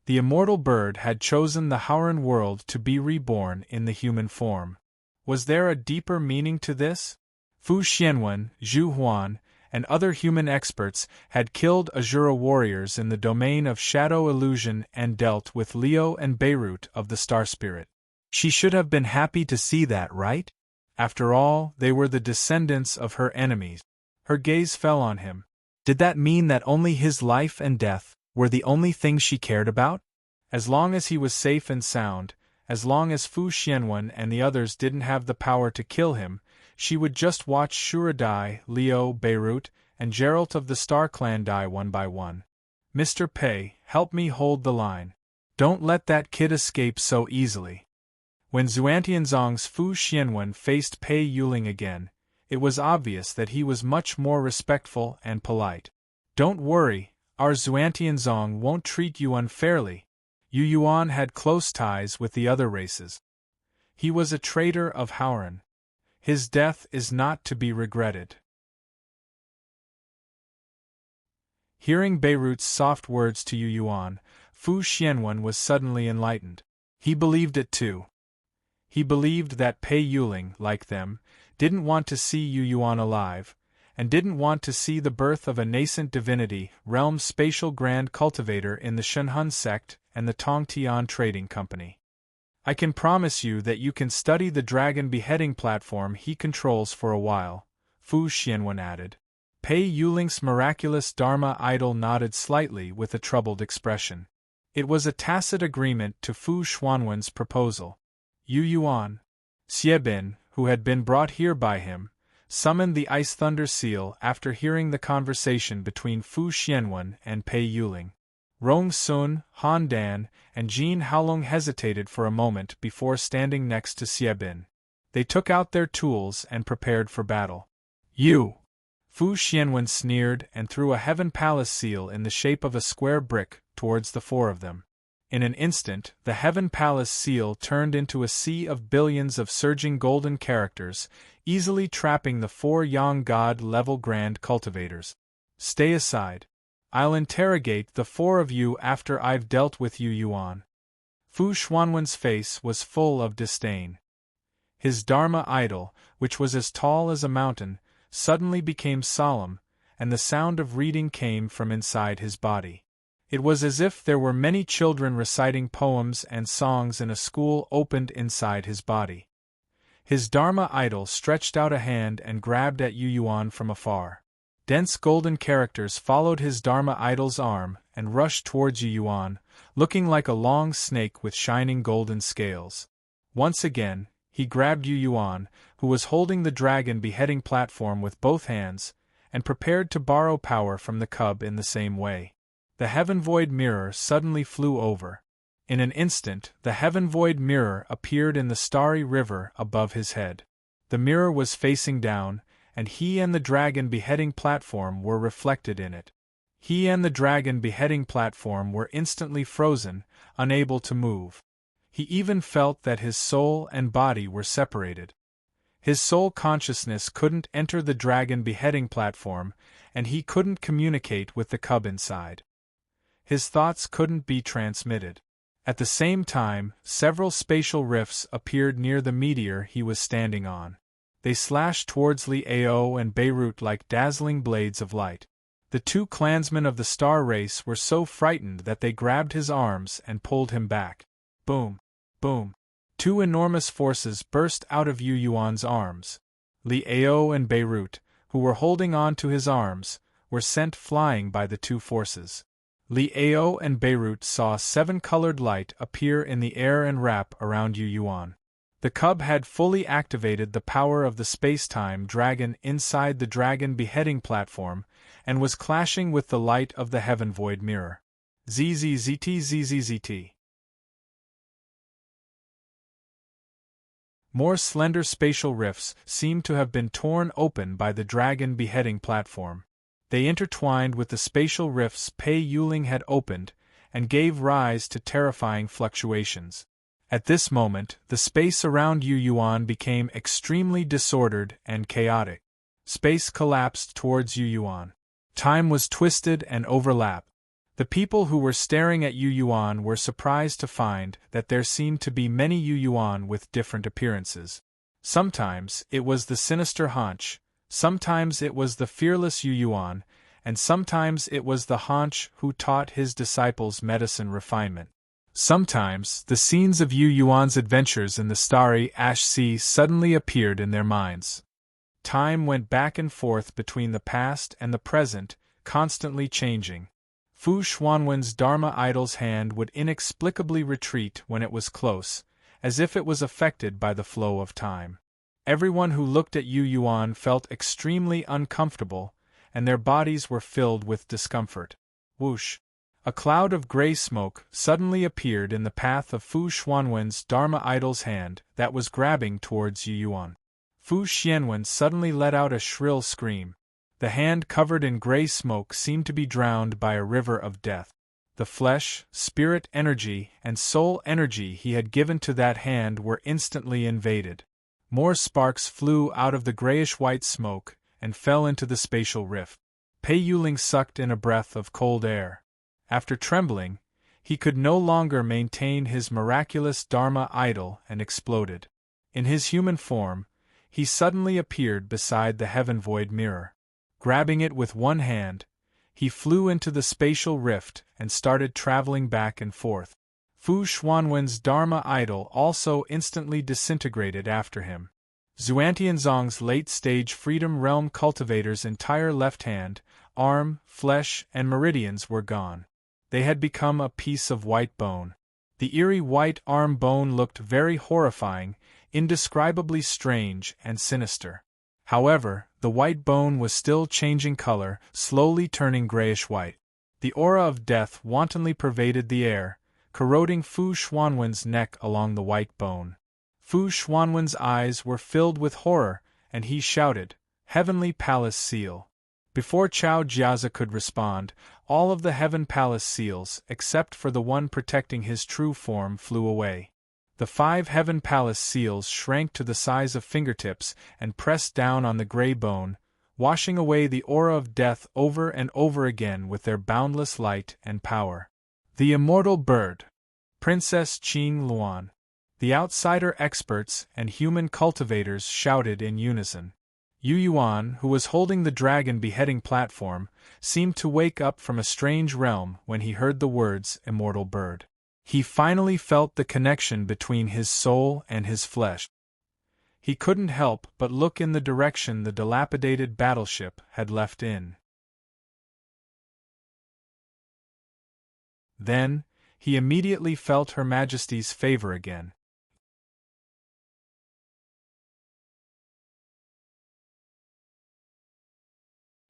the immortal bird had chosen the Howran world to be reborn in the human form. Was there a deeper meaning to this? Fu Xianwen, Zhu Huan, and other human experts had killed Azura warriors in the domain of shadow illusion and dealt with Leo and Beirut of the Star Spirit. She should have been happy to see that, right? After all, they were the descendants of her enemies. Her gaze fell on him. Did that mean that only his life and death were the only things she cared about? As long as he was safe and sound, as long as Fu Xianwen and the others didn't have the power to kill him, she would just watch Shura die, Leo, Beirut, and Geralt of the Star Clan die one by one. Mr. Pei, help me hold the line. Don't let that kid escape so easily. When Xuantianzong's Fu Xianwen faced Pei Yuling again, it was obvious that he was much more respectful and polite. Don't worry, our Xuantianzong won't treat you unfairly. Yu Yuan had close ties with the other races. He was a traitor of Howran. His death is not to be regretted. Hearing Beirut's soft words to Yu Yuan, Fu Xianwen was suddenly enlightened. He believed it too. He believed that Pei Yuling, like them, didn't want to see Yu Yuan alive, and didn't want to see the birth of a nascent divinity, realm spatial grand cultivator in the Shenhun sect and the Tongtian Trading Company. I can promise you that you can study the dragon beheading platform he controls for a while, Fu Xianwen added. Pei Yuling's miraculous Dharma idol nodded slightly with a troubled expression. It was a tacit agreement to Fu Xuanwen's proposal. Yu Yuan, Xiebin, who had been brought here by him, summoned the Ice Thunder Seal after hearing the conversation between Fu Xianwen and Pei Yuling. Rong Sun, Han Dan, and Jin Haolong hesitated for a moment before standing next to Xiebin. They took out their tools and prepared for battle. You! Fu Xianwen sneered and threw a Heaven Palace seal in the shape of a square brick towards the four of them. In an instant, the Heaven Palace seal turned into a sea of billions of surging golden characters, easily trapping the four Yang God-level Grand Cultivators. Stay aside. I'll interrogate the four of you after I've dealt with Yu Yuan. Fu Xuanwen's face was full of disdain. His Dharma idol, which was as tall as a mountain, suddenly became solemn, and the sound of reading came from inside his body. It was as if there were many children reciting poems and songs in a school opened inside his body. His Dharma idol stretched out a hand and grabbed at Yu Yuan from afar. Dense golden characters followed his Dharma idol's arm and rushed towards Yu Yuan, looking like a long snake with shining golden scales. Once again, he grabbed Yu Yuan, who was holding the dragon beheading platform with both hands, and prepared to borrow power from the cub in the same way. The Heaven Void Mirror suddenly flew over. In an instant, the Heaven Void Mirror appeared in the starry river above his head. The mirror was facing down, and he and the dragon beheading platform were reflected in it. He and the dragon beheading platform were instantly frozen, unable to move. He even felt that his soul and body were separated. His soul consciousness couldn't enter the dragon beheading platform, and he couldn't communicate with the cub inside. His thoughts couldn't be transmitted. At the same time, several spatial rifts appeared near the meteor he was standing on. They slashed towards Li Ao and Beirut like dazzling blades of light. The two clansmen of the star race were so frightened that they grabbed his arms and pulled him back. Boom! Boom! Two enormous forces burst out of Yu Yuan's arms. Li Ao and Beirut, who were holding on to his arms, were sent flying by the two forces. Li Ao and Beirut saw seven-colored light appear in the air and wrap around Yu Yuan. The cub had fully activated the power of the space-time dragon inside the dragon beheading platform and was clashing with the light of the heaven void mirror. ZZZT. More slender spatial rifts seemed to have been torn open by the dragon beheading platform. They intertwined with the spatial rifts Pei Yuling had opened and gave rise to terrifying fluctuations. At this moment, the space around Yu Yuan became extremely disordered and chaotic. Space collapsed towards Yu Yuan. Time was twisted and overlapped. The people who were staring at Yu Yuan were surprised to find that there seemed to be many Yu Yuan with different appearances. Sometimes it was the sinister Haunch, sometimes it was the fearless Yu Yuan, and sometimes it was the Haunch who taught his disciples medicine refinement. Sometimes the scenes of Yu Yuan's adventures in the starry ash sea suddenly appeared in their minds. Time went back and forth between the past and the present, constantly changing. Fu Xuanwen's Dharma idol's hand would inexplicably retreat when it was close, as if it was affected by the flow of time. Everyone who looked at Yu Yuan felt extremely uncomfortable, and their bodies were filled with discomfort. Whoosh! A cloud of gray smoke suddenly appeared in the path of Fu Xuanwen's Dharma idol's hand that was grabbing towards Yu Yuan. Fu Xianwen suddenly let out a shrill scream. The hand covered in gray smoke seemed to be drowned by a river of death. The flesh, spirit energy, and soul energy he had given to that hand were instantly invaded. More sparks flew out of the grayish-white smoke and fell into the spatial rift. Pei Yuling sucked in a breath of cold air. After trembling, he could no longer maintain his miraculous Dharma idol and exploded. In his human form, he suddenly appeared beside the heaven void mirror. Grabbing it with one hand, he flew into the spatial rift and started traveling back and forth. Fu Xuanwen's Dharma idol also instantly disintegrated after him. Xuantianzong's late-stage Freedom Realm cultivator's entire left hand, arm, flesh, and meridians were gone. They had become a piece of white bone. The eerie white arm bone looked very horrifying, indescribably strange and sinister. However, the white bone was still changing color, slowly turning grayish-white. The aura of death wantonly pervaded the air, corroding Fu Xuanwen's neck along the white bone. Fu Xuanwen's eyes were filled with horror, and he shouted, "Heavenly Palace Seal!" Before Chao Jiazi could respond, all of the Heaven Palace seals, except for the one protecting his true form, flew away. The 5 Heaven Palace seals shrank to the size of fingertips and pressed down on the gray bone, washing away the aura of death over and over again with their boundless light and power. The immortal bird. Princess Qing Luan. The outsider experts and human cultivators shouted in unison. Yu Yuan, who was holding the dragon beheading platform, seemed to wake up from a strange realm when he heard the words immortal bird. He finally felt the connection between his soul and his flesh. He couldn't help but look in the direction the dilapidated battleship had left in. Then, he immediately felt Her Majesty's favor again.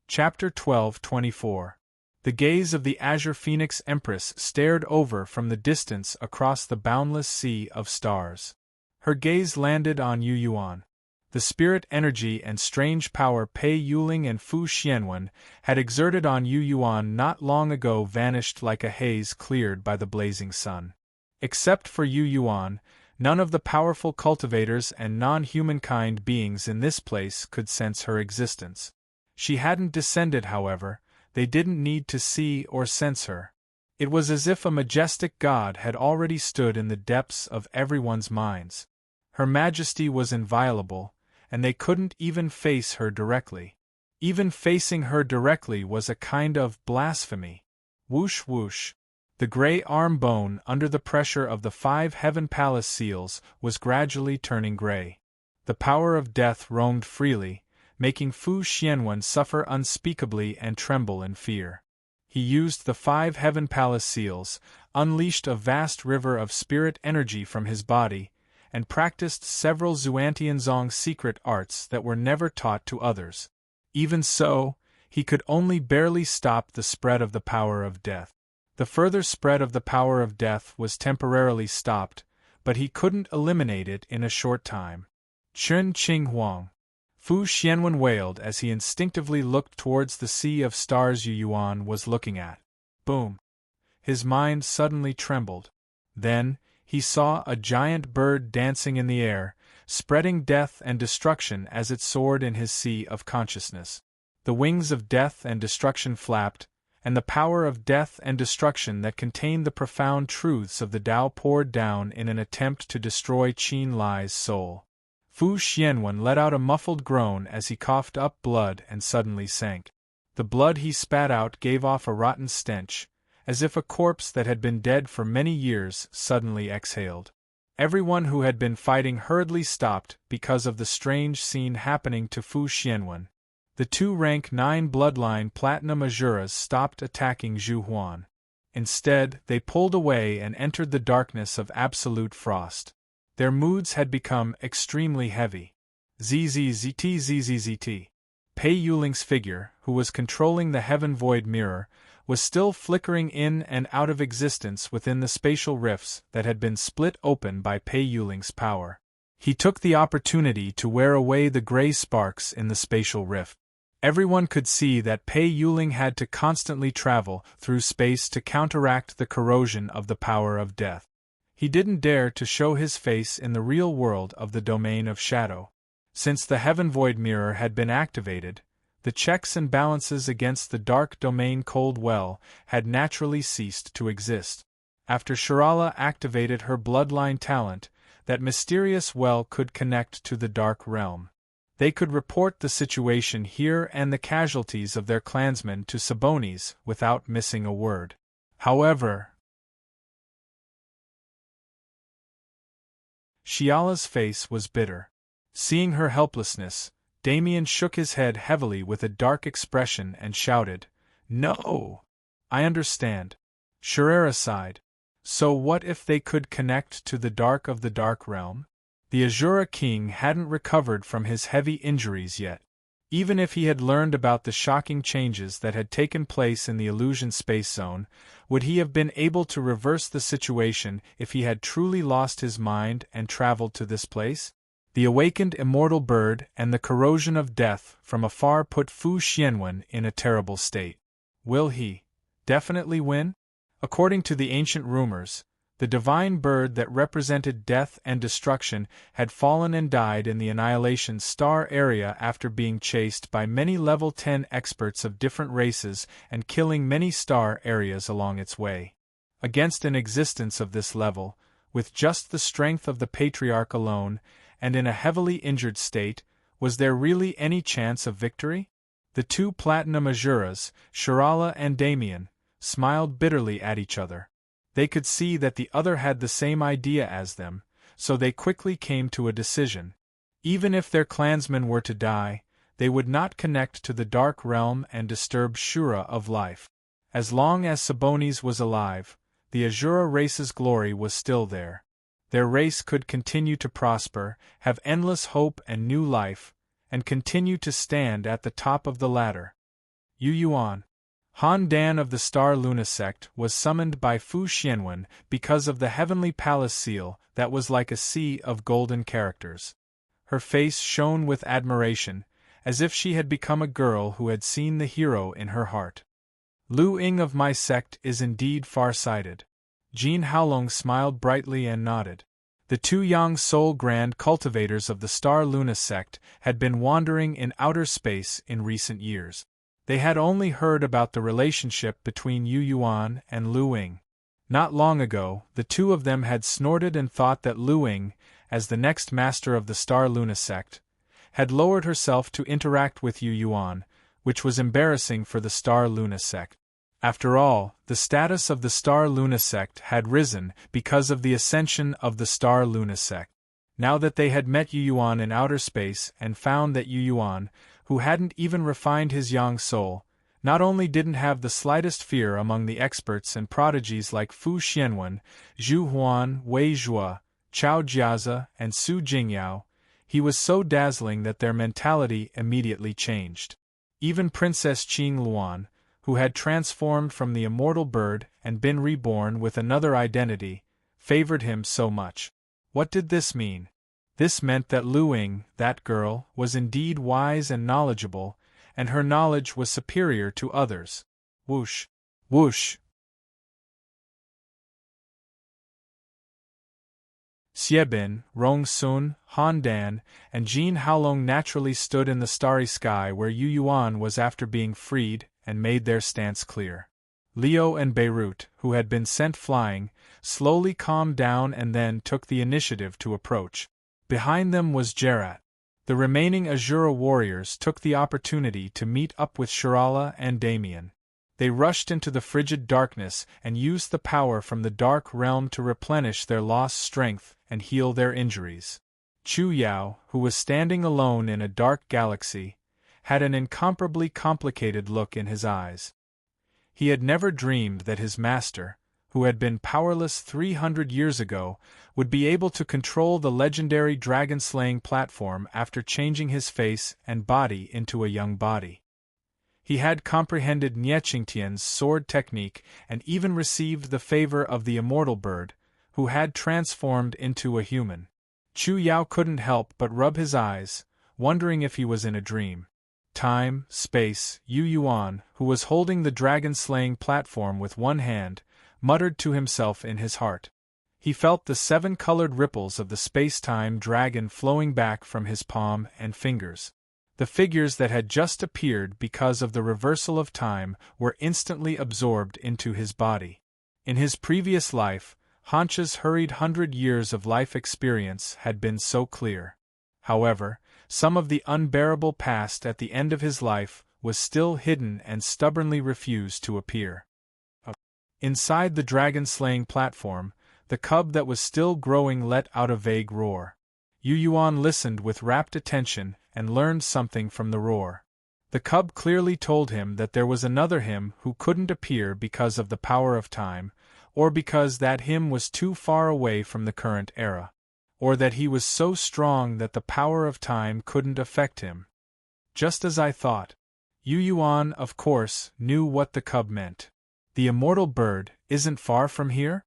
Chapter 12:24. The gaze of the Azure Phoenix Empress stared over from the distance across the boundless sea of stars. Her gaze landed on Yu Yuan. The spirit energy and strange power Pei Yuling and Fu Xianwen had exerted on Yu Yuan not long ago vanished like a haze cleared by the blazing sun. Except for Yu Yuan, none of the powerful cultivators and non-humankind beings in this place could sense her existence. She hadn't descended, however. They didn't need to see or sense her. It was as if a majestic god had already stood in the depths of everyone's minds. Her Majesty was inviolable, and they couldn't even face her directly. Even facing her directly was a kind of blasphemy. Whoosh whoosh. The gray arm bone under the pressure of the 5 Heaven Palace seals was gradually turning gray. The power of death roamed freely, making Fu Xianwen suffer unspeakably and tremble in fear. He used the 5 Heaven Palace seals, unleashed a vast river of spirit energy from his body, and practiced several Xuantianzong secret arts that were never taught to others. Even so, he could only barely stop the spread of the power of death. The further spread of the power of death was temporarily stopped, but he couldn't eliminate it in a short time. Chun Qing Huang. Fu Xianwen wailed as he instinctively looked towards the sea of stars Yu Yuan was looking at. Boom! His mind suddenly trembled. Then, he saw a giant bird dancing in the air, spreading death and destruction as it soared in his sea of consciousness. The wings of death and destruction flapped, and the power of death and destruction that contained the profound truths of the Tao poured down in an attempt to destroy Qin Lai's soul. Fu Xianwen let out a muffled groan as he coughed up blood and suddenly sank. The blood he spat out gave off a rotten stench, as if a corpse that had been dead for many years suddenly exhaled. Everyone who had been fighting hurriedly stopped because of the strange scene happening to Fu Xianwen. The 2 rank 9 bloodline platinum Azuras stopped attacking Zhu Huan. Instead, they pulled away and entered the darkness of absolute frost. Their moods had become extremely heavy. ZZZT. Pei Yuling's figure, who was controlling the Heaven Void Mirror, was still flickering in and out of existence within the spatial rifts that had been split open by Pei Yuling's power. He took the opportunity to wear away the gray sparks in the spatial rift. Everyone could see that Pei Yuling had to constantly travel through space to counteract the corrosion of the power of death. He didn't dare to show his face in the real world of the domain of shadow. Since the Heaven Void Mirror had been activated, the checks and balances against the dark domain cold well had naturally ceased to exist. After Shirala activated her bloodline talent, that mysterious well could connect to the dark realm. They could report the situation here and the casualties of their clansmen to Sabonis without missing a word. However, Shiala's face was bitter. Seeing her helplessness, Damien shook his head heavily with a dark expression and shouted, "No! I understand." Sherera sighed. So what if they could connect to the dark of the dark realm? The Azura king hadn't recovered from his heavy injuries yet. Even if he had learned about the shocking changes that had taken place in the illusion space zone, would he have been able to reverse the situation if he had truly lost his mind and traveled to this place? The awakened immortal bird and the corrosion of death from afar put Fu Xianwen in a terrible state. Will he definitely win? According to the ancient rumors, the divine bird that represented death and destruction had fallen and died in the Annihilation Star area after being chased by many level 10 experts of different races and killing many star areas along its way. Against an existence of this level, with just the strength of the Patriarch alone, and in a heavily injured state, was there really any chance of victory? The 2 platinum Azuras, Shirala and Damien, smiled bitterly at each other. They could see that the other had the same idea as them, so they quickly came to a decision. Even if their clansmen were to die, they would not connect to the dark realm and disturb Shura of life. As long as Sabonis was alive, the Azura race's glory was still there. Their race could continue to prosper, have endless hope and new life, and continue to stand at the top of the ladder. Yu Yuan. Han Dan of the Star Luna sect was summoned by Fu Xianwen because of the heavenly palace seal that was like a sea of golden characters. Her face shone with admiration, as if she had become a girl who had seen the hero in her heart. Lu Ying of my sect is indeed far-sighted. Jean Haolong smiled brightly and nodded. The 2 Yang Soul Grand cultivators of the Star Luna sect had been wandering in outer space in recent years. They had only heard about the relationship between Yu Yuan and Lu Ying. Not long ago, the 2 of them had snorted and thought that Lu Ying, as the next master of the Star Luna sect, had lowered herself to interact with Yu Yuan, which was embarrassing for the Star Luna sect. After all, the status of the Star Luna sect had risen because of the ascension of the Star Luna sect. Now that they had met Yu Yuan in outer space and found that Yu Yuan, who hadn't even refined his yang soul, not only didn't have the slightest fear among the experts and prodigies like Fu Xianwen, Zhu Huan, Wei Zhua, Chao Jiazi, and Su Jingyao, he was so dazzling that their mentality immediately changed. Even Princess Qing Luan, who had transformed from the immortal bird and been reborn with another identity, favored him so much. What did this mean? This meant that Lu Ying, that girl, was indeed wise and knowledgeable, and her knowledge was superior to others. Whoosh! Whoosh! Xiebin, Rong Sun, Han Dan, and Jin Haolong naturally stood in the starry sky where Yu Yuan was after being freed, and made their stance clear. Liu and Beirut, who had been sent flying, slowly calmed down and then took the initiative to approach. Behind them was Jerat. The remaining Azura warriors took the opportunity to meet up with Shirala and Damien. They rushed into the frigid darkness and used the power from the dark realm to replenish their lost strength and heal their injuries. Chu Yao, who was standing alone in a dark galaxy, had an incomparably complicated look in his eyes. He had never dreamed that his master, who had been powerless 300 years ago, would be able to control the legendary dragon-slaying platform after changing his face and body into a young body. He had comprehended Nie Qingtian's sword technique and even received the favor of the immortal bird, who had transformed into a human. Chu Yao couldn't help but rub his eyes, wondering if he was in a dream. Time, space, Yu Yuan, who was holding the dragon-slaying platform with one hand, muttered to himself in his heart. He felt the 7-colored ripples of the space-time dragon flowing back from his palm and fingers. The figures that had just appeared because of the reversal of time were instantly absorbed into his body. In his previous life, Hancha's hurried 100 years of life experience had been so clear. However, some of the unbearable past at the end of his life was still hidden and stubbornly refused to appear. Inside the dragon-slaying platform, the cub that was still growing let out a vague roar. Yu Yuan listened with rapt attention and learned something from the roar. The cub clearly told him that there was another him who couldn't appear because of the power of time, or because that him was too far away from the current era, or that he was so strong that the power of time couldn't affect him. Just as I thought. Yu Yuan, of course, knew what the cub meant. The immortal bird isn't far from here?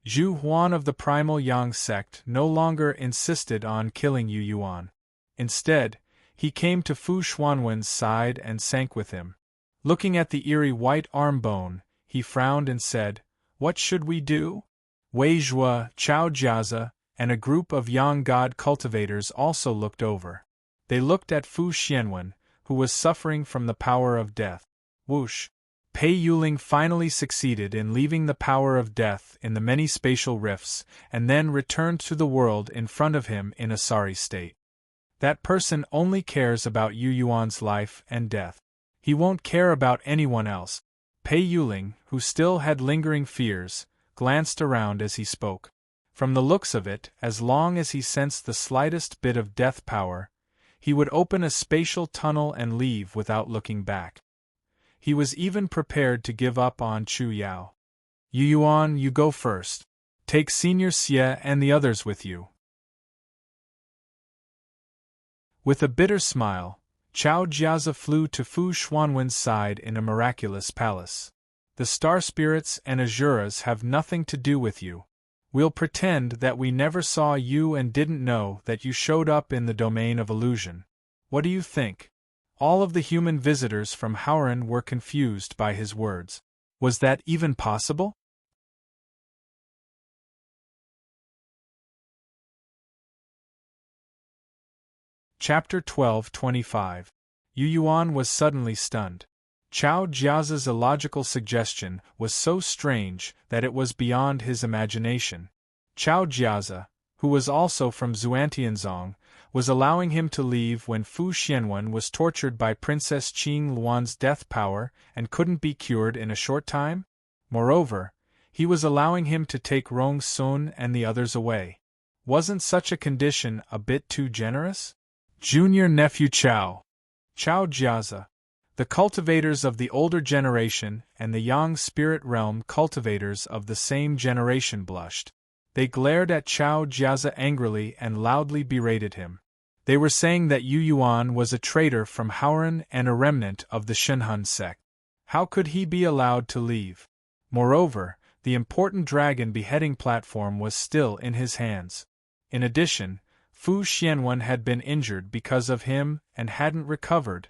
Zhu Huan of the Primal Yang sect no longer insisted on killing Yu Yuan. Instead, he came to Fu Xuanwen's side and sank with him. Looking at the eerie white arm bone, he frowned and said, "What should we do?" Wei Zhua, Chao Jiazi, and a group of Yang God cultivators also looked over. They looked at Fu Xianwen, who was suffering from the power of death. Whoosh! Pei Yuling finally succeeded in leaving the power of death in the many spatial rifts, and then returned to the world in front of him in a sorry state. That person only cares about Yu Yuan's life and death. He won't care about anyone else. Pei Yuling, who still had lingering fears, glanced around as he spoke. From the looks of it, as long as he sensed the slightest bit of death power, he would open a spatial tunnel and leave without looking back. He was even prepared to give up on Chu Yao. "Yu Yuan, you go first. Take Senior Xie and the others with you." With a bitter smile, Chao Jiazi flew to Fu Xuanwen's side in a miraculous palace. "The star spirits and Azuras have nothing to do with you. We'll pretend that we never saw you and didn't know that you showed up in the domain of illusion. What do you think?" All of the human visitors from Hauran were confused by his words. Was that even possible? Chapter 12:25. Yu Yuan was suddenly stunned. Chao Jiazi's illogical suggestion was so strange that it was beyond his imagination. Chao Jiazi, who was also from Xuantianzong, was allowing him to leave when Fu Xianwen was tortured by Princess Qing Luan's death power and couldn't be cured in a short time? Moreover, he was allowing him to take Rong Sun and the others away. Wasn't such a condition a bit too generous? Junior nephew Chao Jiazi. The cultivators of the older generation and the Yang spirit realm cultivators of the same generation blushed. They glared at Chao Jiazi angrily and loudly berated him. They were saying that Yu Yuan was a traitor from Haoran and a remnant of the Shenhun sect. How could he be allowed to leave? Moreover, the important dragon beheading platform was still in his hands. In addition, Fu Xianwen had been injured because of him and hadn't recovered.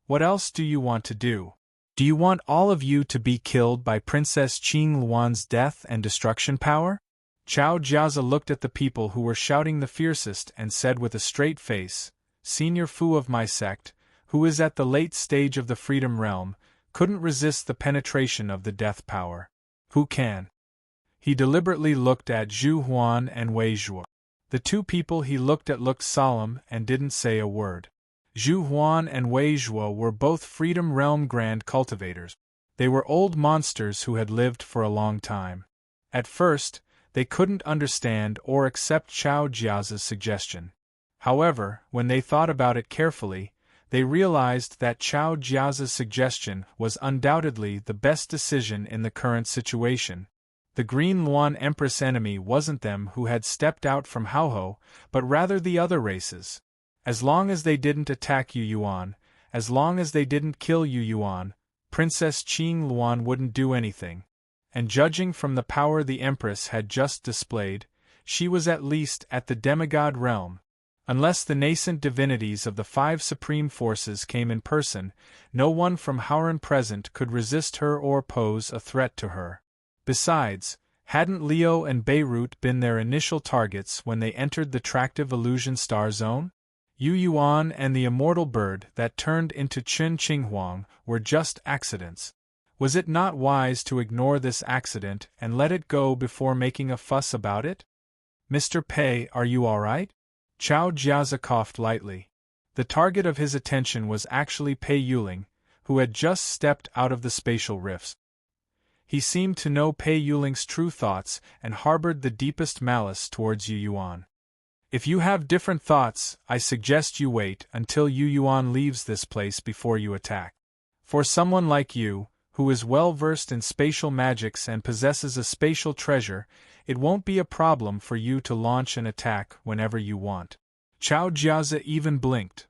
What else do you want to do? Do you want all of you to be killed by Princess Qing Luan's death and destruction power? Chao Jiazi looked at the people who were shouting the fiercest and said with a straight face, Senior Fu of my sect, who is at the late stage of the freedom realm, couldn't resist the penetration of the death power. Who can? He deliberately looked at Zhu Huan and Wei Zhuo. The two people he looked at looked solemn and didn't say a word. Zhu Huan and Wei Zhuo were both freedom realm grand cultivators. They were old monsters who had lived for a long time. At first, they couldn't understand or accept Chao Jiazi's suggestion. However, when they thought about it carefully, they realized that Chao Jiazi's suggestion was undoubtedly the best decision in the current situation. The Green Luan Empress enemy wasn't them who had stepped out from Haohou, but rather the other races. As long as they didn't attack Yu Yuan, as long as they didn't kill Yu Yuan, Princess Qing Luan wouldn't do anything. And judging from the power the Empress had just displayed, she was at least at the demigod realm. Unless the nascent divinities of the five supreme forces came in person, no one from Haoran present could resist her or pose a threat to her. Besides, hadn't Leo and Beirut been their initial targets when they entered the tractive illusion star zone? Yu Yuan and the immortal bird that turned into Qin Qinghuang were just accidents. Was it not wise to ignore this accident and let it go before making a fuss about it? Mr. Pei, are you all right? Chao Jiazi coughed lightly. The target of his attention was actually Pei Yuling, who had just stepped out of the spatial rifts. He seemed to know Pei Yuling's true thoughts and harbored the deepest malice towards Yu Yuan. If you have different thoughts, I suggest you wait until Yu Yuan leaves this place before you attack. For someone like you, who is well versed in spatial magics and possesses a spatial treasure, it won't be a problem for you to launch an attack whenever you want. Chao Jiazi even blinked.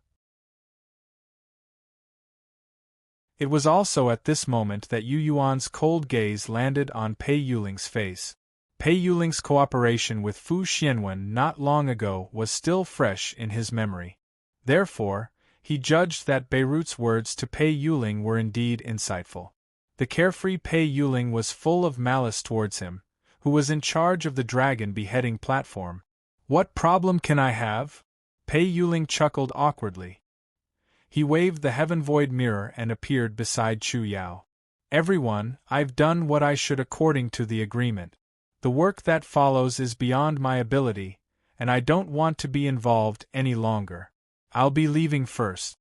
It was also at this moment that Yu Yuan's cold gaze landed on Pei Yuling's face. Pei Yuling's cooperation with Fu Xianwen not long ago was still fresh in his memory. Therefore, he judged that Beirut's words to Pei Yuling were indeed insightful. The carefree Pei Yuling was full of malice towards him, who was in charge of the dragon beheading platform. What problem can I have? Pei Yuling chuckled awkwardly. He waved the heaven void mirror and appeared beside Chu Yao. Everyone, I've done what I should according to the agreement. The work that follows is beyond my ability, and I don't want to be involved any longer. I'll be leaving first.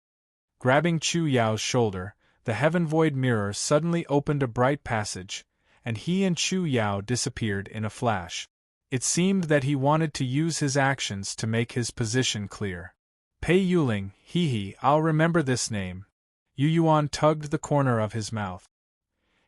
Grabbing Chu Yao's shoulder, the heaven void mirror suddenly opened a bright passage, and he and Chu Yao disappeared in a flash. It seemed that he wanted to use his actions to make his position clear. Pei Yuling, I'll remember this name. Yu Yuan tugged the corner of his mouth.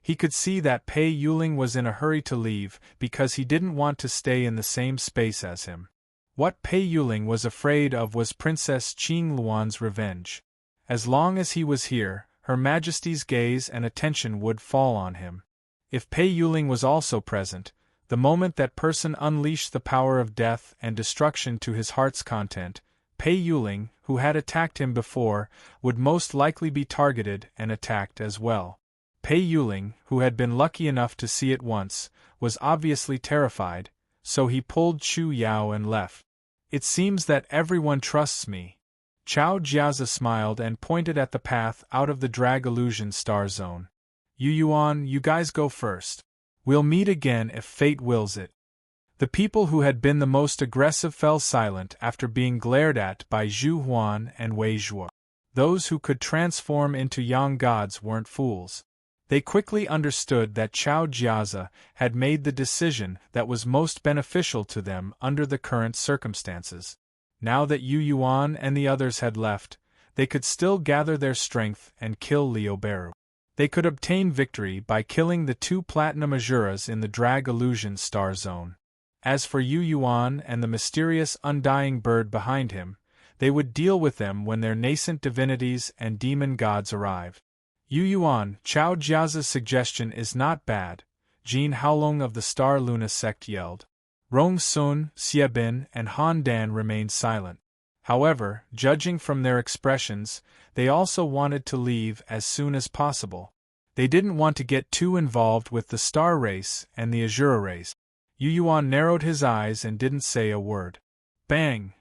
He could see that Pei Yuling was in a hurry to leave because he didn't want to stay in the same space as him. What Pei Yuling was afraid of was Princess Qing Luan's revenge. As long as he was here, Her Majesty's gaze and attention would fall on him. If Pei Yuling was also present, the moment that person unleashed the power of death and destruction to his heart's content, Pei Yuling, who had attacked him before, would most likely be targeted and attacked as well. Pei Yuling, who had been lucky enough to see it once, was obviously terrified, so he pulled Chu Yao and left. It seems that everyone trusts me. Chao Jiazi smiled and pointed at the path out of the drag illusion star zone. Yu Yuan, you guys go first. We'll meet again if fate wills it. The people who had been the most aggressive fell silent after being glared at by Zhu Huan and Wei Zhuo. Those who could transform into yang gods weren't fools. They quickly understood that Chao Jiazi had made the decision that was most beneficial to them under the current circumstances. Now that Yu Yuan and the others had left, they could still gather their strength and kill Liu Beru. They could obtain victory by killing the 2 platinum Asuras in the Drag Illusion Star Zone. As for Yu Yuan and the mysterious undying bird behind him, they would deal with them when their nascent divinities and demon gods arrived. Yu Yuan, Chao Jiazi's suggestion is not bad, Jin Haolong of the Star Luna sect yelled. Rong Sun, Xie Bin, and Han Dan remained silent. However, judging from their expressions, they also wanted to leave as soon as possible. They didn't want to get too involved with the Star Race and the Azura Race. Yu Yuan narrowed his eyes and didn't say a word. Bang!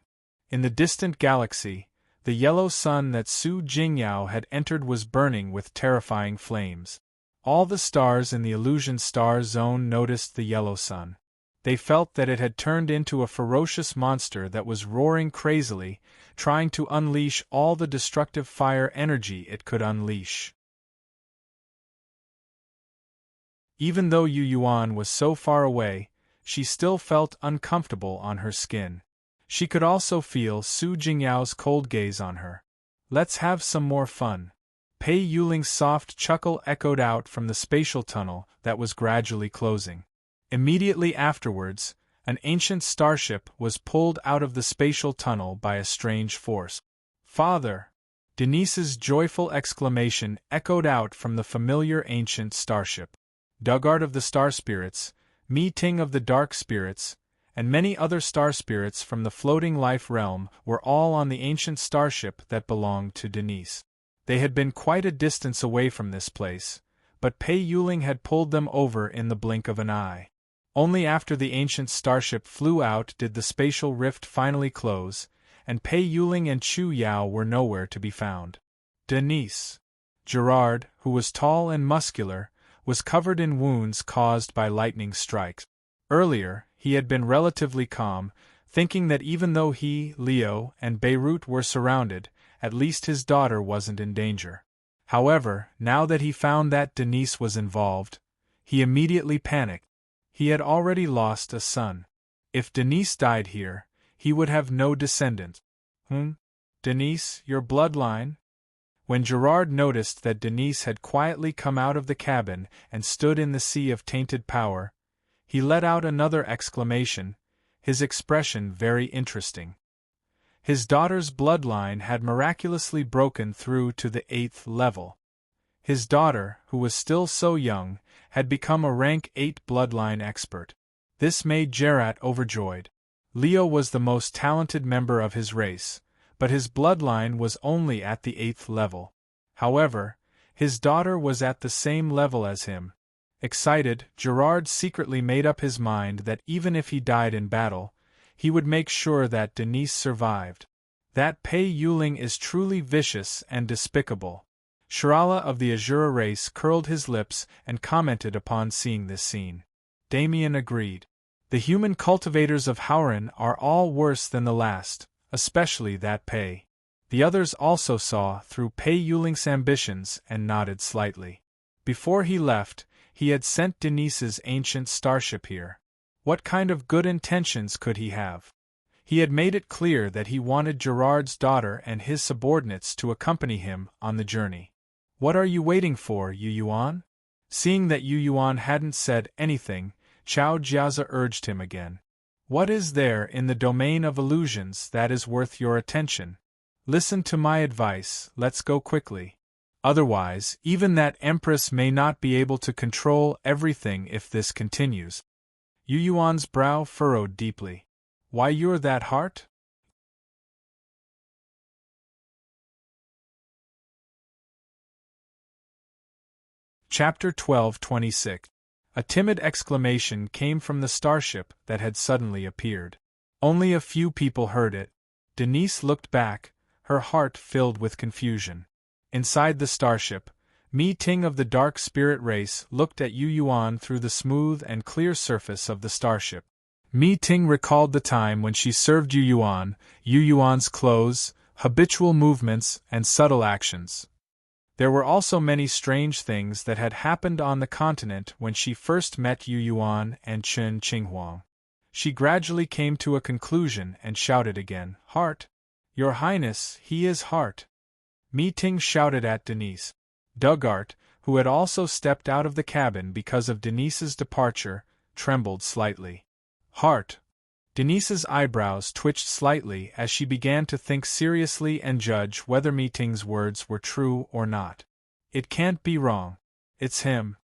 In the distant galaxy, the yellow sun that Su Jingyao had entered was burning with terrifying flames. All the stars in the Illusion Star Zone noticed the yellow sun. They felt that it had turned into a ferocious monster that was roaring crazily, trying to unleash all the destructive fire energy it could unleash. Even though Yu Yuan was so far away, she still felt uncomfortable on her skin. She could also feel Su Jingyao's cold gaze on her. Let's have some more fun. Pei Yuling's soft chuckle echoed out from the spatial tunnel that was gradually closing. Immediately afterwards, an ancient starship was pulled out of the spatial tunnel by a strange force. Father! Denise's joyful exclamation echoed out from the familiar ancient starship. Dugard of the Star Spirits, Mi Ting of the Dark Spirits, and many other star spirits from the floating life realm were all on the ancient starship that belonged to Denise. They had been quite a distance away from this place, but Pei Yuling had pulled them over in the blink of an eye. Only after the ancient starship flew out did the spatial rift finally close, and Pei Yuling and Chu Yao were nowhere to be found. Denise. Gerard, who was tall and muscular, was covered in wounds caused by lightning strikes. Earlier, he had been relatively calm, thinking that even though he, Leo, and Beirut were surrounded, at least his daughter wasn't in danger. However, now that he found that Denise was involved, he immediately panicked. He had already lost a son. If Denise died here, he would have no descendant. Denise, your bloodline? When Gerard noticed that Denise had quietly come out of the cabin and stood in the sea of tainted power, he let out another exclamation, his expression very interesting. His daughter's bloodline had miraculously broken through to the 8th level. His daughter, who was still so young, had become a rank 8 bloodline expert. This made Gerard overjoyed. Leo was the most talented member of his race, but his bloodline was only at the 8th level. However, his daughter was at the same level as him. Excited, Gerard secretly made up his mind that even if he died in battle, he would make sure that Denise survived. That Pei Yuling is truly vicious and despicable. Shirala of the Azura race curled his lips and commented upon seeing this scene. Damien agreed. The human cultivators of Hauran are all worse than the last, especially that Pei. The others also saw through Pei Yuling's ambitions and nodded slightly. Before he left, he had sent Denise's ancient starship here. What kind of good intentions could he have? He had made it clear that he wanted Gerard's daughter and his subordinates to accompany him on the journey. What are you waiting for, Yu Yuan? Seeing that Yu Yuan hadn't said anything, Chao Jiazi urged him again. What is there in the domain of illusions that is worth your attention? Listen to my advice, let's go quickly. Otherwise, even that Empress may not be able to control everything if this continues. Yu Yuan's brow furrowed deeply. Why, you're that heart? Chapter 12:26. A timid exclamation came from the starship that had suddenly appeared. Only a few people heard it. Denise looked back, her heart filled with confusion. Inside the starship, Mi Ting of the Dark Spirit race looked at Yu Yuan through the smooth and clear surface of the starship. Mi Ting recalled the time when she served Yu Yuan's clothes, habitual movements, and subtle actions. There were also many strange things that had happened on the continent when she first met Yu Yuan and Chen Qinghuang. She gradually came to a conclusion and shouted again, "Heart! Your Highness, he is Heart!" Mi Ting shouted at Denise. Dugart, who had also stepped out of the cabin because of Denise's departure, trembled slightly. Heart! Denise's eyebrows twitched slightly as she began to think seriously and judge whether Mi Ting's words were true or not. "It can't be wrong. It's him!"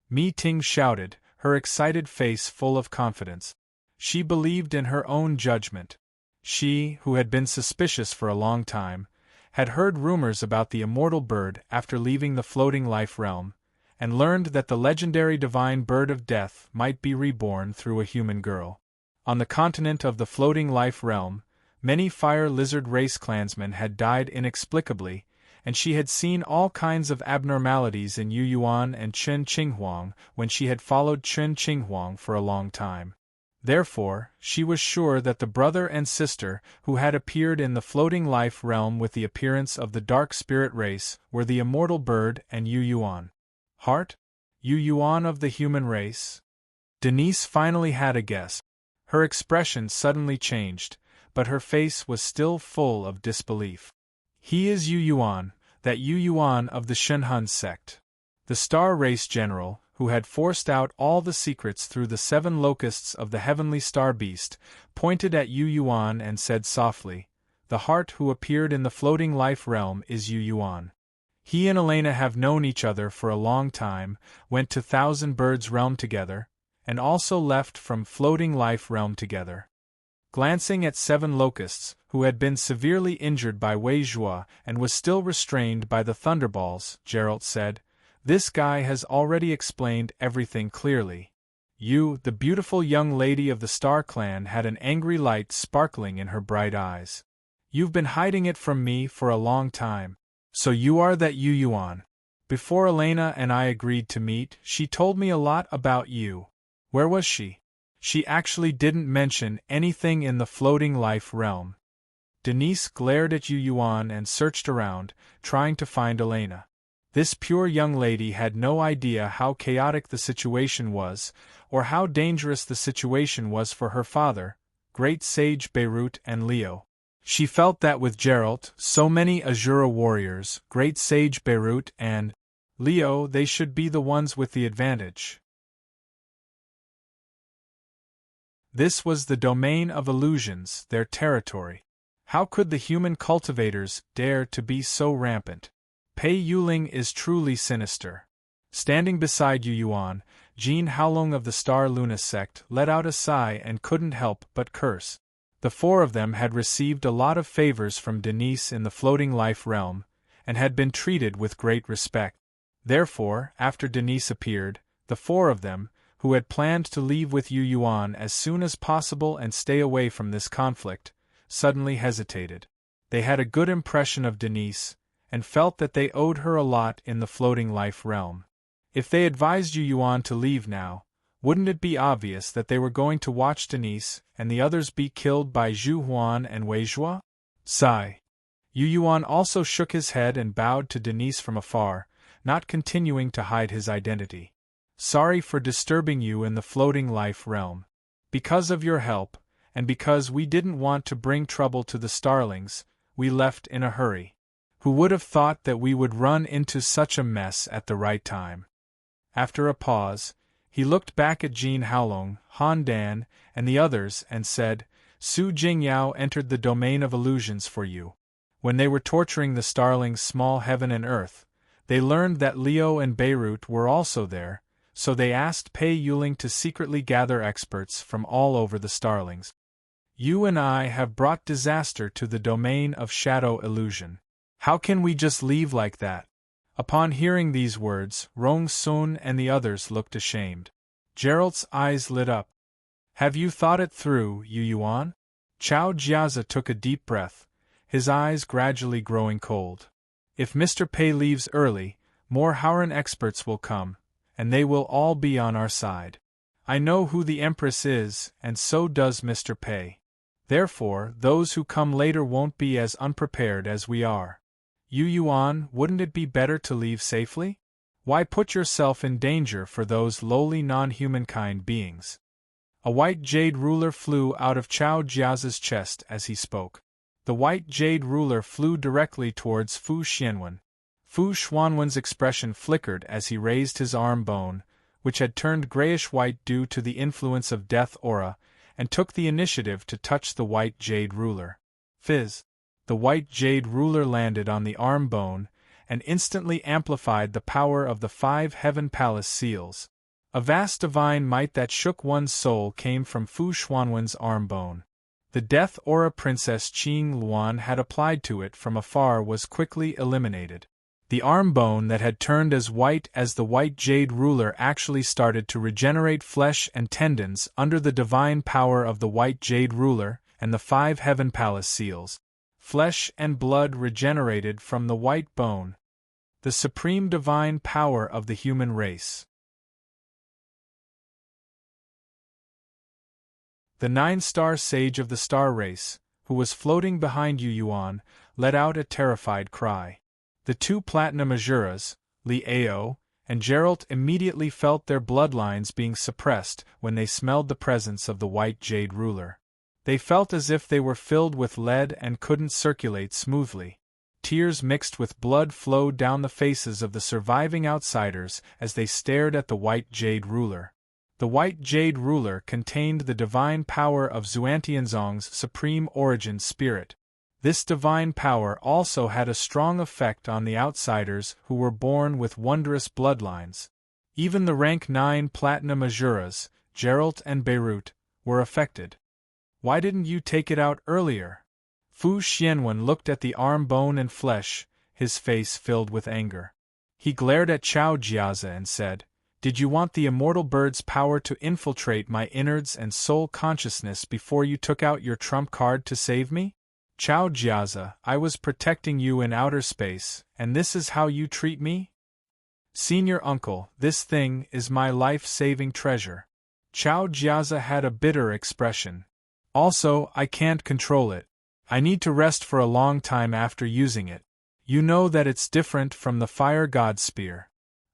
Mi Ting shouted, her excited face full of confidence. She believed in her own judgment. She, who had been suspicious for a long time, had heard rumors about the immortal bird after leaving the floating life realm, and learned that the legendary divine bird of death might be reborn through a human girl. On the continent of the floating life realm, many fire lizard race clansmen had died inexplicably, and she had seen all kinds of abnormalities in Yu Yuan and Chen Qinghuang when she had followed Chen Qinghuang for a long time. Therefore, she was sure that the brother and sister who had appeared in the floating life realm with the appearance of the dark spirit race were the immortal bird and Yu Yuan. Heart? Yu Yuan of the human race? Denise finally had a guess. Her expression suddenly changed, but her face was still full of disbelief. "He is Yu Yuan, that Yu Yuan of the Shenhun sect. The star race general, who had forced out all the secrets through the 7 locusts of the heavenly star beast, pointed at Yu Yuan and said softly, 'The heart who appeared in the floating life realm is Yu Yuan. He and Elena have known each other for a long time, went to Thousand Birds realm together, and also left from floating life realm together.'" Glancing at 7 locusts, who had been severely injured by Wei Zhua and was still restrained by the thunderballs, Geralt said, "This guy has already explained everything clearly." You, the beautiful young lady of the Star Clan, had an angry light sparkling in her bright eyes. "You've been hiding it from me for a long time. So you are that Yu Yuan. Before Elena and I agreed to meet, she told me a lot about you. Where was she? She actually didn't mention anything in the floating life realm." Denise glared at Yu Yuan and searched around, trying to find Elena. This pure young lady had no idea how chaotic the situation was, or how dangerous the situation was for her father, great sage Beirut and Leo. She felt that with Geralt, so many Azura warriors, great sage Beirut and Leo, they should be the ones with the advantage. This was the domain of illusions, their territory. How could the human cultivators dare to be so rampant? Pei Yuling is truly sinister. Standing beside Yu Yuan, Jean Haolong of the Star Luna sect let out a sigh and couldn't help but curse. The 4 of them had received a lot of favors from Denise in the floating life realm, and had been treated with great respect. Therefore, after Denise appeared, the 4 of them, who had planned to leave with Yu Yuan as soon as possible and stay away from this conflict, suddenly hesitated. They had a good impression of Denise, and felt that they owed her a lot in the floating life realm. If they advised Yu Yuan to leave now, wouldn't it be obvious that they were going to watch Denise and the others be killed by Zhu Huan and Wei Zhua? Sigh. Yu Yuan also shook his head and bowed to Denise from afar, not continuing to hide his identity. "Sorry for disturbing you in the floating life realm. Because of your help, and because we didn't want to bring trouble to the starlings, we left in a hurry. Who would have thought that we would run into such a mess at the right time?" After a pause, he looked back at Jean Haolong, Han Dan, and the others and said, "Su Jingyao entered the domain of illusions for you. When they were torturing the starlings small heaven and earth, they learned that Leo and Beirut were also there, so they asked Pei Yuling to secretly gather experts from all over the starlings. You and I have brought disaster to the domain of shadow illusion. How can we just leave like that?" Upon hearing these words, Rong Sun and the others looked ashamed. Geralt's eyes lit up. "Have you thought it through, Yu Yuan?" Chao Jiaza took a deep breath, his eyes gradually growing cold. "If Mr. Pei leaves early, more Howran experts will come, and they will all be on our side. I know who the Empress is, and so does Mr. Pei. Therefore, those who come later won't be as unprepared as we are. Yu Yuan, wouldn't it be better to leave safely? Why put yourself in danger for those lowly non-humankind beings? A white jade ruler flew out of Chao Jiazi's chest as he spoke. The white jade ruler flew directly towards Fu Xianwen. Fu Xuanwen's expression flickered as he raised his arm bone, which had turned grayish-white due to the influence of death aura, and took the initiative to touch the white jade ruler. Fizz! The white jade ruler landed on the arm bone, and instantly amplified the power of the 5 Heaven Palace seals. A vast divine might that shook one's soul came from Fu Xuanwen's arm bone. The death aura Princess Qing Luan had applied to it from afar was quickly eliminated. The arm bone that had turned as white as the white jade ruler actually started to regenerate flesh and tendons under the divine power of the white jade ruler and the 5 Heaven Palace seals. Flesh and blood regenerated from the white bone, the supreme divine power of the human race. The 9-star sage of the star race, who was floating behind Yu Yuan, let out a terrified cry. The 2 platinum Azuras, Li Ao and Geralt, immediately felt their bloodlines being suppressed when they smelled the presence of the white jade ruler. They felt as if they were filled with lead and couldn't circulate smoothly. Tears mixed with blood flowed down the faces of the surviving outsiders as they stared at the white jade ruler. The white jade ruler contained the divine power of Xuantianzong's supreme origin spirit. This divine power also had a strong effect on the outsiders who were born with wondrous bloodlines. Even the rank 9 platinum Azuras, Geralt and Beirut, were affected. Why didn't you take it out earlier? Fu Xianwen looked at the arm bone and flesh, his face filled with anger. He glared at Chao Jiazi and said, "Did you want the immortal bird's power to infiltrate my innards and soul consciousness before you took out your trump card to save me? Chao Jiazi, I was protecting you in outer space, and this is how you treat me? Senior uncle, this thing is my life-saving treasure." Chao Jiazi had a bitter expression. "Also, I can't control it. I need to rest for a long time after using it. You know that it's different from the fire god spear.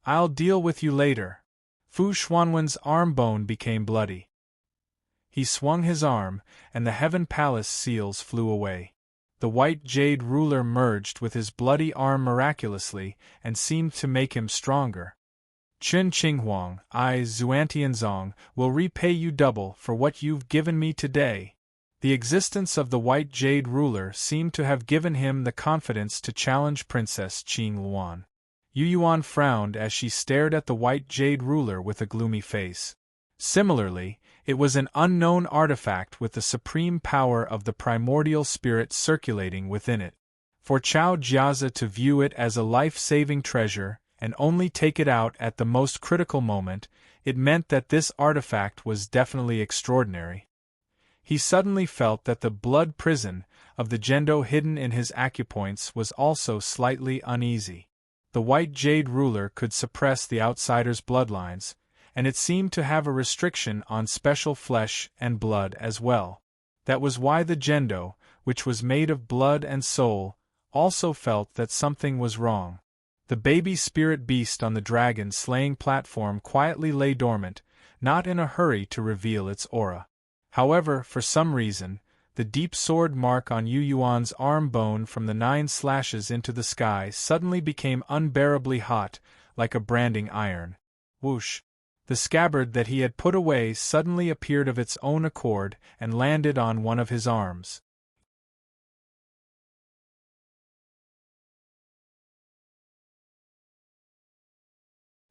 I'll deal with you later." Fu Xuanwen's arm bone became bloody. He swung his arm, and the Heaven Palace seals flew away. The white jade ruler merged with his bloody arm miraculously and seemed to make him stronger. "Qin Qinghuang, I, Xuantianzong, will repay you double for what you've given me today." The existence of the white jade ruler seemed to have given him the confidence to challenge Princess Qing Luan. Yu Yuan frowned as she stared at the white jade ruler with a gloomy face. Similarly, it was an unknown artifact with the supreme power of the primordial spirit circulating within it. For Chao Jiazi to view it as a life-saving treasure and only take it out at the most critical moment, it meant that this artifact was definitely extraordinary. He suddenly felt that the blood prison of the Gendo hidden in his acupoints was also slightly uneasy. The white jade ruler could suppress the outsider's bloodlines, and it seemed to have a restriction on special flesh and blood as well. That was why the Gendo, which was made of blood and soul, also felt that something was wrong. The baby spirit beast on the dragon-slaying platform quietly lay dormant, not in a hurry to reveal its aura. However, for some reason, the deep sword mark on Yu Yuan's arm bone from the 9 slashes into the sky suddenly became unbearably hot, like a branding iron. Whoosh! The scabbard that he had put away suddenly appeared of its own accord and landed on one of his arms.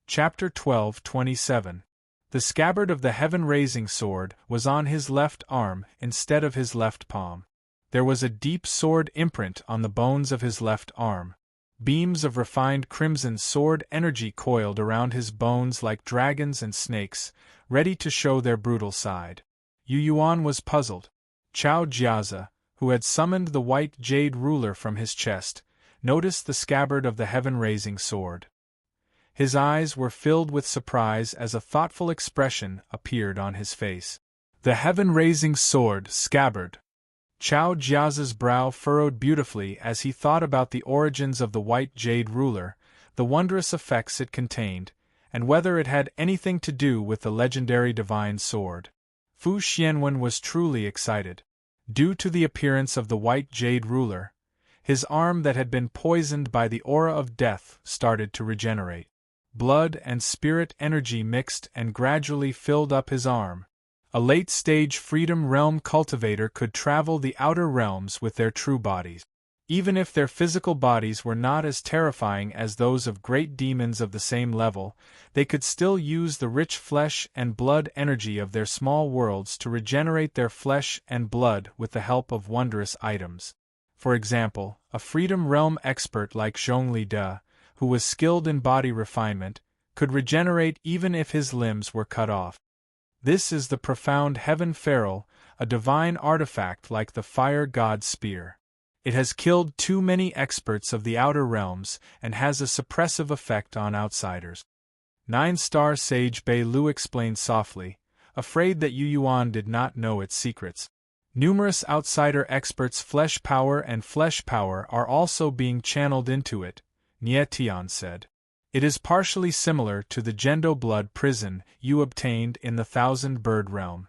Chapter 12:27. The scabbard of the heaven-raising sword was on his left arm instead of his left palm. There was a deep sword imprint on the bones of his left arm. Beams of refined crimson sword energy coiled around his bones like dragons and snakes, ready to show their brutal side. Yu Yuan was puzzled. Chao Jiazi, who had summoned the white jade ruler from his chest, noticed the scabbard of the heaven-raising sword. His eyes were filled with surprise as a thoughtful expression appeared on his face. The heaven-raising sword, scabbard. Chao Jiazi's brow furrowed beautifully as he thought about the origins of the white jade ruler, the wondrous effects it contained, and whether it had anything to do with the legendary divine sword. Fu Xianwen was truly excited. Due to the appearance of the white jade ruler, his arm that had been poisoned by the aura of death started to regenerate. Blood and spirit energy mixed and gradually filled up his arm. A late-stage Freedom Realm cultivator could travel the outer realms with their true bodies. Even if their physical bodies were not as terrifying as those of great demons of the same level, they could still use the rich flesh and blood energy of their small worlds to regenerate their flesh and blood with the help of wondrous items. For example, a Freedom Realm expert like Zhongli De, who was skilled in body refinement, could regenerate even if his limbs were cut off. This is the profound Heaven Feral, a divine artifact like the fire god's spear. It has killed too many experts of the outer realms and has a suppressive effect on outsiders. 9-star Sage Bei Lu explained softly, afraid that Yu Yuan did not know its secrets. Numerous outsider experts' flesh power are also being channeled into it, Nie Tian said. It is partially similar to the Gendo blood prison you obtained in the Thousand-Bird realm.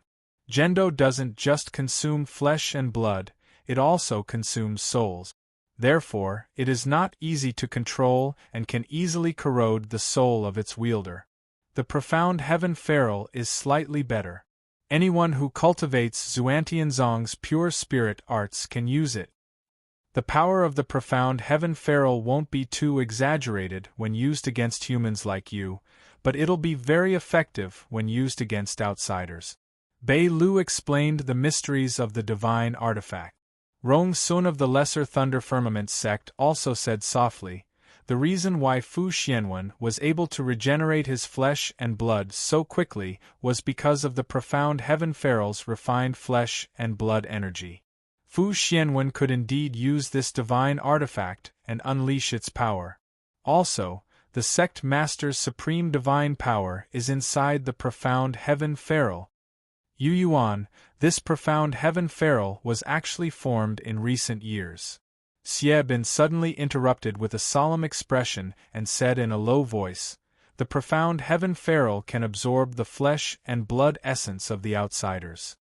Gendo doesn't just consume flesh and blood, it also consumes souls. Therefore, it is not easy to control and can easily corrode the soul of its wielder. The profound Heaven Feral is slightly better. Anyone who cultivates Xuantianzong's pure spirit arts can use it. The power of the profound Heaven Feral won't be too exaggerated when used against humans like you, but it'll be very effective when used against outsiders. Bei Lu explained the mysteries of the divine artifact. Rong Sun of the Lesser Thunder Firmament sect also said softly, the reason why Fu Xianwen was able to regenerate his flesh and blood so quickly was because of the profound Heaven Feral's refined flesh and blood energy. Fu Xianwen could indeed use this divine artifact and unleash its power. Also, the sect master's supreme divine power is inside the profound Heaven Feral. Yu Yuan, this profound Heaven Feral was actually formed in recent years. Xie Bin suddenly interrupted with a solemn expression and said in a low voice, the profound Heaven Feral can absorb the flesh and blood essence of the outsiders.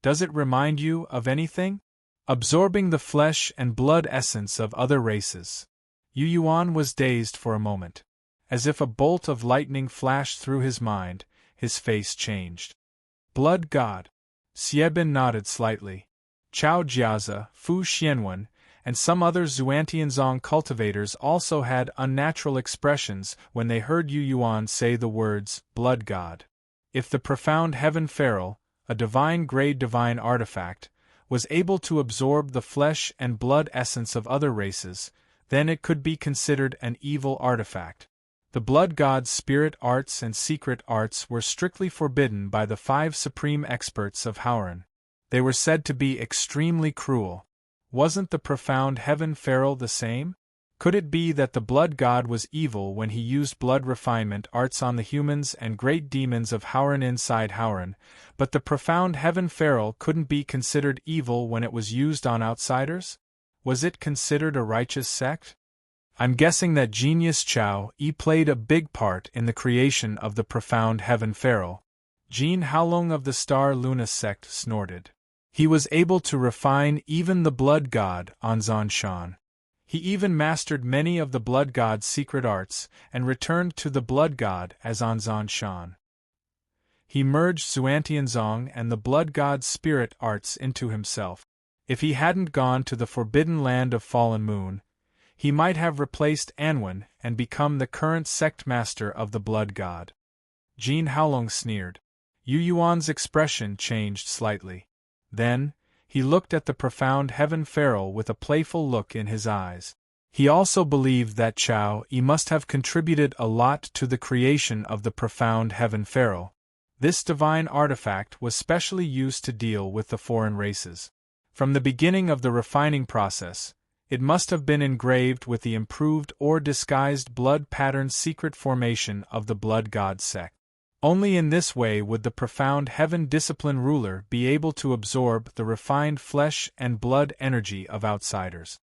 Does it remind you of anything? Absorbing the flesh and blood essence of other races. Yu Yuan was dazed for a moment. As if a bolt of lightning flashed through his mind, his face changed. Blood God. Xie Bin nodded slightly. Chao Jiazi, Fu Xianwen, and some other Xuantianzong cultivators also had unnatural expressions when they heard Yu Yuan say the words, Blood God. If the profound Heaven Feral, a divine-grade divine artifact, was able to absorb the flesh and blood essence of other races, then it could be considered an evil artifact. The Blood God's spirit arts and secret arts were strictly forbidden by the 5 supreme experts of Howren. They were said to be extremely cruel. Wasn't the profound Heaven Feral the same? Could it be that the Blood God was evil when he used blood refinement arts on the humans and great demons of Howren inside Howren, but the profound Heaven Feral couldn't be considered evil when it was used on outsiders? Was it considered a righteous sect? I'm guessing that Genius Chao Yi played a big part in the creation of the profound Heaven Feral. Jean Haolong of the Star Luna sect snorted. He was able to refine even the Blood God on Zanshan. He even mastered many of the Blood God's secret arts and returned to the Blood God as on Zanshan. He merged Xuantianzong and the Blood God's spirit arts into himself. If he hadn't gone to the forbidden land of Fallen Moon, he might have replaced Anwen and become the current sect master of the Blood God. Jean Haolong sneered. Yu Yuan's expression changed slightly. Then, he looked at the profound Heaven Feral with a playful look in his eyes. He also believed that Chao Yi must have contributed a lot to the creation of the profound Heaven Feral. This divine artifact was specially used to deal with the foreign races. From the beginning of the refining process, It must have been engraved with the improved or disguised blood pattern secret formation of the blood god sect. Only in this way would the profound heaven discipline ruler be able to absorb the refined flesh and blood energy of outsiders.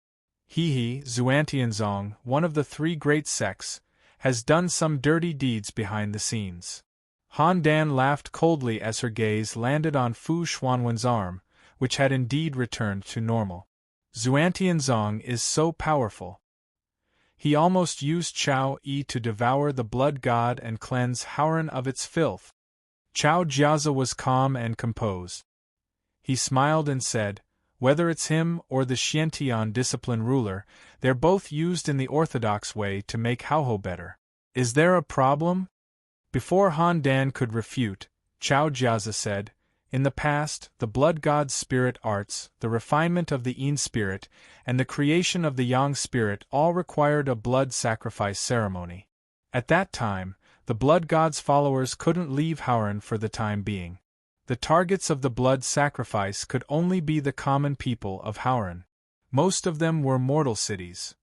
He, Xuantianzong, one of the three great sects, has done some dirty deeds behind the scenes. Han Dan laughed coldly as her gaze landed on Fu Xuanwen's arm, which had indeed returned to normal. Xuantianzong is so powerful. He almost used Chao Yi to devour the blood god and cleanse Howren of its filth. Chao Jiazi was calm and composed. He smiled and said, "Whether it's him or the Xiantian discipline ruler, they're both used in the orthodox way to make Haohou better. Is there a problem?" Before Han Dan could refute, Chao Jiazi said, "In the past, the blood god's spirit arts, the refinement of the Yin spirit, and the creation of the Yang spirit all required a blood sacrifice ceremony. At that time, the blood god's followers couldn't leave Howren for the time being. The targets of the blood sacrifice could only be the common people of Howren. Most of them were mortal cities.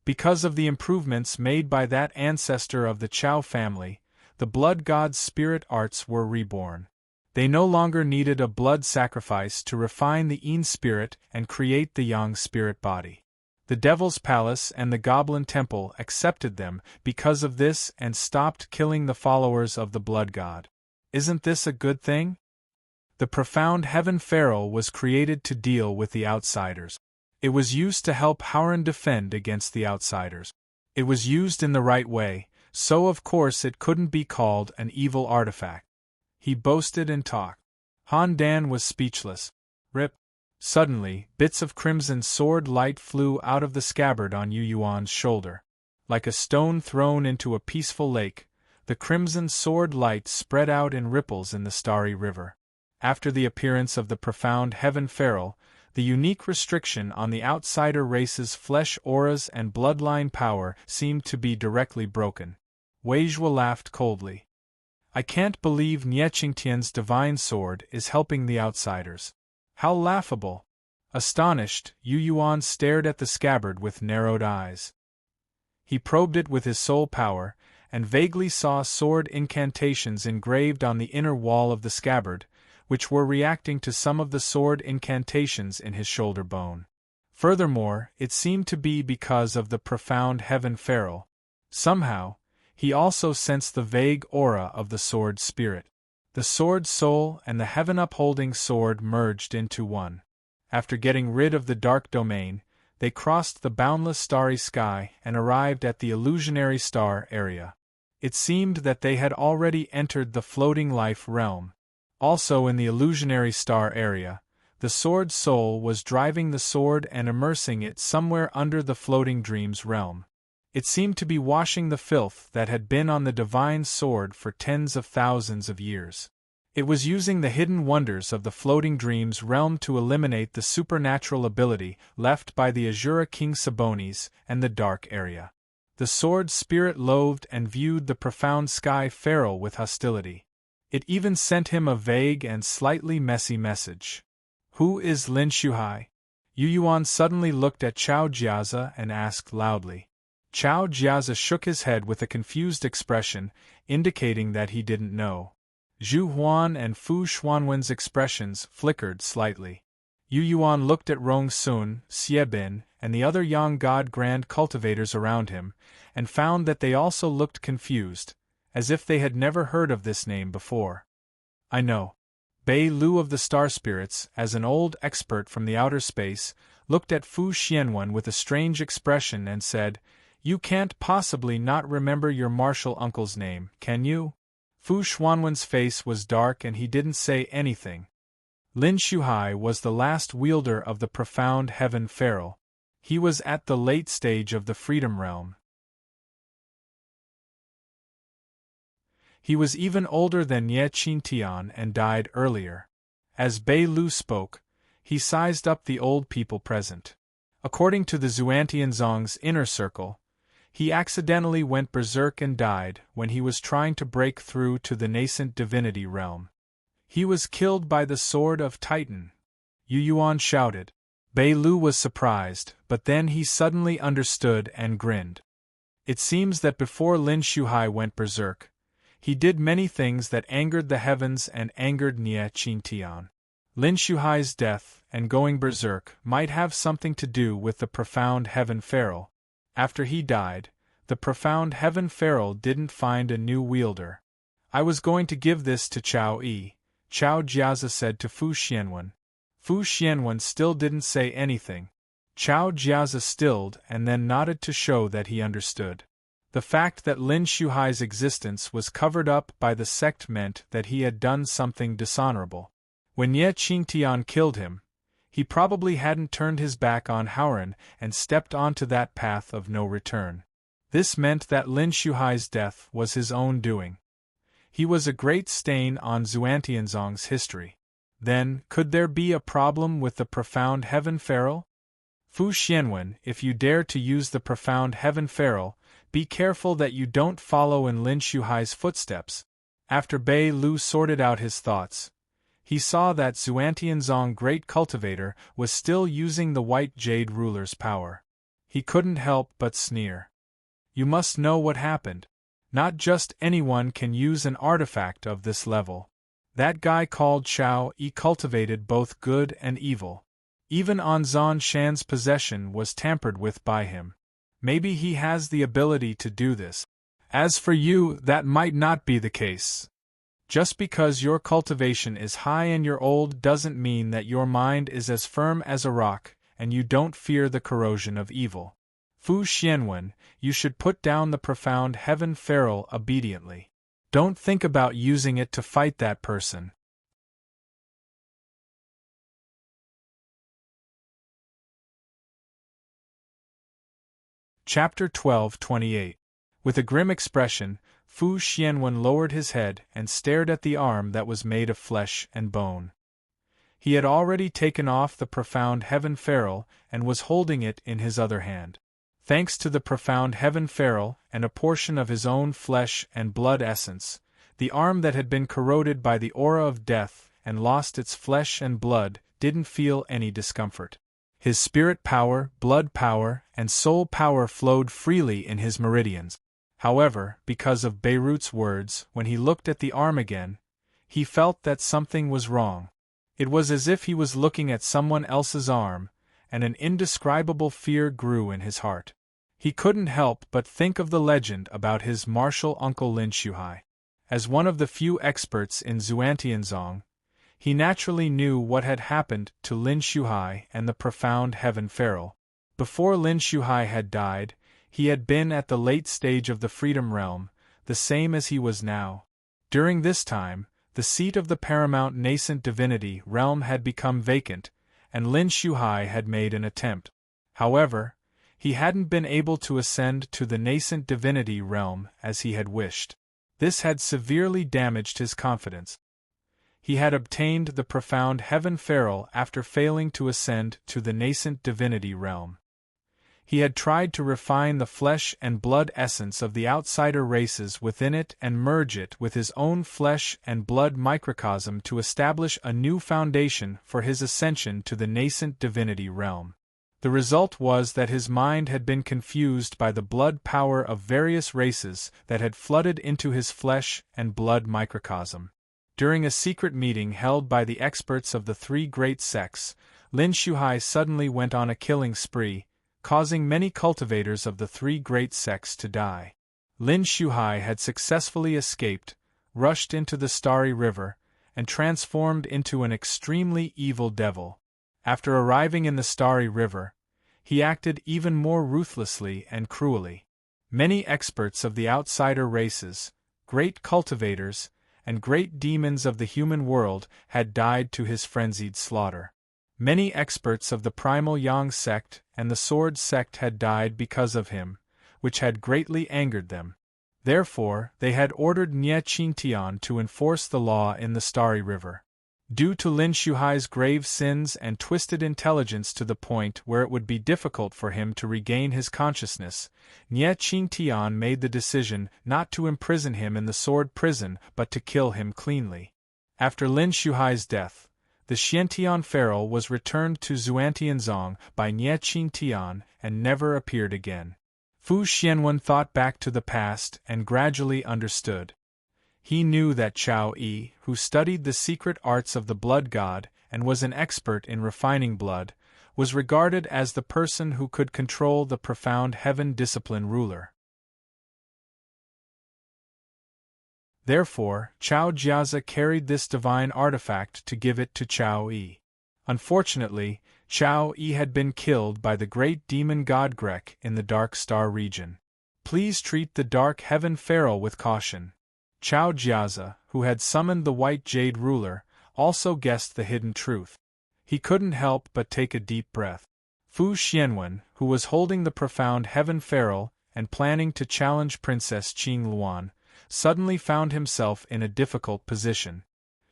Because of the improvements made by that ancestor of the Chao family, the blood god's spirit arts were reborn. They no longer needed a blood sacrifice to refine the Yin spirit and create the Yang spirit body. The Devil's Palace and the Goblin Temple accepted them because of this and stopped killing the followers of the blood god. Isn't this a good thing? The profound heaven pharaoh was created to deal with the outsiders. It was used to help Howren defend against the outsiders. It was used in the right way, so of course it couldn't be called an evil artifact. He boasted and talked. Han Dan was speechless. Rip. Suddenly, bits of crimson sword light flew out of the scabbard on Yu Yuan's shoulder. Like a stone thrown into a peaceful lake, the crimson sword light spread out in ripples in the starry river. After the appearance of the profound heaven pharaoh, the unique restriction on the outsider race's flesh auras and bloodline power seemed to be directly broken. Wei Zhuo laughed coldly. "I can't believe Nie Qingtian's divine sword is helping the outsiders. How laughable!" Astonished, Yu Yuan stared at the scabbard with narrowed eyes. He probed it with his soul power, and vaguely saw sword incantations engraved on the inner wall of the scabbard, which were reacting to some of the sword incantations in his shoulder bone. Furthermore, it seemed to be because of the profound heaven pharaoh. Somehow, he also sensed the vague aura of the sword spirit. The sword soul and the heaven-upholding sword merged into one. After getting rid of the dark domain, they crossed the boundless starry sky and arrived at the illusionary star area. It seemed that they had already entered the floating life realm. Also in the illusionary star area, the sword soul was driving the sword and immersing it somewhere under the floating dreams realm. It seemed to be washing the filth that had been on the divine sword for tens of thousands of years. It was using the hidden wonders of the floating dreams realm to eliminate the supernatural ability left by the Azura King Sabonis and the dark area. The sword spirit loathed and viewed the profound sky pharaoh with hostility. It even sent him a vague and slightly messy message. "Who is Lin Shuhai?" Yu Yuan suddenly looked at Chao Jiazi and asked loudly. Chao Jiazi shook his head with a confused expression, indicating that he didn't know. Zhu Huan and Fu Xuanwen's expressions flickered slightly. Yu Yuan looked at Rong Sun, Xiebin, and the other Yang God Grand cultivators around him, and found that they also looked confused, as if they had never heard of this name before. "I know." Bei Lu of the Star Spirits, as an old expert from the outer space, looked at Fu Xianwen with a strange expression and said, "You can't possibly not remember your martial uncle's name, can you?" Fu Xuanwen's face was dark and he didn't say anything. Lin Shuhai was the last wielder of the profound heaven pharaoh. He was at the late stage of the freedom realm. He was even older than Nie Qingtian and died earlier. As Bei Lu spoke, he sized up the old people present. According to the Xuantianzong's inner circle, he accidentally went berserk and died when he was trying to break through to the nascent divinity realm. He was killed by the sword of Titan. Yu Yuan shouted. Bei Lu was surprised, but then he suddenly understood and grinned. It seems that before Lin Shuhai went berserk, he did many things that angered the heavens and angered Nie Qingtian. Lin Shuhai's death and going berserk might have something to do with the profound heaven feral. After he died, the profound heaven feral didn't find a new wielder. I was going to give this to Chao Yi, Chao Jiazi said to Fu Xianwen. Fu Xianwen still didn't say anything. Chao Jiazi stilled and then nodded to show that he understood. The fact that Lin Shuhai's existence was covered up by the sect meant that he had done something dishonorable. When Ye Qingtian killed him, he probably hadn't turned his back on Haoran and stepped onto that path of no return. This meant that Lin Shuhai's death was his own doing. He was a great stain on Xuantianzong's history. Then, could there be a problem with the profound heaven feral? Fu Xianwen, if you dare to use the profound heaven feral, be careful that you don't follow in Lin Shuhai's footsteps. After Bei Lu sorted out his thoughts, he saw that Xuantianzong Great Cultivator was still using the White Jade Ruler's power. He couldn't help but sneer. You must know what happened. Not just anyone can use an artifact of this level. That guy called Chao Yi cultivated both good and evil. Even Anzan Shan's possession was tampered with by him. Maybe he has the ability to do this. As for you, that might not be the case. Just because your cultivation is high and you're old doesn't mean that your mind is as firm as a rock and you don't fear the corrosion of evil. Fu Xianwen, you should put down the profound heaven feral obediently. Don't think about using it to fight that person. Chapter 12:28. With a grim expression, Fu Xianwen lowered his head and stared at the arm that was made of flesh and bone. He had already taken off the profound heaven feral and was holding it in his other hand. Thanks to the profound heaven feral and a portion of his own flesh and blood essence, the arm that had been corroded by the aura of death and lost its flesh and blood didn't feel any discomfort. His spirit power, blood power, and soul power flowed freely in his meridians. However, because of Beirut's words, when he looked at the arm again, he felt that something was wrong. It was as if he was looking at someone else's arm, and an indescribable fear grew in his heart. He couldn't help but think of the legend about his martial uncle Lin Shuhai. As one of the few experts in Xuantianzong, he naturally knew what had happened to Lin Shuhai and the profound heaven feral. Before Lin Shuhai had died, he had been at the late stage of the Freedom Realm, the same as he was now. During this time, the seat of the paramount nascent divinity realm had become vacant, and Lin Shuhai had made an attempt. However, he hadn't been able to ascend to the nascent divinity realm as he had wished. This had severely damaged his confidence. He had obtained the profound heaven feral after failing to ascend to the nascent divinity realm. He had tried to refine the flesh and blood essence of the outsider races within it and merge it with his own flesh and blood microcosm to establish a new foundation for his ascension to the nascent divinity realm. The result was that his mind had been confused by the blood power of various races that had flooded into his flesh and blood microcosm. During a secret meeting held by the experts of the three great sects, Lin Shuhai suddenly went on a killing spree, causing many cultivators of the three great sects to die. Lin Shuhai had successfully escaped, rushed into the Starry River, and transformed into an extremely evil devil. After arriving in the Starry River, he acted even more ruthlessly and cruelly. Many experts of the outsider races, great cultivators, and great demons of the human world had died to his frenzied slaughter. Many experts of the Primal Yang sect and the Sword sect had died because of him, which had greatly angered them. Therefore, they had ordered Nie Qingtian to enforce the law in the Starry River. Due to Lin Shuhai's grave sins and twisted intelligence to the point where it would be difficult for him to regain his consciousness, Nie Qingtian made the decision not to imprison him in the sword prison but to kill him cleanly. After Lin Shuhai's death, the Xiantian pharaoh was returned to Xuantianzong by Nie Qintian and never appeared again. Fu Xianwen thought back to the past and gradually understood. He knew that Chao Yi, who studied the secret arts of the blood god and was an expert in refining blood, was regarded as the person who could control the profound heaven discipline ruler. Therefore, Chao Jiazi carried this divine artifact to give it to Chao Yi. Unfortunately, Chao Yi had been killed by the great demon god Grek in the Dark Star region. Please treat the Dark Heaven Pharaoh with caution. Chao Jiazi, who had summoned the White Jade ruler, also guessed the hidden truth. He couldn't help but take a deep breath. Fu Xianwen, who was holding the profound Heaven Pharaoh and planning to challenge Princess Qing Luan, suddenly found himself in a difficult position.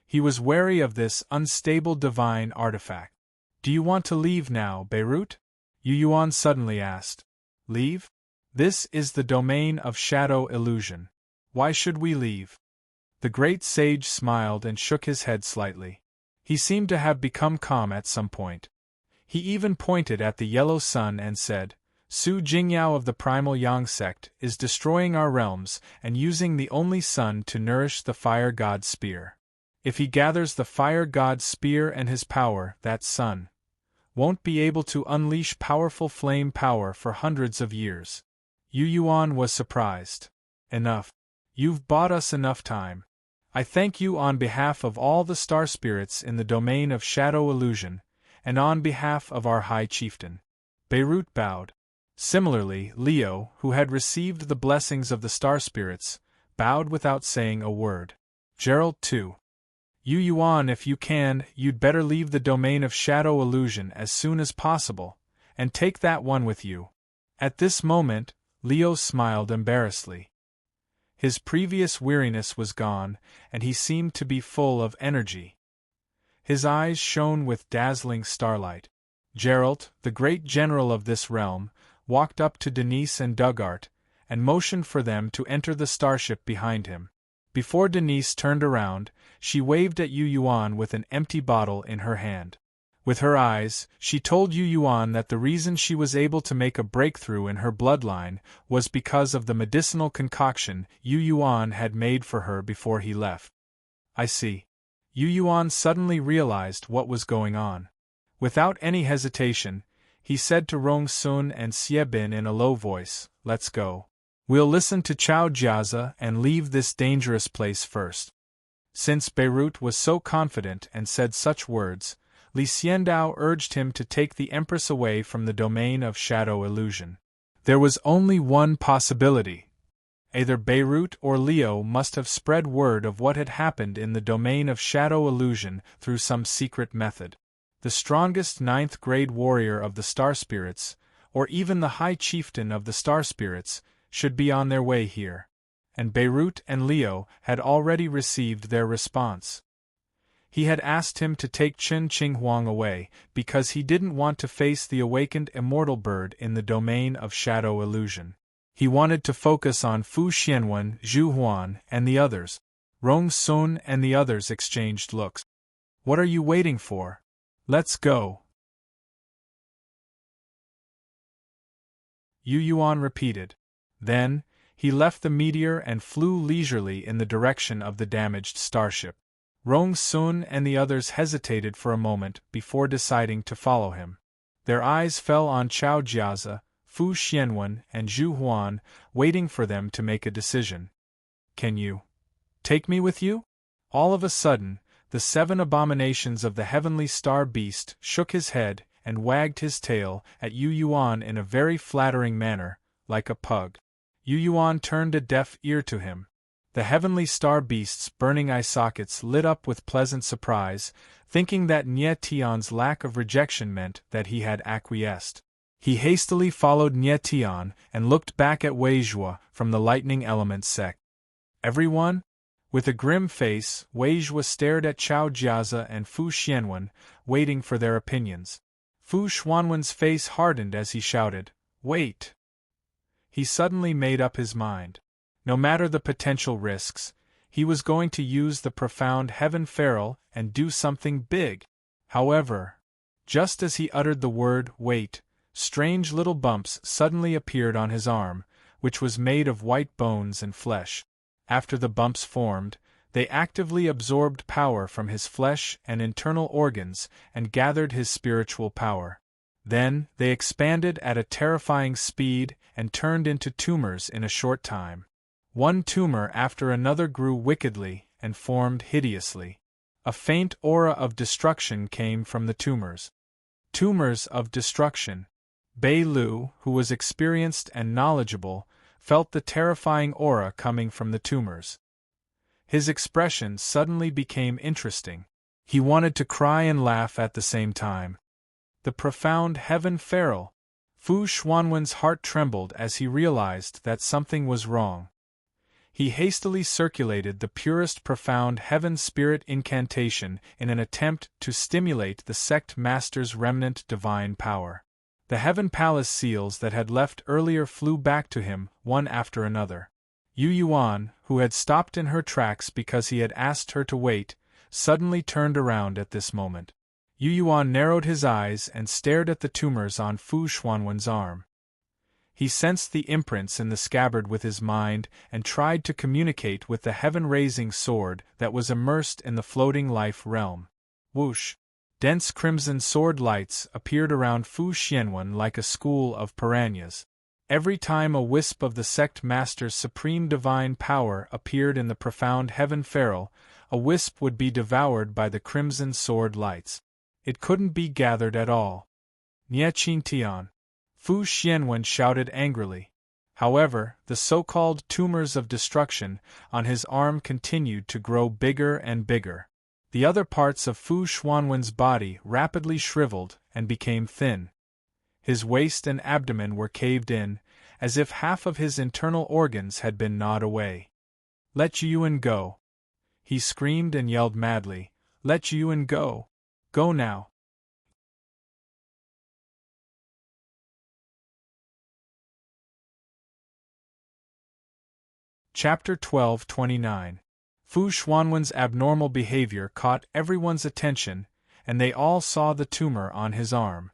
He was wary of this unstable divine artifact. "Do you want to leave now, Beirut?" Yu Yuan suddenly asked. "Leave? This is the domain of shadow illusion. Why should we leave?" The great sage smiled and shook his head slightly. He seemed to have become calm at some point. He even pointed at the yellow sun and said, "Su Jingyao of the Primal Yang sect is destroying our realms and using the only sun to nourish the fire god's spear. If he gathers the fire god's spear and his power, that sun won't be able to unleash powerful flame power for hundreds of years." Yu Yuan was surprised. "Enough. You've bought us enough time. I thank you on behalf of all the star spirits in the domain of shadow illusion, and on behalf of our High Chieftain." Beirut bowed. Similarly, Leo, who had received the blessings of the star spirits, bowed without saying a word. Gerald too. "Yu Yuan, if you can, you'd better leave the domain of shadow illusion as soon as possible, and take that one with you." At this moment, Leo smiled embarrassedly. His previous weariness was gone, and he seemed to be full of energy. His eyes shone with dazzling starlight. Gerald, the great general of this realm, walked up to Denise and Dugart, and motioned for them to enter the starship behind him. Before Denise turned around, she waved at Yu Yuan with an empty bottle in her hand. With her eyes, she told Yu Yuan that the reason she was able to make a breakthrough in her bloodline was because of the medicinal concoction Yu Yuan had made for her before he left. "I see." Yu Yuan suddenly realized what was going on. Without any hesitation, he said to Rong Sun and Xie Bin in a low voice, "Let's go. We'll listen to Chao Jiazi and leave this dangerous place first." Since Beirut was so confident and said such words, Li Xiandao urged him to take the Empress away from the domain of shadow illusion. There was only one possibility. Either Beirut or Leo must have spread word of what had happened in the domain of shadow illusion through some secret method. The strongest ninth-grade warrior of the Star Spirits, or even the High Chieftain of the Star Spirits, should be on their way here. And Beirut and Leo had already received their response. He had asked him to take Chen Qinghuang away, because he didn't want to face the awakened immortal bird in the domain of shadow illusion. He wanted to focus on Fu Xianwen, Zhu Huan, and the others. Rong Sun and the others exchanged looks. "What are you waiting for? Let's go." Yu Yuan repeated. Then, he left the meteor and flew leisurely in the direction of the damaged starship. Rong Sun and the others hesitated for a moment before deciding to follow him. Their eyes fell on Chao Jiazi, Fu Xianwen, and Zhu Huan, waiting for them to make a decision. "Can you take me with you?" All of a sudden, the 7 abominations of the heavenly star beast shook his head and wagged his tail at Yu Yuan in a very flattering manner, like a pug. Yu Yuan turned a deaf ear to him. The heavenly star beast's burning eye sockets lit up with pleasant surprise, thinking that Nie Tian's lack of rejection meant that he had acquiesced. He hastily followed Nie Tian and looked back at Wei Zhuo from the lightning element sect. "Everyone?" With a grim face, Wei Zhuo stared at Chao Jiazi and Fu Xianwen, waiting for their opinions. Fu Xuanwen's face hardened as he shouted, "Wait!" He suddenly made up his mind. No matter the potential risks, he was going to use the profound Heaven Pharaoh and do something big. However, just as he uttered the word wait, strange little bumps suddenly appeared on his arm, which was made of white bones and flesh. After the bumps formed, they actively absorbed power from his flesh and internal organs and gathered his spiritual power. Then, they expanded at a terrifying speed and turned into tumors in a short time. One tumor after another grew wickedly and formed hideously. A faint aura of destruction came from the tumors. Tumors of destruction. Bei Lu, who was experienced and knowledgeable, felt the terrifying aura coming from the tumors. His expression suddenly became interesting. He wanted to cry and laugh at the same time. The profound heaven feral. Fu Xuanwen's heart trembled as he realized that something was wrong. He hastily circulated the purest profound heaven spirit incantation in an attempt to stimulate the sect master's remnant divine power. The heaven palace seals that had left earlier flew back to him, one after another. Yu Yuan, who had stopped in her tracks because he had asked her to wait, suddenly turned around at this moment. Yu Yuan narrowed his eyes and stared at the tumors on Fu Xuanwen's arm. He sensed the imprints in the scabbard with his mind and tried to communicate with the heaven-raising sword that was immersed in the floating life realm. Whoosh! Dense crimson sword lights appeared around Fu Xianwen like a school of piranhas. Every time a wisp of the sect master's supreme divine power appeared in the profound heaven feral, a wisp would be devoured by the crimson sword lights. It couldn't be gathered at all. Nie Qin Tian. Fu Xianwen shouted angrily. However, the so-called tumors of destruction on his arm continued to grow bigger and bigger. The other parts of Fu Xuanwen's body rapidly shriveled and became thin. His waist and abdomen were caved in, as if half of his internal organs had been gnawed away. "Let Yuan go!" He screamed and yelled madly. "Let Yuan go! Go now!" Chapter 12:29. Fu Xuanwen's abnormal behavior caught everyone's attention, and they all saw the tumor on his arm.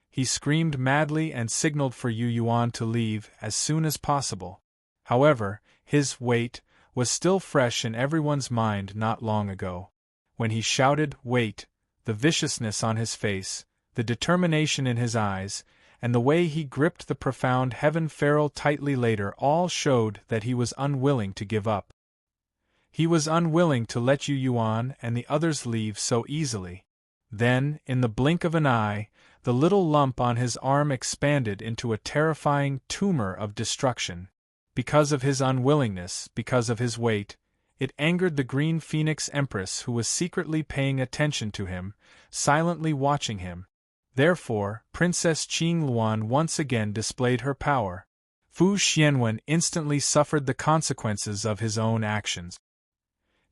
He screamed madly and signaled for Yu Yuan to leave as soon as possible. However, his wait was still fresh in everyone's mind not long ago. When he shouted, "Wait," the viciousness on his face, the determination in his eyes, and the way he gripped the profound heaven feral tightly later all showed that he was unwilling to give up. He was unwilling to let Yu Yuan and the others leave so easily. Then, in the blink of an eye, the little lump on his arm expanded into a terrifying tumor of destruction. Because of his unwillingness, because of his weight, it angered the Green Phoenix Empress who was secretly paying attention to him, silently watching him. Therefore, Princess Qing Luan once again displayed her power. Fu Xianwen instantly suffered the consequences of his own actions.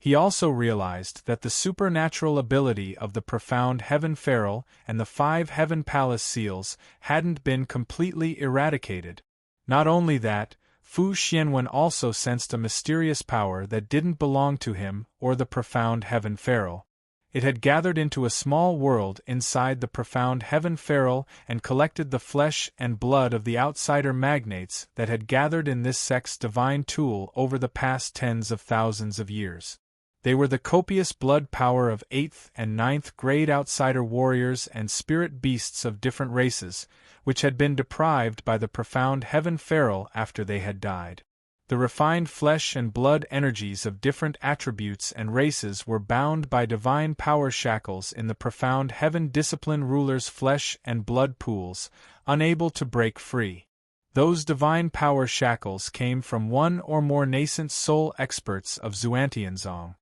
He also realized that the supernatural ability of the profound heaven feral and the 5 heaven palace seals hadn't been completely eradicated. Not only that, Fu Xianwen also sensed a mysterious power that didn't belong to him or the profound heaven feral. It had gathered into a small world inside the profound heaven feral and collected the flesh and blood of the outsider magnates that had gathered in this sect's divine tool over the past tens of thousands of years. They were the copious blood power of 8th and 9th grade outsider warriors and spirit beasts of different races, which had been deprived by the profound heaven feral after they had died. The refined flesh and blood energies of different attributes and races were bound by divine power shackles in the profound heaven discipline ruler's flesh and blood pools, unable to break free. Those divine power shackles came from one or more nascent soul experts of Xuantianzong.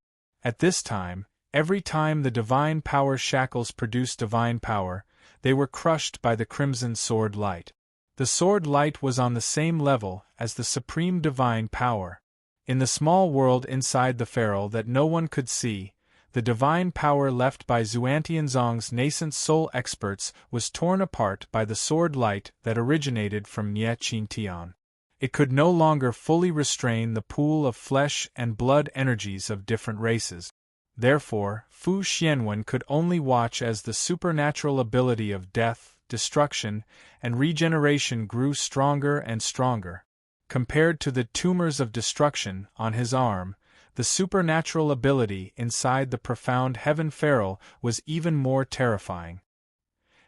At this time, every time the divine power shackles produced divine power, they were crushed by the crimson sword light. The sword light was on the same level as the supreme divine power. In the small world inside the feral that no one could see, the divine power left by Xuantianzong's nascent soul experts was torn apart by the sword light that originated from Nie Qin Tian. It could no longer fully restrain the pool of flesh and blood energies of different races. Therefore, Fu Xianwen could only watch as the supernatural ability of death, destruction, and regeneration grew stronger and stronger. Compared to the tumors of destruction on his arm, the supernatural ability inside the profound heaven feral was even more terrifying.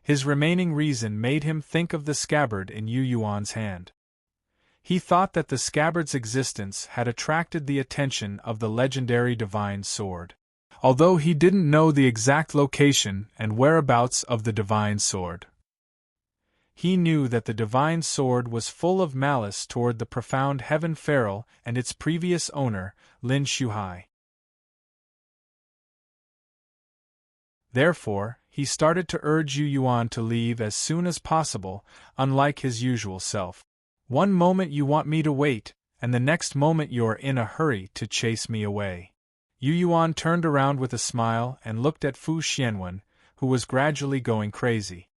His remaining reason made him think of the scabbard in Yu Yuan's hand. He thought that the scabbard's existence had attracted the attention of the legendary divine sword. Although he didn't know the exact location and whereabouts of the divine sword, he knew that the divine sword was full of malice toward the profound heaven feral and its previous owner, Lin Shuhai. Therefore, he started to urge Yu Yuan to leave as soon as possible, unlike his usual self. One moment you want me to wait, and the next moment you're in a hurry to chase me away. Yu Yuan turned around with a smile and looked at Fu Xianwen, who was gradually going crazy.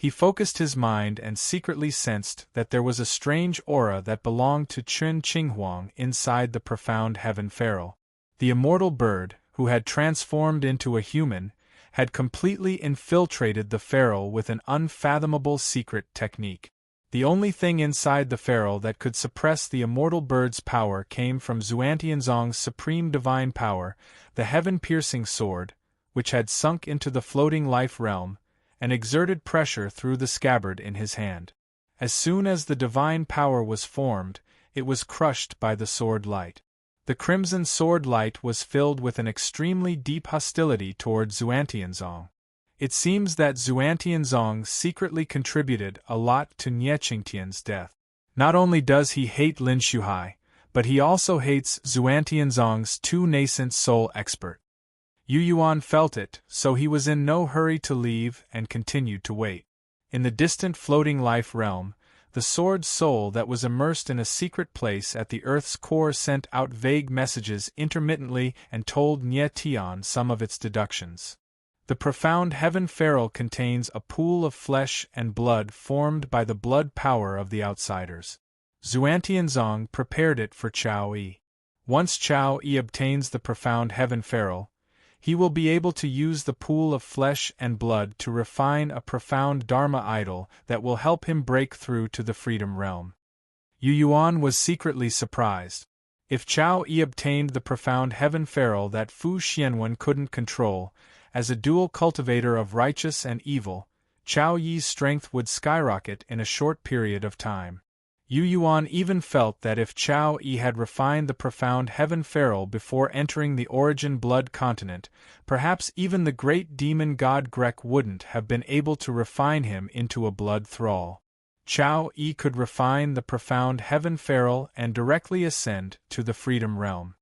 He focused his mind and secretly sensed that there was a strange aura that belonged to Qin Qinghuang inside the profound heaven feral. The immortal bird, who had transformed into a human, had completely infiltrated the feral with an unfathomable secret technique. The only thing inside the feral that could suppress the immortal bird's power came from Xuantianzong's supreme divine power, the heaven-piercing sword, which had sunk into the floating life realm, and exerted pressure through the scabbard in his hand. As soon as the divine power was formed, it was crushed by the sword light. The crimson sword light was filled with an extremely deep hostility toward Xuantianzong. It seems that Xuantianzong secretly contributed a lot to Nie Qingtian's death. Not only does he hate Lin Shuhai, but he also hates Xuantianzong's too nascent soul expert. Yu Yuan felt it, so he was in no hurry to leave and continued to wait. In the distant floating life realm, the sword's soul that was immersed in a secret place at the Earth's core sent out vague messages intermittently and told Nie Tian some of its deductions. The profound heaven feral contains a pool of flesh and blood formed by the blood power of the outsiders. Xuantianzong prepared it for Chao Yi. Once Chao Yi obtains the profound heaven feral, he will be able to use the pool of flesh and blood to refine a profound Dharma idol that will help him break through to the freedom realm. Yu Yuan was secretly surprised. If Chao Yi obtained the profound heaven feral that Fu Xianwen couldn't control, as a dual cultivator of righteous and evil, Chao Yi's strength would skyrocket in a short period of time. Yu Yuan even felt that if Chao Yi had refined the profound heaven feral before entering the origin blood continent, perhaps even the great demon god Grek wouldn't have been able to refine him into a blood thrall. Chao Yi could refine the profound heaven feral and directly ascend to the freedom realm.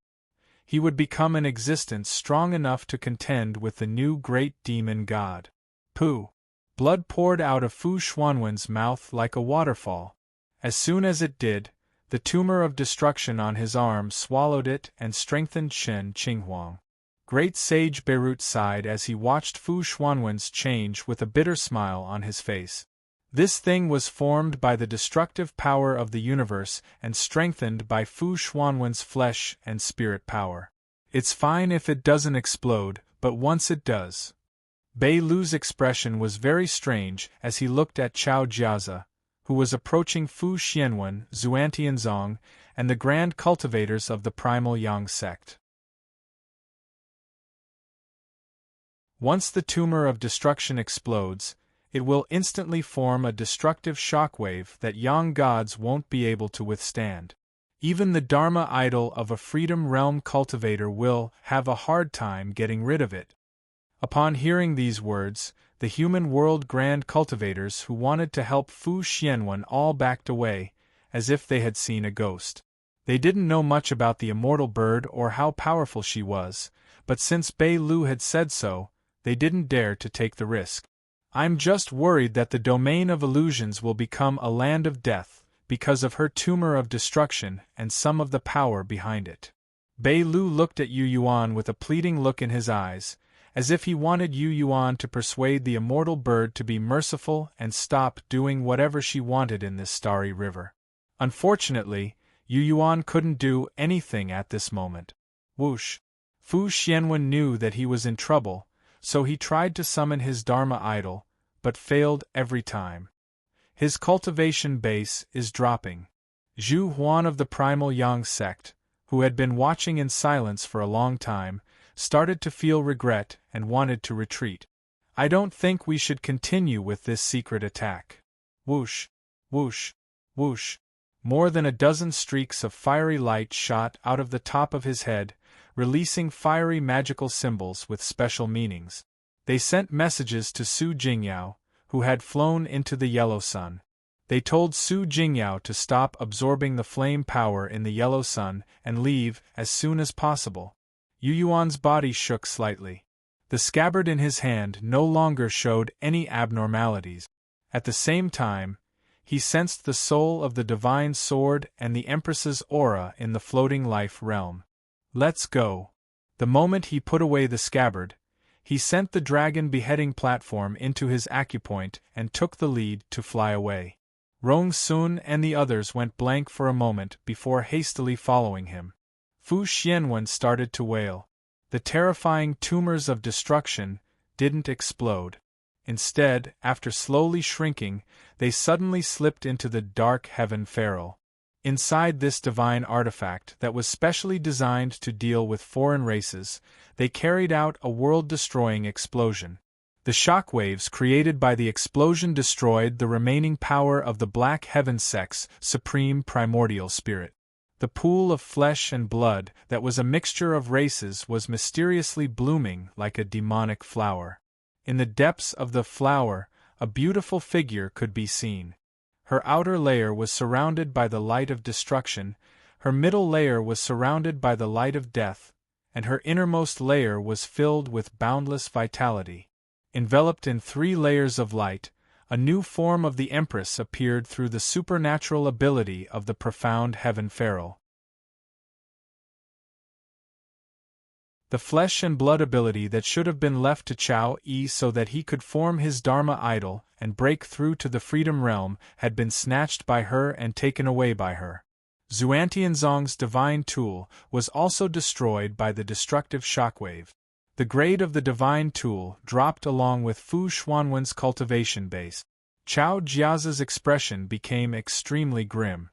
He would become an existence strong enough to contend with the new great demon god. Pooh! Blood poured out of Fu Xuanwen's mouth like a waterfall. As soon as it did, the tumor of destruction on his arm swallowed it and strengthened Qin Qinghuang. Great Sage Beirut sighed as he watched Fu Xuanwen's change with a bitter smile on his face. This thing was formed by the destructive power of the universe and strengthened by Fu Xuanwen's flesh and spirit power. It's fine if it doesn't explode, but once it does. Bei Lu's expression was very strange as he looked at Chao Jiazi, who was approaching Fu Xianwen, Xuantianzong, and the grand cultivators of the primal Yang sect. Once the tumor of destruction explodes, it will instantly form a destructive shockwave that Yang gods won't be able to withstand. Even the Dharma idol of a Freedom Realm cultivator will have a hard time getting rid of it. Upon hearing these words, the human world grand cultivators who wanted to help Fu Xianwen all backed away, as if they had seen a ghost. They didn't know much about the immortal bird or how powerful she was, but since Bei Lu had said so, they didn't dare to take the risk. I'm just worried that the domain of illusions will become a land of death, because of her tumor of destruction and some of the power behind it. Bei Lu looked at Yu Yuan with a pleading look in his eyes, as if he wanted Yu Yuan to persuade the immortal bird to be merciful and stop doing whatever she wanted in this starry river. Unfortunately, Yu Yuan couldn't do anything at this moment. Whoosh! Fu Xianwen knew that he was in trouble, so he tried to summon his Dharma idol, but failed every time. His cultivation base is dropping. Zhu Huan of the Primal Yang sect, who had been watching in silence for a long time, started to feel regret and wanted to retreat. I don't think we should continue with this secret attack. Whoosh, whoosh, whoosh. More than a dozen streaks of fiery light shot out of the top of his head, releasing fiery magical symbols with special meanings. They sent messages to Su Jingyao, who had flown into the yellow sun. They told Su Jingyao to stop absorbing the flame power in the yellow sun and leave as soon as possible. Yu Yuan's body shook slightly. The scabbard in his hand no longer showed any abnormalities. At the same time, he sensed the soul of the divine sword and the Empress's aura in the floating life realm. Let's go. The moment he put away the scabbard, he sent the dragon beheading platform into his acupoint and took the lead to fly away. Rong Sun and the others went blank for a moment before hastily following him. Fu Xianwen started to wail. The terrifying tumors of destruction didn't explode. Instead, after slowly shrinking, they suddenly slipped into the dark heaven feral. Inside this divine artifact that was specially designed to deal with foreign races, they carried out a world-destroying explosion. The shockwaves created by the explosion destroyed the remaining power of the Black Heaven Sect's supreme primordial spirit. The pool of flesh and blood that was a mixture of races was mysteriously blooming like a demonic flower. In the depths of the flower, a beautiful figure could be seen. Her outer layer was surrounded by the light of destruction, her middle layer was surrounded by the light of death, and her innermost layer was filled with boundless vitality. Enveloped in 3 layers of light, a new form of the Empress appeared through the supernatural ability of the profound heaven feral. The flesh and blood ability that should have been left to Chao Yi so that he could form his Dharma idol and break through to the freedom realm had been snatched by her and taken away by her. Xuantianzong's divine tool was also destroyed by the destructive shockwave. The grade of the divine tool dropped along with Fu Xuanwen's cultivation base. Chao Jiaza's expression became extremely grim.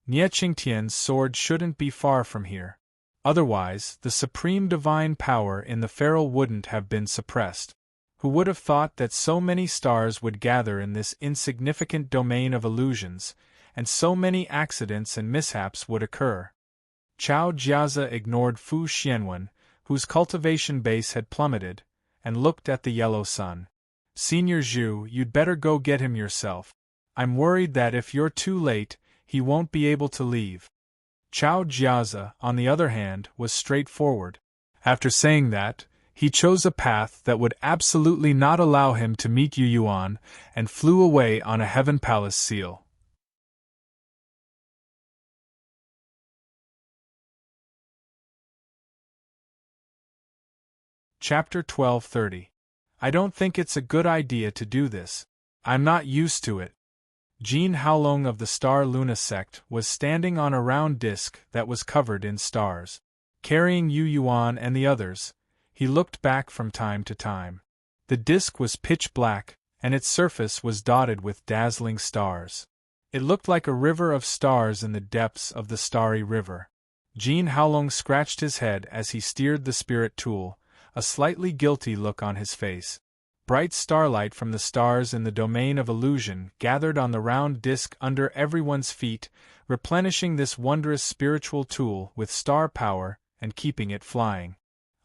Nie Qingtian's sword shouldn't be far from here. Otherwise, the supreme divine power in the feral wouldn't have been suppressed. Who would have thought that so many stars would gather in this insignificant domain of illusions, and so many accidents and mishaps would occur? Chao Jiaza ignored Fu Xianwen, whose cultivation base had plummeted, and looked at the yellow sun. Senior Zhu, you'd better go get him yourself. I'm worried that if you're too late, he won't be able to leave. Chao Jiaza, on the other hand, was straightforward. After saying that, he chose a path that would absolutely not allow him to meet Yu Yuan, and flew away on a Heaven Palace seal. Chapter 1230. I don't think it's a good idea to do this. I'm not used to it. Jin Haolong of the Star Luna sect was standing on a round disk that was covered in stars. Carrying Yu Yuan and the others, he looked back from time to time. The disk was pitch black, and its surface was dotted with dazzling stars. It looked like a river of stars in the depths of the starry river. Jin Haolong scratched his head as he steered the spirit tool, a slightly guilty look on his face. Bright starlight from the stars in the domain of illusion gathered on the round disk under everyone's feet, replenishing this wondrous spiritual tool with star power and keeping it flying.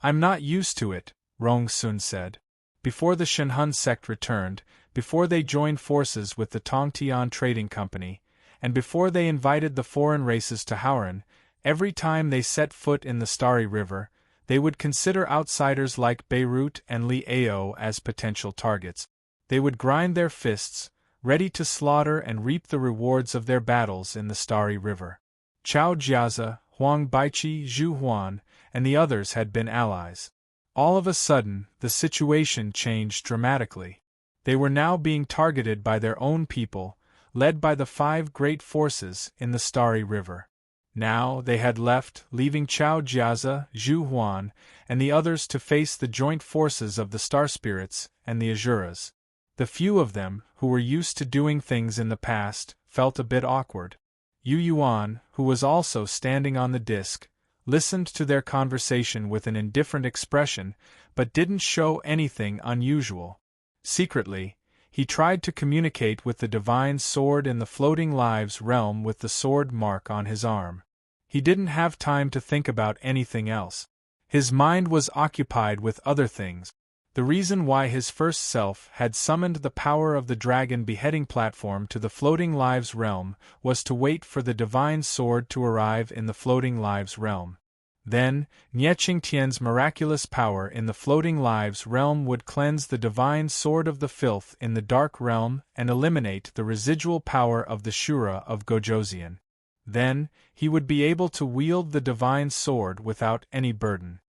I'm not used to it, Rong Sun said. Before the Shenhun sect returned, before they joined forces with the Tongtian Trading Company, and before they invited the foreign races to Hauran, every time they set foot in the Starry River, they would consider outsiders like Beirut and Li Ao as potential targets. They would grind their fists, ready to slaughter and reap the rewards of their battles in the Starry River. Chao Jiaza, Huang Baiqi, Zhu Huan, and the others had been allies. All of a sudden, the situation changed dramatically. They were now being targeted by their own people, led by the 5 great forces in the Starry River. Now they had left, leaving Chao Jiazi, Zhu Huan, and the others to face the joint forces of the Star Spirits and the Asuras. The few of them, who were used to doing things in the past, felt a bit awkward. Yu Yuan, who was also standing on the disc, listened to their conversation with an indifferent expression, but didn't show anything unusual. Secretly, he tried to communicate with the divine sword in the floating lives realm with the sword mark on his arm. He didn't have time to think about anything else. His mind was occupied with other things. The reason why his first self had summoned the power of the dragon beheading platform to the floating lives realm was to wait for the divine sword to arrive in the floating lives realm. Then, Nie Qingtian's miraculous power in the floating lives realm would cleanse the divine sword of the filth in the dark realm and eliminate the residual power of the Shura of Gojoseon. Then, he would be able to wield the divine sword without any burden.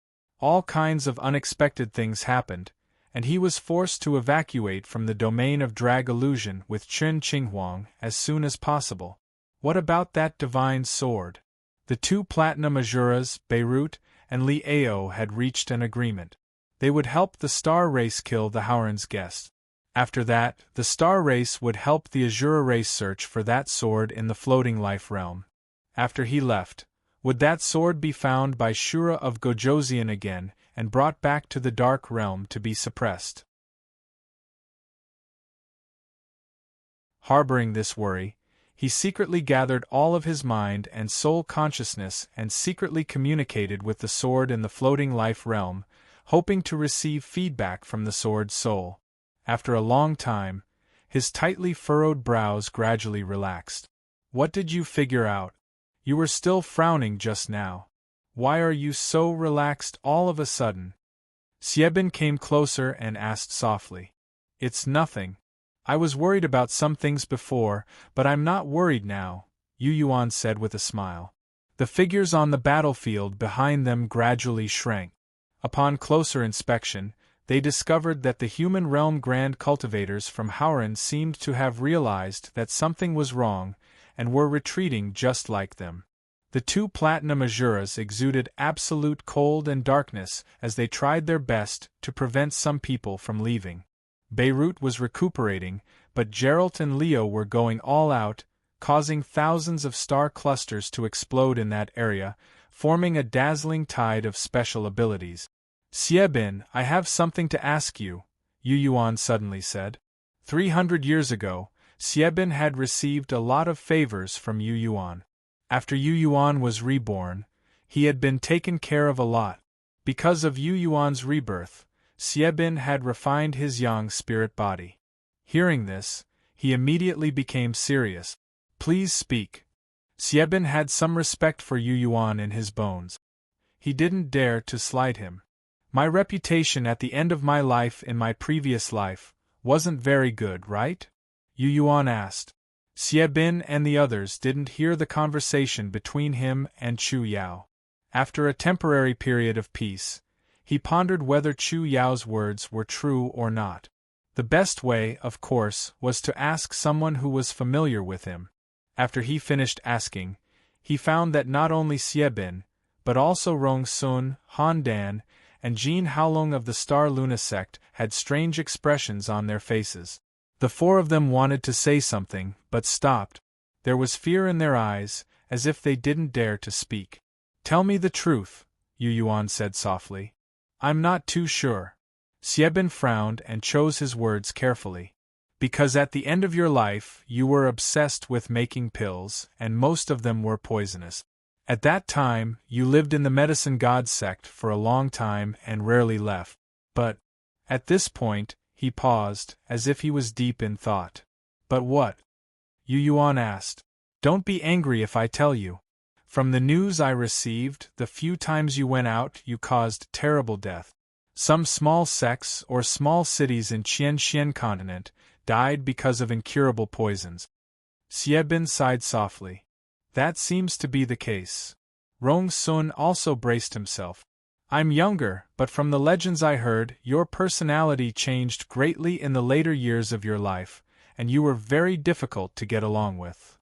All kinds of unexpected things happened, and he was forced to evacuate from the domain of drag illusion with Chen Qinghuang as soon as possible. What about that divine sword? The two Platinum Asuras, Beirut and Li Ao, had reached an agreement. They would help the Star Race kill the Howren's guest. After that, the Star Race would help the Azura race search for that sword in the floating life realm. After he left, would that sword be found by Shura of Gojoseon again and brought back to the dark realm to be suppressed? Harboring this worry, he secretly gathered all of his mind and soul consciousness and secretly communicated with the sword in the floating life realm, hoping to receive feedback from the sword's soul. After a long time, his tightly furrowed brows gradually relaxed. What did you figure out? You were still frowning just now. Why are you so relaxed all of a sudden? Xiebin came closer and asked softly. It's nothing. I was worried about some things before, but I'm not worried now, Yu Yuan said with a smile. The figures on the battlefield behind them gradually shrank. Upon closer inspection, they discovered that the human realm grand cultivators from Howren seemed to have realized that something was wrong, and were retreating just like them. The two Platinum Asuras exuded absolute cold and darkness as they tried their best to prevent some people from leaving. Beirut was recuperating, but Geralt and Leo were going all out, causing thousands of star clusters to explode in that area, forming a dazzling tide of special abilities. Xiebin, I have something to ask you, Yu Yuan suddenly said. 300 years ago, Xiebin had received a lot of favors from Yu Yuan. After Yu Yuan was reborn, he had been taken care of a lot. Because of Yu Yuan's rebirth, Xiebin had refined his yang spirit body. Hearing this, he immediately became serious. Please speak. Xiebin had some respect for Yu Yuan in his bones. He didn't dare to slight him. My reputation at the end of my life in my previous life wasn't very good, right? Yu Yuan asked. Xiebin and the others didn't hear the conversation between him and Chu Yao. After a temporary period of peace, he pondered whether Chu Yao's words were true or not. The best way, of course, was to ask someone who was familiar with him. After he finished asking, he found that not only Xiebin, but also Rong Sun, Han Dan, and Jin Haolong of the Star Luna sect had strange expressions on their faces. The four of them wanted to say something, but stopped. There was fear in their eyes, as if they didn't dare to speak. Tell me the truth, Yu Yuan said softly. I'm not too sure. Xiebin frowned and chose his words carefully. Because at the end of your life you were obsessed with making pills, and most of them were poisonous. At that time, you lived in the Medicine God sect for a long time and rarely left. But, at this point, he paused, as if he was deep in thought. But what? Yu Yuan asked. Don't be angry if I tell you. From the news I received, the few times you went out, you caused terrible death. Some small sects or small cities in Qianxian continent died because of incurable poisons. Xiebin sighed softly. That seems to be the case. Rong Sun also braced himself. I'm younger, but from the legends I heard, your personality changed greatly in the later years of your life, and you were very difficult to get along with.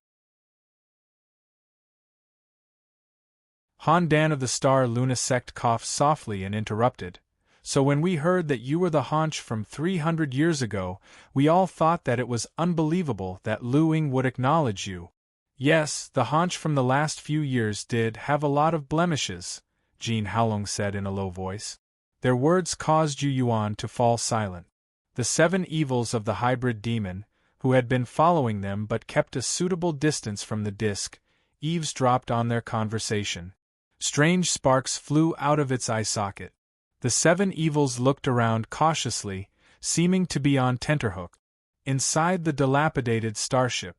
Han Dan of the Star Luna sect coughed softly and interrupted. So when we heard that you were the haunch from 300 years ago, we all thought that it was unbelievable that Lu Ying would acknowledge you. Yes, the haunch from the last few years did have a lot of blemishes, Jin Haolong said in a low voice. Their words caused Yu Yuan to fall silent. The 7 evils of the hybrid demon, who had been following them but kept a suitable distance from the disc, eavesdropped on their conversation. Strange sparks flew out of its eye socket. The 7 evils looked around cautiously, seeming to be on tenterhook. Inside the dilapidated starship.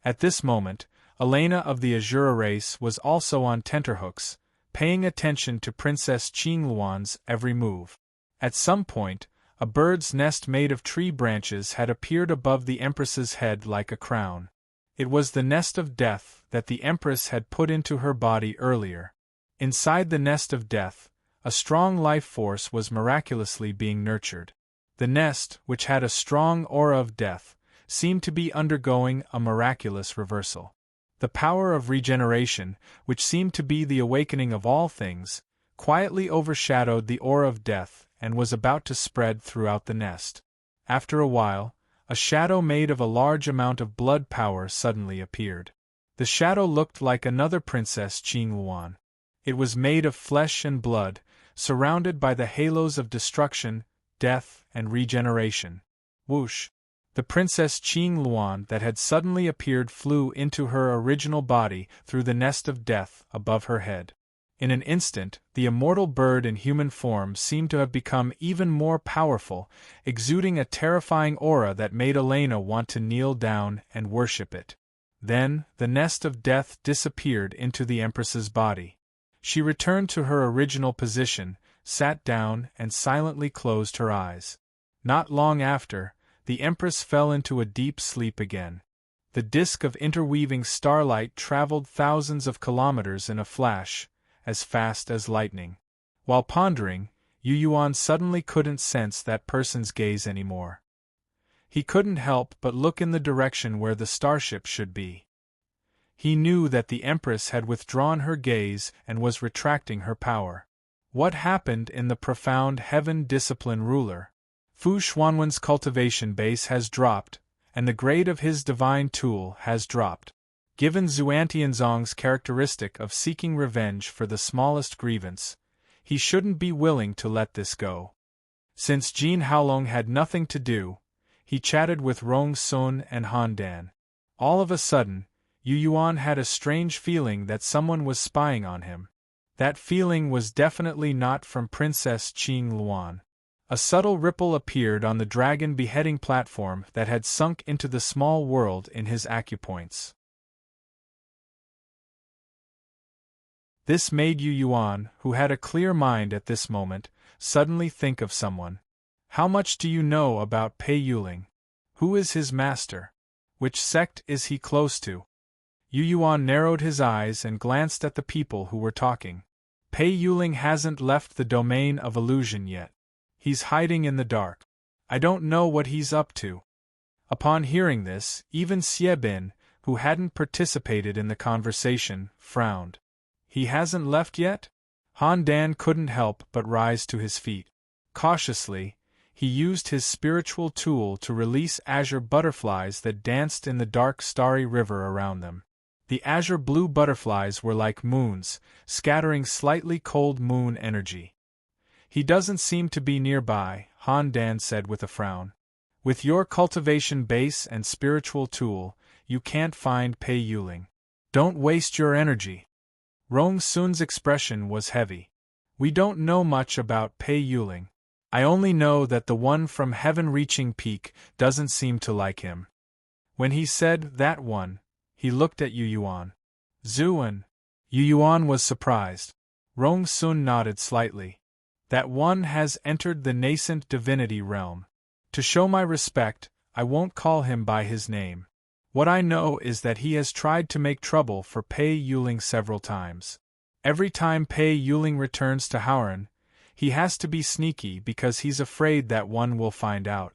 At this moment, Elena of the Azura race was also on tenterhooks, paying attention to Princess Qingluan's every move. At some point, a bird's nest made of tree branches had appeared above the Empress's head like a crown. It was the nest of death that the Empress had put into her body earlier. Inside the nest of death, a strong life force was miraculously being nurtured. The nest, which had a strong aura of death, seemed to be undergoing a miraculous reversal. The power of regeneration, which seemed to be the awakening of all things, quietly overshadowed the aura of death and was about to spread throughout the nest. After a while, a shadow made of a large amount of blood power suddenly appeared. The shadow looked like another Princess Qingluan. It was made of flesh and blood, surrounded by the halos of destruction, death, and regeneration. Whoosh! The Princess Qingluan that had suddenly appeared flew into her original body through the nest of death above her head. In an instant, the immortal bird in human form seemed to have become even more powerful, exuding a terrifying aura that made Elena want to kneel down and worship it. Then, the nest of death disappeared into the Empress's body. She returned to her original position, sat down, and silently closed her eyes. Not long after, the Empress fell into a deep sleep again. The disk of interweaving starlight traveled thousands of kilometers in a flash, as fast as lightning. While pondering, Yu Yuan suddenly couldn't sense that person's gaze anymore. He couldn't help but look in the direction where the starship should be. He knew that the Empress had withdrawn her gaze and was retracting her power. What happened in the profound heaven discipline ruler? Fu Xuanwen's cultivation base has dropped, and the grade of his divine tool has dropped. Given Zhuan Tianzong's characteristic of seeking revenge for the smallest grievance, he shouldn't be willing to let this go. Since Jin Haolong had nothing to do, he chatted with Rong Sun and Han Dan. All of a sudden, Yu Yuan had a strange feeling that someone was spying on him. That feeling was definitely not from Princess Qingluan. A subtle ripple appeared on the dragon beheading platform that had sunk into the small world in his acupoints. This made Yu Yuan, who had a clear mind at this moment, suddenly think of someone. How much do you know about Pei Yuling? Who is his master? Which sect is he close to? Yu Yuan narrowed his eyes and glanced at the people who were talking. Pei Yuling hasn't left the domain of illusion yet. He's hiding in the dark. I don't know what he's up to. Upon hearing this, even Xie Bin, who hadn't participated in the conversation, frowned. He hasn't left yet? Han Dan couldn't help but rise to his feet. Cautiously, he used his spiritual tool to release azure butterflies that danced in the dark starry river around them. The azure blue butterflies were like moons, scattering slightly cold moon energy. He doesn't seem to be nearby, Han Dan said with a frown. With your cultivation base and spiritual tool, you can't find Pei Yuling. Don't waste your energy. Rong Sun's expression was heavy. We don't know much about Pei Yuling. I only know that the one from heaven-reaching peak doesn't seem to like him. When he said that one, he looked at Yu Yuan. Zuan. Yu Yuan was surprised. Rong Sun nodded slightly. That one has entered the nascent divinity realm. To show my respect, I won't call him by his name. What I know is that he has tried to make trouble for Pei Yuling several times. Every time Pei Yuling returns to Hauran, he has to be sneaky because he's afraid that one will find out.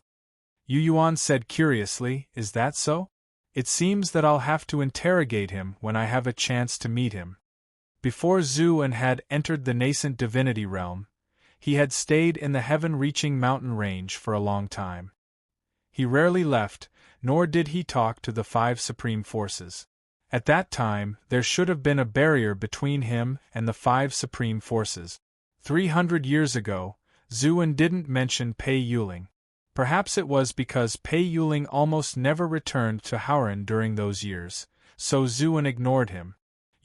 Yu Yuan said curiously, is that so? It seems that I'll have to interrogate him when I have a chance to meet him. Before Zhuan had entered the nascent divinity realm, he had stayed in the heaven-reaching mountain range for a long time. He rarely left, nor did he talk to the five supreme forces. At that time, there should have been a barrier between him and the five supreme forces. 300 years ago, Zhuan didn't mention Pei Yuling. Perhaps it was because Pei Yuling almost never returned to Howran during those years, so Zhuan ignored him.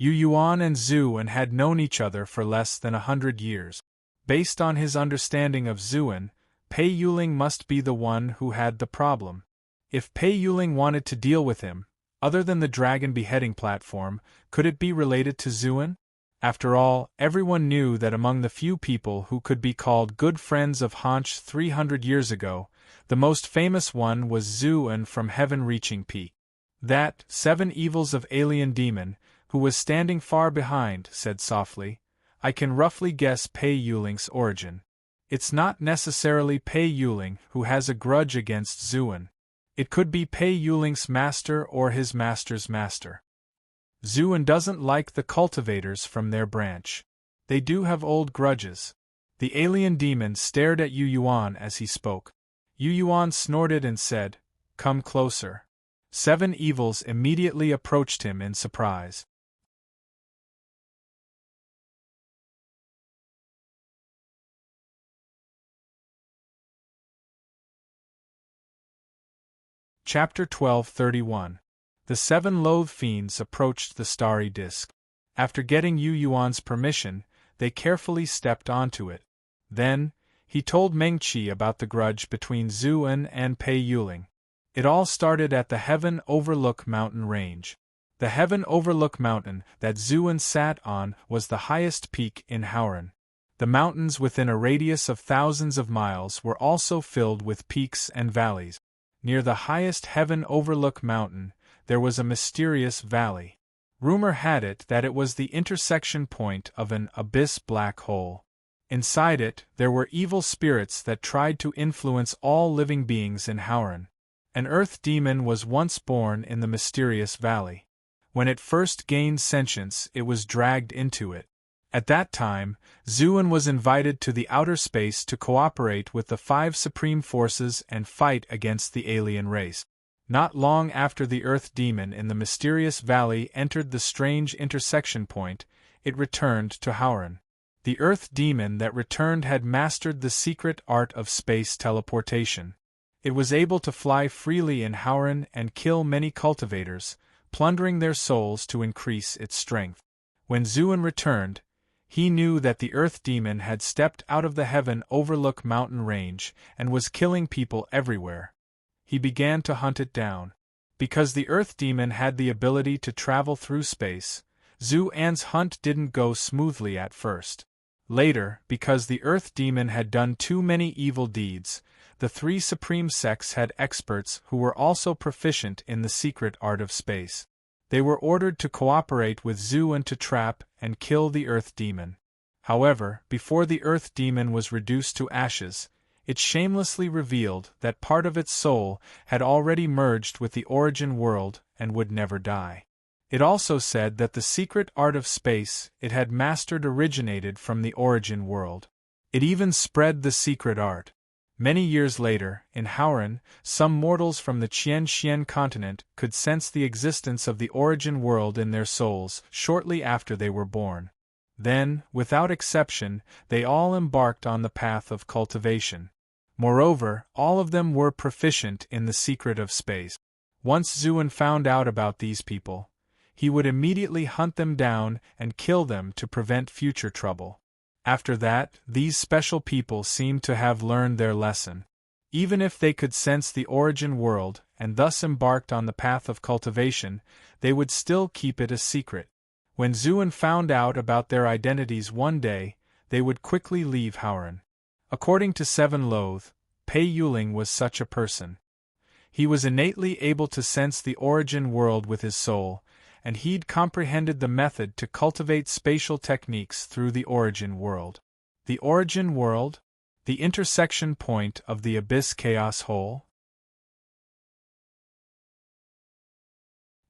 Yu Yuan and Zhuan had known each other for less than 100 years. Based on his understanding of Zhuan, Pei Yuling must be the one who had the problem. If Pei Yuling wanted to deal with him, other than the dragon beheading platform, could it be related to Zhuan? After all, everyone knew that among the few people who could be called good friends of Hanch 300 years ago, the most famous one was Zhuan from Heaven-Reaching Peak. That 7 evils of alien demon, who was standing far behind, said softly, "I can roughly guess Pei Yuling's origin. It's not necessarily Pei Yuling who has a grudge against Zhuan. It could be Pei Yuling's master or his master's master. Zhuan doesn't like the cultivators from their branch. They do have old grudges." The alien demon stared at Yu Yuan as he spoke. Yu Yuan snorted and said, "Come closer." 7 evils immediately approached him in surprise. Chapter 12:31. The 7 loathed fiends approached the starry disk. After getting Yu Yuan's permission, they carefully stepped onto it. Then, he told Meng Qi about the grudge between Zhuan and Pei Yuling. It all started at the Heaven Overlook mountain range. The Heaven Overlook mountain that Zhuan sat on was the highest peak in Howran. The mountains within a radius of thousands of miles were also filled with peaks and valleys. Near the highest Heaven Overlook mountain, there was a mysterious valley. Rumor had it that it was the intersection point of an abyss black hole. Inside it, there were evil spirits that tried to influence all living beings in Howran. An earth demon was once born in the mysterious valley. When it first gained sentience, it was dragged into it. At that time, Zhuan was invited to the outer space to cooperate with the 5 supreme forces and fight against the alien race. Not long after the Earth Demon in the mysterious valley entered the strange intersection point, it returned to Howran. The Earth Demon that returned had mastered the secret art of space teleportation. It was able to fly freely in Howran and kill many cultivators, plundering their souls to increase its strength. When Zhuan returned, he knew that the Earth Demon had stepped out of the Heaven Overlook mountain range and was killing people everywhere. He began to hunt it down. Because the Earth Demon had the ability to travel through space, Zhuan's hunt didn't go smoothly at first. Later, because the Earth Demon had done too many evil deeds, the 3 supreme sects had experts who were also proficient in the secret art of space. They were ordered to cooperate with Zhuan to trap and kill the Earth Demon. However, before the Earth Demon was reduced to ashes, it shamelessly revealed that part of its soul had already merged with the origin world and would never die. It also said that the secret art of space it had mastered originated from the origin world. It even spread the secret art. Many years later, in Howran, some mortals from the Qian continent could sense the existence of the origin world in their souls shortly after they were born. Then, without exception, they all embarked on the path of cultivation. Moreover, all of them were proficient in the secret of space. Once Zhuan found out about these people, he would immediately hunt them down and kill them to prevent future trouble. After that, these special people seemed to have learned their lesson. Even if they could sense the origin world and thus embarked on the path of cultivation, they would still keep it a secret. When Zhuan found out about their identities one day, they would quickly leave Howran. According to 7 Loathe, Pei Yuling was such a person. He was innately able to sense the origin world with his soul, and he'd comprehended the method to cultivate spatial techniques through the origin world. The origin world? The intersection point of the abyss chaos hole?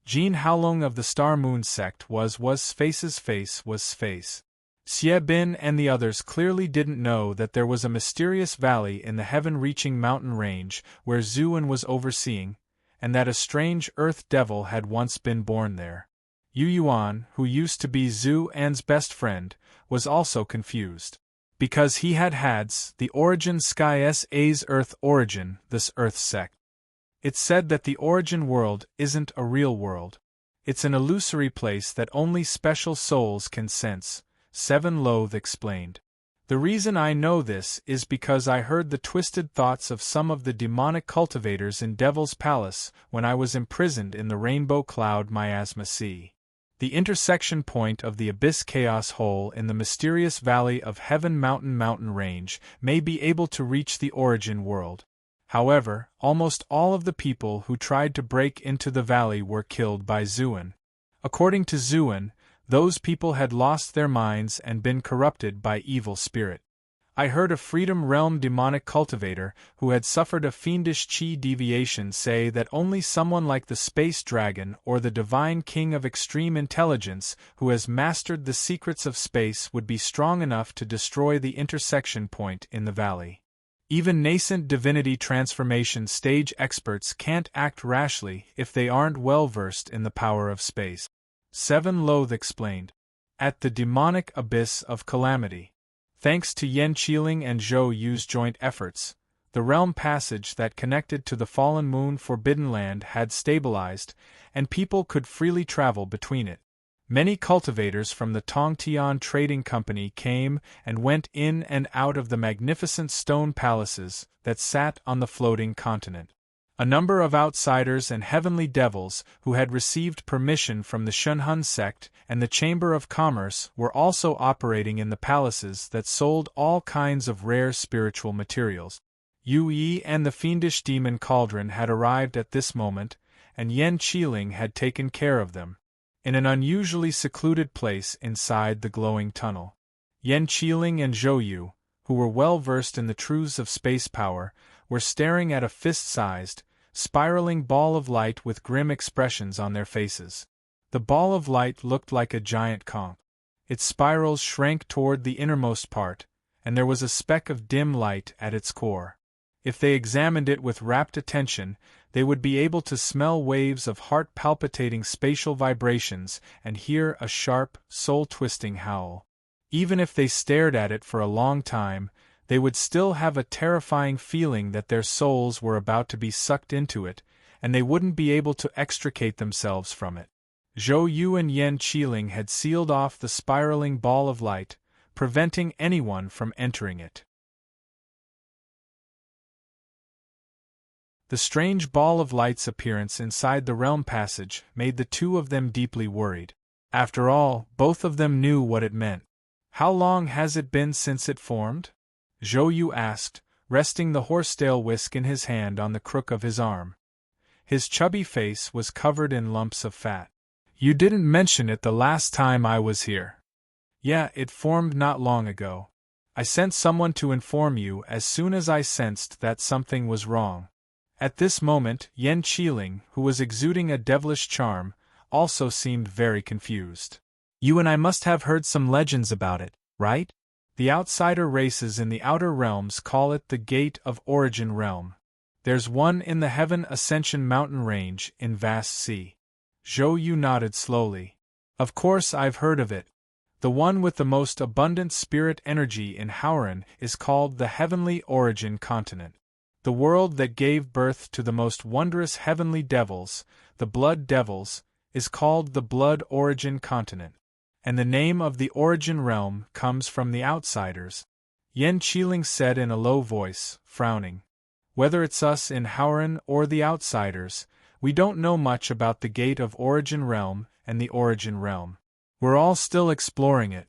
Jean Haolong of the Star Moon sect was Space's face was Space. Xie Bin and the others clearly didn't know that there was a mysterious valley in the heaven-reaching mountain range where Zhuan was overseeing, and that a strange earth devil had once been born there. Yu Yuan, who used to be Zhu An's best friend, was also confused. Because he had the origin sky Sa's earth origin, this earth sect. It said that the origin world isn't a real world. It's an illusory place that only special souls can sense, Seven Loath explained. The reason I know this is because I heard the twisted thoughts of some of the demonic cultivators in Devil's Palace when I was imprisoned in the Rainbow Cloud Miasma Sea. The intersection point of the Abyss Chaos Hole in the mysterious Valley of Heaven mountain range may be able to reach the origin world. However, almost all of the people who tried to break into the valley were killed by Zhuan. According to Zhuan, those people had lost their minds and been corrupted by evil spirit. I heard a Freedom Realm demonic cultivator who had suffered a fiendish chi deviation say that only someone like the Space Dragon or the Divine King of Extreme Intelligence who has mastered the secrets of space would be strong enough to destroy the intersection point in the valley. Even nascent divinity transformation stage experts can't act rashly if they aren't well versed in the power of space. Seven Loath explained. At the demonic abyss of calamity. Thanks to Yan Qiling and Zhou Yu's joint efforts, the realm passage that connected to the fallen moon Forbidden Land had stabilized, and people could freely travel between it. Many cultivators from the Tongtian Trading Company came and went in and out of the magnificent stone palaces that sat on the floating continent. A number of outsiders and heavenly devils who had received permission from the Shunhun sect and the Chamber of Commerce were also operating in the palaces that sold all kinds of rare spiritual materials. Yu Yi and the fiendish demon Cauldron had arrived at this moment, and Yan Qiling had taken care of them. In an unusually secluded place inside the glowing tunnel, Yan Qiling and Zhou Yu, who were well versed in the truths of space power, were staring at a fist-sized, spiraling ball of light with grim expressions on their faces. The ball of light looked like a giant conch. Its spirals shrank toward the innermost part, and there was a speck of dim light at its core. If they examined it with rapt attention, they would be able to smell waves of heart-palpitating spatial vibrations and hear a sharp, soul-twisting howl. Even if they stared at it for a long time, they would still have a terrifying feeling that their souls were about to be sucked into it, and they wouldn't be able to extricate themselves from it. Zhou Yu and Yan Qiling had sealed off the spiraling ball of light, preventing anyone from entering it. The strange ball of light's appearance inside the realm passage made the two of them deeply worried. After all, both of them knew what it meant. How long has it been since it formed? Zhou Yu asked, resting the horsetail whisk in his hand on the crook of his arm. His chubby face was covered in lumps of fat. You didn't mention it the last time I was here. Yeah, it formed not long ago. I sent someone to inform you as soon as I sensed that something was wrong. At this moment, Yan Qiling, who was exuding a devilish charm, also seemed very confused. You and I must have heard some legends about it, right? The outsider races in the outer realms call it the Gate of Origin Realm. There's one in the Heaven Ascension mountain range in Vast Sea. Zhou Yu nodded slowly. Of course I've heard of it. The one with the most abundant spirit energy in Howren is called the Heavenly Origin Continent. The world that gave birth to the most wondrous heavenly devils, the Blood Devils, is called the Blood Origin Continent. And the name of the Origin Realm comes from the outsiders. Yan Qiling said in a low voice, frowning. Whether it's us in Howren or the outsiders, we don't know much about the Gate of Origin Realm and the Origin Realm. We're all still exploring it.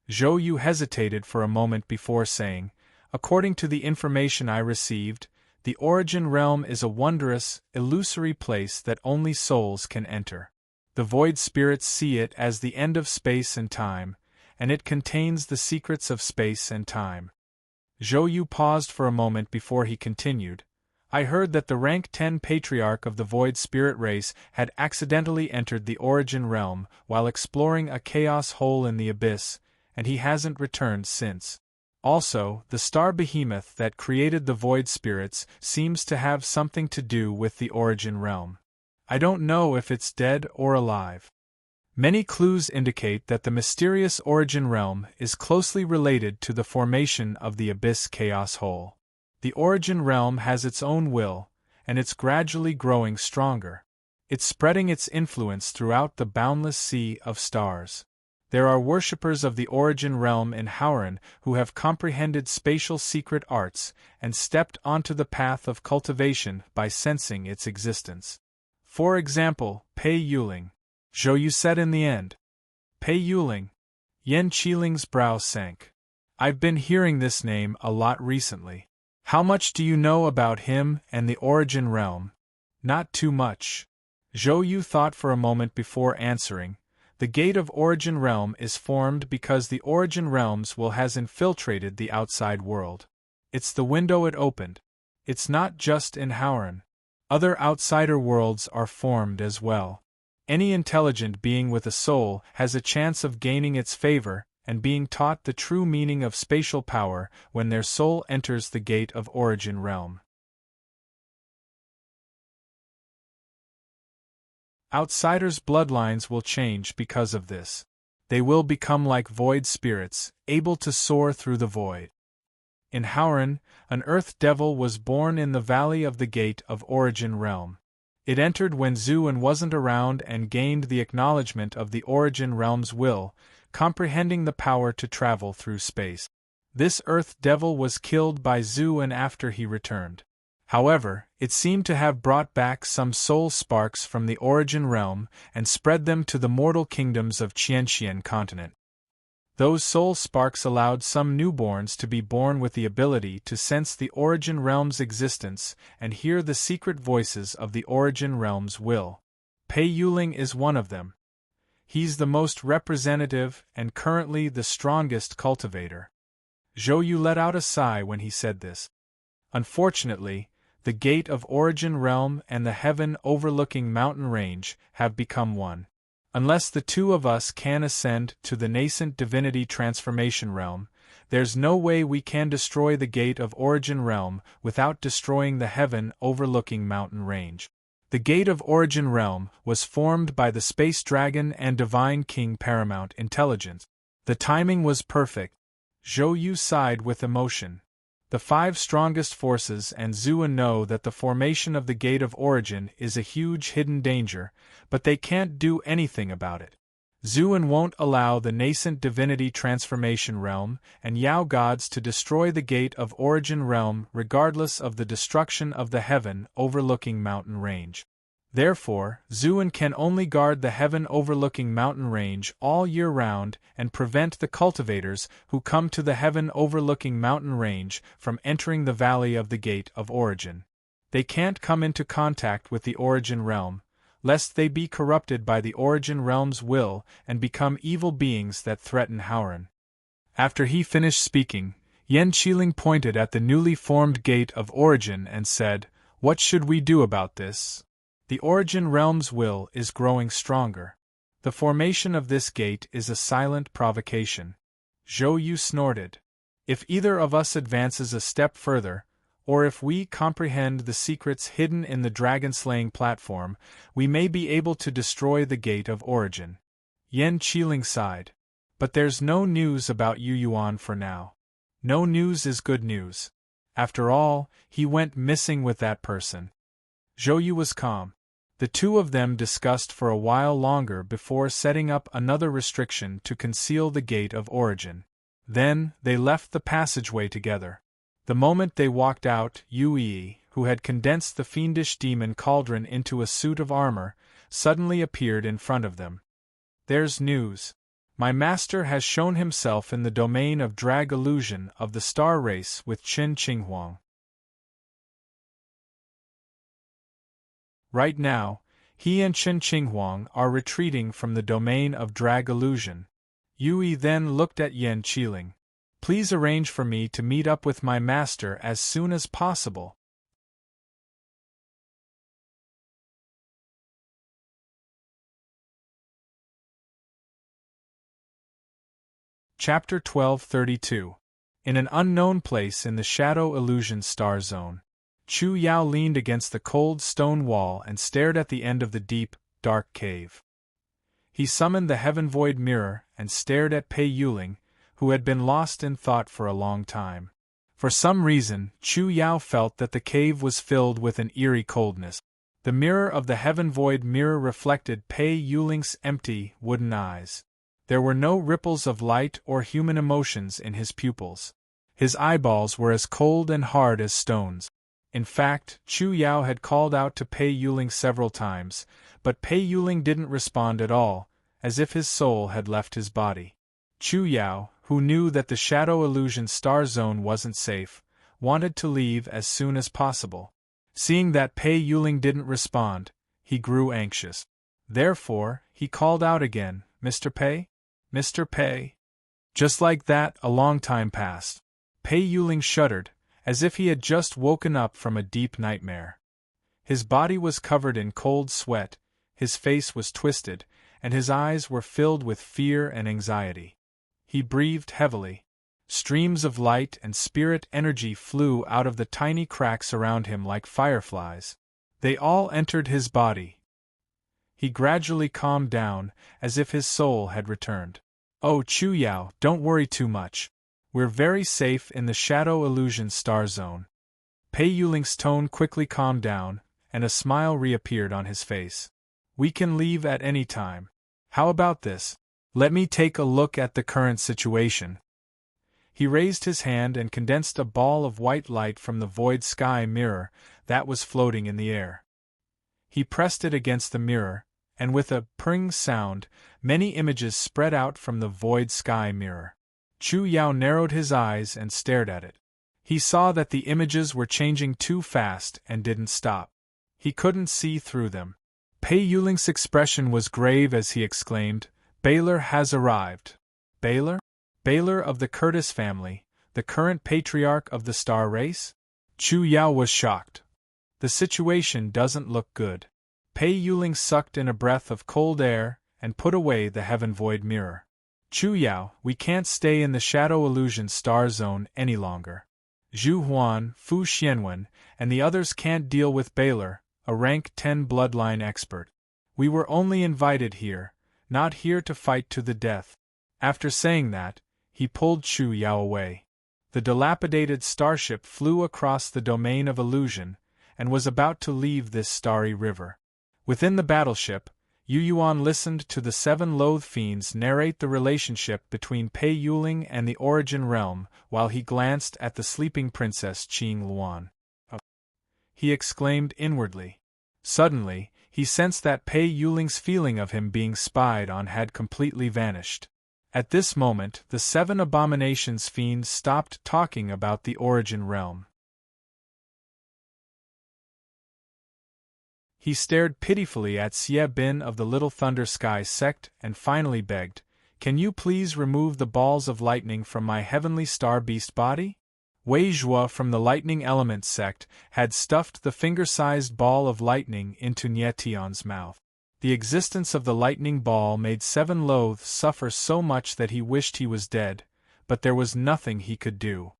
Zhou Yu hesitated for a moment before saying, according to the information I received, the Origin Realm is a wondrous, illusory place that only souls can enter. The void spirits see it as the end of space and time, and it contains the secrets of space and time. Zhou Yu paused for a moment before he continued. I heard that the rank 10 patriarch of the Void Spirit race had accidentally entered the Origin realm while exploring a chaos hole in the abyss, and he hasn't returned since. Also, the star behemoth that created the Void Spirits seems to have something to do with the Origin realm. I don't know if it's dead or alive. Many clues indicate that the mysterious Origin realm is closely related to the formation of the Abyss Chaos Hole. The Origin realm has its own will, and it's gradually growing stronger. It's spreading its influence throughout the boundless sea of stars. There are worshippers of the Origin realm in Howren who have comprehended spatial secret arts and stepped onto the path of cultivation by sensing its existence. For example, Pei Yuling. Zhou Yu said in the end. Pei Yuling. Yan Qiling's brow sank. I've been hearing this name a lot recently. How much do you know about him and the Origin realm? Not too much. Zhou Yu thought for a moment before answering. The gate of Origin realm is formed because the Origin realms will has infiltrated the outside world. It's the window it opened. It's not just in Howren. Other outsider worlds are formed as well. Any intelligent being with a soul has a chance of gaining its favor and being taught the true meaning of spatial power when their soul enters the gate of Origin realm. Outsiders' bloodlines will change because of this. They will become like void spirits, able to soar through the void. In Howren, an earth devil was born in the valley of the gate of Origin realm. It entered when Zuan wasn't around and gained the acknowledgement of the Origin realm's will, comprehending the power to travel through space. This earth devil was killed by Zuan after he returned. However, it seemed to have brought back some soul sparks from the Origin realm and spread them to the mortal kingdoms of Qianxian continent. Those soul sparks allowed some newborns to be born with the ability to sense the Origin realm's existence and hear the secret voices of the Origin realm's will. Pei Yuling is one of them. He's the most representative and currently the strongest cultivator. Zhou Yu let out a sigh when he said this. Unfortunately, the gate of Origin realm and the heaven overlooking mountain range have become one. Unless the two of us can ascend to the nascent divinity transformation realm, there's no way we can destroy the gate of Origin realm without destroying the heaven overlooking mountain range. The gate of Origin realm was formed by the space dragon and divine king paramount intelligence. The timing was perfect. Zhou Yu sighed with emotion. The 5 strongest forces and Zuan know that the formation of the Gate of Origin is a huge hidden danger, but they can't do anything about it. Zuan won't allow the nascent divinity transformation realm and Yao gods to destroy the Gate of Origin realm regardless of the destruction of the heaven overlooking mountain range. Therefore, Zuan can only guard the heaven overlooking mountain range all year round and prevent the cultivators who come to the heaven overlooking mountain range from entering the valley of the Gate of Origin. They can't come into contact with the Origin realm, lest they be corrupted by the Origin realm's will and become evil beings that threaten Howren. After he finished speaking, Yan Qiling pointed at the newly formed Gate of Origin and said, "What should we do about this? The Origin realm's will is growing stronger. The formation of this gate is a silent provocation." Zhou Yu snorted. "If either of us advances a step further, or if we comprehend the secrets hidden in the dragon-slaying platform, we may be able to destroy the Gate of Origin." Yan Qiling sighed. "But there's no news about Yu Yuan for now. No news is good news. After all, he went missing with that person." Zhou Yu was calm. The two of them discussed for a while longer before setting up another restriction to conceal the Gate of Origin. Then, they left the passageway together. The moment they walked out, Yue, who had condensed the fiendish demon cauldron into a suit of armor, suddenly appeared in front of them. "There's news. My master has shown himself in the domain of drag illusion of the star race with Qin Qinghuang. Right now, he and Qin Qinghuang are retreating from the domain of drag illusion." Yue then looked at Yan Qiling. "Please arrange for me to meet up with my master as soon as possible." Chapter 1232. In an unknown place in the Shadow Illusion Star Zone, Chu Yao leaned against the cold stone wall and stared at the end of the deep, dark cave. He summoned the Heaven Void Mirror and stared at Pei Yuling, who had been lost in thought for a long time. For some reason, Chu Yao felt that the cave was filled with an eerie coldness. The mirror of the Heaven Void Mirror reflected Pei Yuling's empty, wooden eyes. There were no ripples of light or human emotions in his pupils. His eyeballs were as cold and hard as stones. In fact, Chu Yao had called out to Pei Yuling several times, but Pei Yuling didn't respond at all, as if his soul had left his body. Chu Yao, who knew that the Shadow Illusion Star Zone wasn't safe, wanted to leave as soon as possible. Seeing that Pei Yuling didn't respond, he grew anxious. Therefore, he called out again, "Mr. Pei? Mr. Pei?" Just like that, a long time passed. Pei Yuling shuddered, as if he had just woken up from a deep nightmare. His body was covered in cold sweat, his face was twisted, and his eyes were filled with fear and anxiety. He breathed heavily. Streams of light and spirit energy flew out of the tiny cracks around him like fireflies. They all entered his body. He gradually calmed down, as if his soul had returned. "Oh, Chu Yao, don't worry too much. We're very safe in the Shadow Illusion Star Zone." Pei Yuling's tone quickly calmed down, and a smile reappeared on his face. "We can leave at any time. How about this? Let me take a look at the current situation." He raised his hand and condensed a ball of white light from the void sky mirror that was floating in the air. He pressed it against the mirror, and with a pring sound, many images spread out from the void sky mirror. Chu Yao narrowed his eyes and stared at it. He saw that the images were changing too fast and didn't stop. He couldn't see through them. Pei Yuling's expression was grave as he exclaimed, "Baylor has arrived." "Baylor? Baylor of the Curtis family, the current patriarch of the star race?" Chu Yao was shocked. "The situation doesn't look good." Pei Yuling sucked in a breath of cold air and put away the Heaven Void Mirror. "Chu Yao, we can't stay in the Shadow Illusion Star Zone any longer. Zhu Huan, Fu Xianwen, and the others can't deal with Baylor, a rank 10 bloodline expert. We were only invited here, not here to fight to the death." After saying that, he pulled Chu Yao away. The dilapidated starship flew across the domain of illusion, and was about to leave this starry river. Within the battleship, Yu Yuan listened to the 7 loathed fiends narrate the relationship between Pei Yuling and the Origin Realm, while he glanced at the sleeping princess Qing Luan. He exclaimed inwardly. Suddenly, he sensed that Pei Yuling's feeling of him being spied on had completely vanished. At this moment, the 7 abominations fiends stopped talking about the Origin Realm. He stared pitifully at Xie Bin of the Little Thunder Sky sect and finally begged, "Can you please remove the balls of lightning from my heavenly star beast body?" Wei Zhuo from the Lightning Element sect had stuffed the finger-sized ball of lightning into Nie Tian's mouth. The existence of the lightning ball made 7 loathes suffer so much that he wished he was dead, but there was nothing he could do.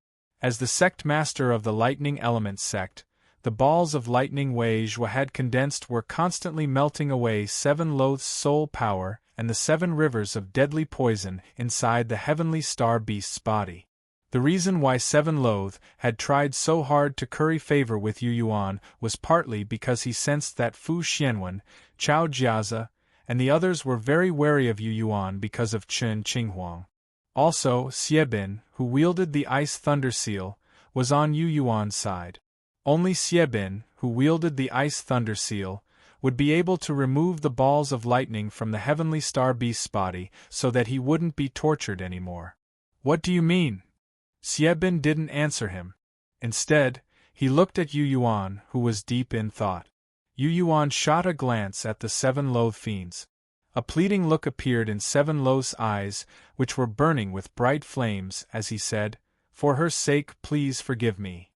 As the sect master of the Lightning Element sect, the balls of lightning Wei Zhuo had condensed were constantly melting away 7 loathes' soul power and the 7 rivers of deadly poison inside the heavenly star beast's body. The reason why 7 loathe had tried so hard to curry favor with Yu Yuan was partly because he sensed that Fu Xianwen, Chao Jiazi, and the others were very wary of Yu Yuan because of Chen Qinghuang. Also, Xie Bin, who wielded the Ice Thunder Seal, was on Yu Yuan's side. Only Xie Bin, who wielded the Ice Thunder Seal, would be able to remove the balls of lightning from the heavenly star beast's body so that he wouldn't be tortured anymore. "What do you mean?" Xie Bin didn't answer him. Instead, he looked at Yu Yuan, who was deep in thought. Yu Yuan shot a glance at the 7 loathed fiends. A pleading look appeared in 7 loath's eyes, which were burning with bright flames, as he said, "For her sake, please forgive me."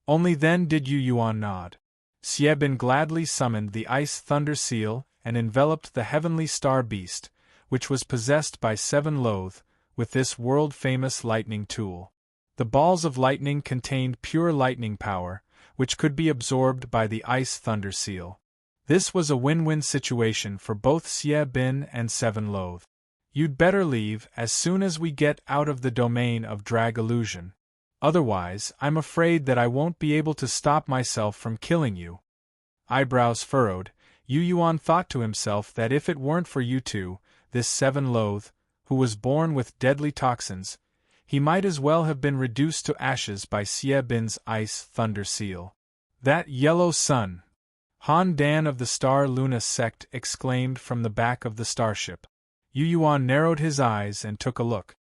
Only then did Yu Yuan nod. Xie Bin gladly summoned the Ice Thunder Seal and enveloped the heavenly star beast, which was possessed by 7 loathe, with this world-famous lightning tool. The balls of lightning contained pure lightning power, which could be absorbed by the ice thunder seal. This was a win-win situation for both Xie Bin and Seven Loath. You'd better leave as soon as we get out of the domain of drag illusion. Otherwise, I'm afraid that I won't be able to stop myself from killing you. Eyebrows furrowed, Yu Yuan thought to himself that if it weren't for you two, this Seven Loath, who was born with deadly toxins, he might as well have been reduced to ashes by Xie Bin's ice thunder seal. That yellow sun! Han Dan of the Star Luna sect exclaimed from the back of the starship. Yu Yuan narrowed his eyes and took a look.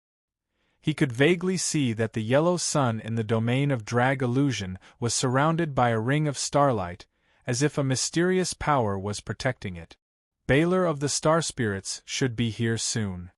He could vaguely see that the yellow sun in the domain of drag illusion was surrounded by a ring of starlight, as if a mysterious power was protecting it. Baylor of the Star Spirits should be here soon.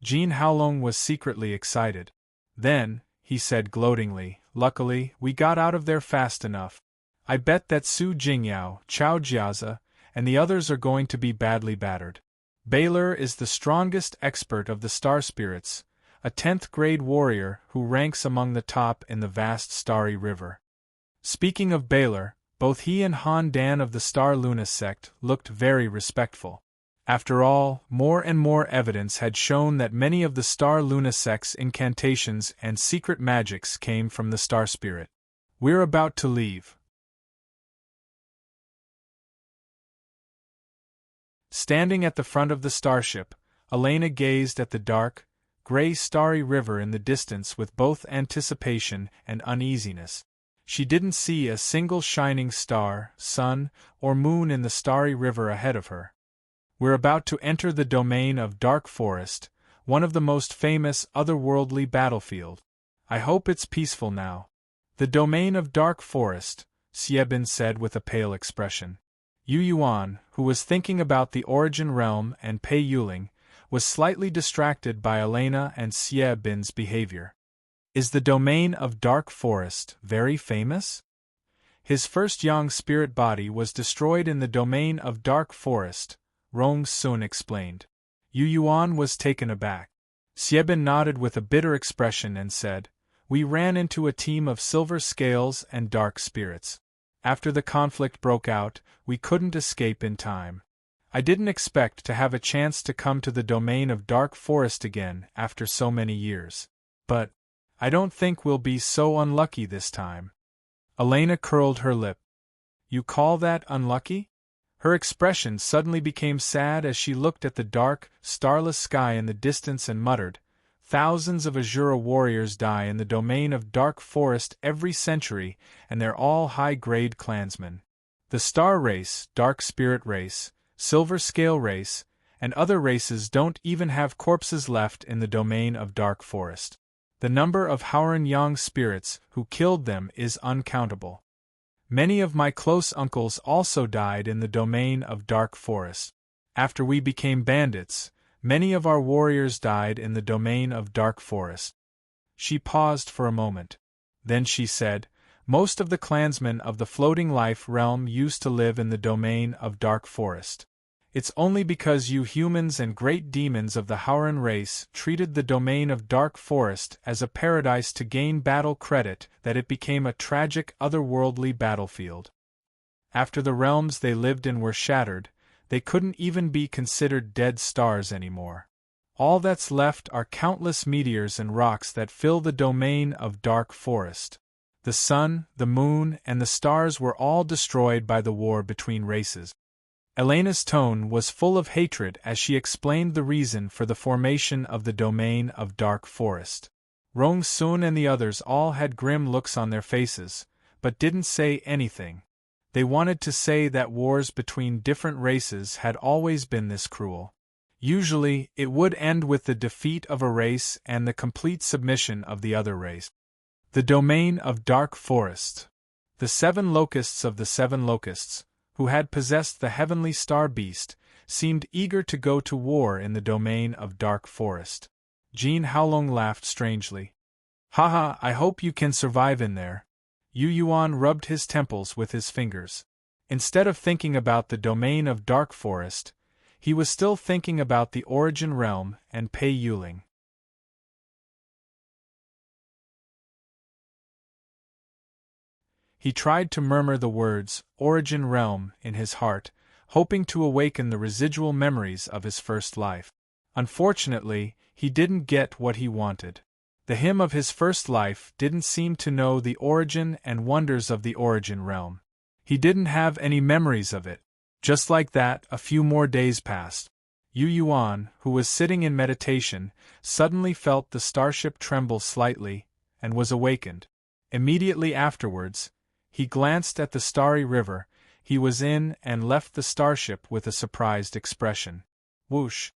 Jin Haolong was secretly excited. Then, he said gloatingly, luckily, we got out of there fast enough. I bet that Su Jingyao, Chao Jiaza, and the others are going to be badly battered. Baylor is the strongest expert of the Star Spirits, a 10th grade warrior who ranks among the top in the vast starry river. Speaking of Baylor, both he and Han Dan of the Star Luna sect looked very respectful. After all, more and more evidence had shown that many of the Star Luna sect's incantations and secret magics came from the Star Spirit. We're about to leave. Standing at the front of the starship, Elena gazed at the dark, gray starry river in the distance with both anticipation and uneasiness. She didn't see a single shining star, sun, or moon in the starry river ahead of her. We're about to enter the domain of Dark Forest, one of the most famous otherworldly battlefield. I hope it's peaceful now. The domain of Dark Forest, Xie Bin said with a pale expression. Yu Yuan, who was thinking about the Origin Realm and Pei Yuling, was slightly distracted by Elena and Xie Bin's behavior. Is the domain of Dark Forest very famous? His first Yang spirit body was destroyed in the domain of Dark Forest, Rong Sun explained. Yu Yuan was taken aback. Xie Bin nodded with a bitter expression and said, We ran into a team of silver scales and dark spirits. After the conflict broke out, we couldn't escape in time. I didn't expect to have a chance to come to the domain of Dark Forest again after so many years. But I don't think we'll be so unlucky this time. Elena curled her lip. You call that unlucky? Her expression suddenly became sad as she looked at the dark, starless sky in the distance and muttered, Thousands of Azura warriors die in the domain of Dark Forest every century, and they're all high-grade clansmen. The Star Race, Dark Spirit Race, Silver Scale Race, and other races don't even have corpses left in the domain of Dark Forest. The number of Howren Yang spirits who killed them is uncountable. Many of my close uncles also died in the domain of Dark Forest. After we became bandits, many of our warriors died in the domain of Dark Forest. She paused for a moment. Then she said, Most of the clansmen of the Floating Life realm used to live in the domain of Dark Forest. It's only because you humans and great demons of the Howren race treated the domain of Dark Forest as a paradise to gain battle credit that it became a tragic otherworldly battlefield. After the realms they lived in were shattered, they couldn't even be considered dead stars anymore. All that's left are countless meteors and rocks that fill the domain of Dark Forest. The sun, the moon, and the stars were all destroyed by the war between races. Elena's tone was full of hatred as she explained the reason for the formation of the domain of Dark Forest. Rong Sun and the others all had grim looks on their faces, but didn't say anything. They wanted to say that wars between different races had always been this cruel. Usually, it would end with the defeat of a race and the complete submission of the other race. The domain of Dark Forest. The 7 locusts of the 7 locusts, who had possessed the heavenly star beast, seemed eager to go to war in the domain of Dark Forest. Jin Haolong laughed strangely. Haha, I hope you can survive in there. Yu Yuan rubbed his temples with his fingers. Instead of thinking about the domain of Dark Forest, he was still thinking about the Origin Realm and Pei Yuling. He tried to murmur the words, "Origin Realm," in his heart, hoping to awaken the residual memories of his first life. Unfortunately, he didn't get what he wanted. The him of his first life didn't seem to know the origin and wonders of the Origin Realm. He didn't have any memories of it. Just like that, a few more days passed. Yu Yuan, who was sitting in meditation, suddenly felt the starship tremble slightly, and was awakened. Immediately afterwards, he glanced at the starry river he was in and left the starship with a surprised expression. Whoosh!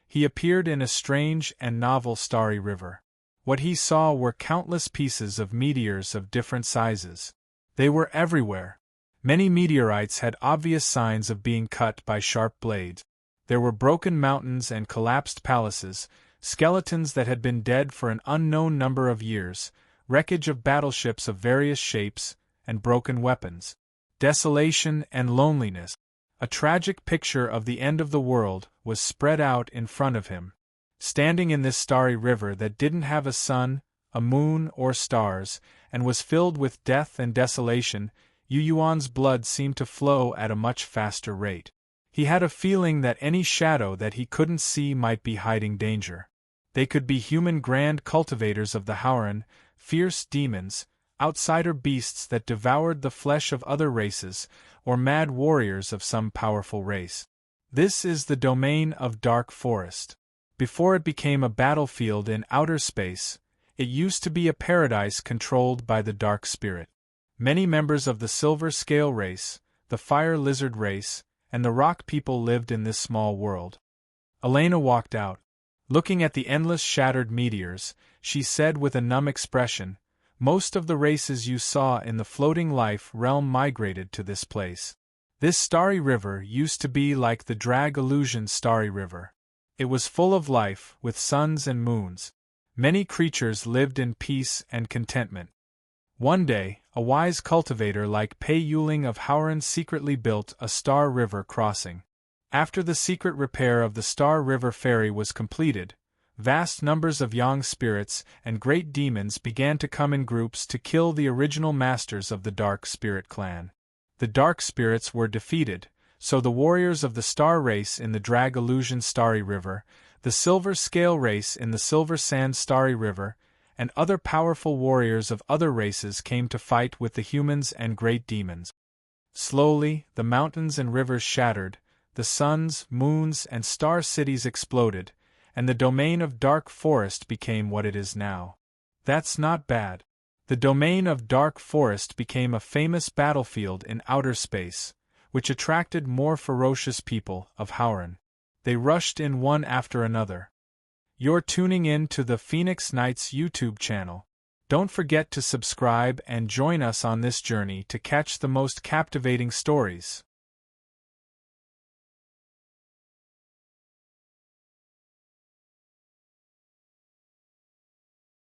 He appeared in a strange and novel starry river. What he saw were countless pieces of meteors of different sizes. They were everywhere. Many meteorites had obvious signs of being cut by sharp blades. There were broken mountains and collapsed palaces, skeletons that had been dead for an unknown number of years, wreckage of battleships of various shapes, and broken weapons. Desolation and loneliness. A tragic picture of the end of the world was spread out in front of him. Standing in this starry river that didn't have a sun, a moon, or stars, and was filled with death and desolation, Yu Yuan's blood seemed to flow at a much faster rate. He had a feeling that any shadow that he couldn't see might be hiding danger. They could be human grand cultivators of the Howren, fierce demons, outsider beasts that devoured the flesh of other races, or mad warriors of some powerful race. This is the domain of Dark Forest. Before it became a battlefield in outer space, it used to be a paradise controlled by the Dark Spirit. Many members of the Silver Scale race, the Fire Lizard race, and the Rock people lived in this small world. Elena walked out. Looking at the endless shattered meteors, she said with a numb expression, "Most of the races you saw in the floating life realm migrated to this place. This starry river used to be like the Drag Illusion starry river. It was full of life, with suns and moons. Many creatures lived in peace and contentment. One day, a wise cultivator like Pei Yuling of Howren secretly built a Star River crossing. After the secret repair of the Star River ferry was completed, vast numbers of young spirits and great demons began to come in groups to kill the original masters of the Dark Spirit clan. The Dark Spirits were defeated, so the warriors of the Star Race in the Drag Illusion Starry River, the Silver Scale Race in the Silver Sand Starry River, and other powerful warriors of other races came to fight with the humans and great demons. Slowly, the mountains and rivers shattered, the suns, moons, and star cities exploded, and the domain of Dark Forest became what it is now. That's not bad. The domain of Dark Forest became a famous battlefield in outer space, which attracted more ferocious people of Howren. They rushed in one after another. You're tuning in to the Phoenix Knights YouTube channel. Don't forget to subscribe and join us on this journey to catch the most captivating stories.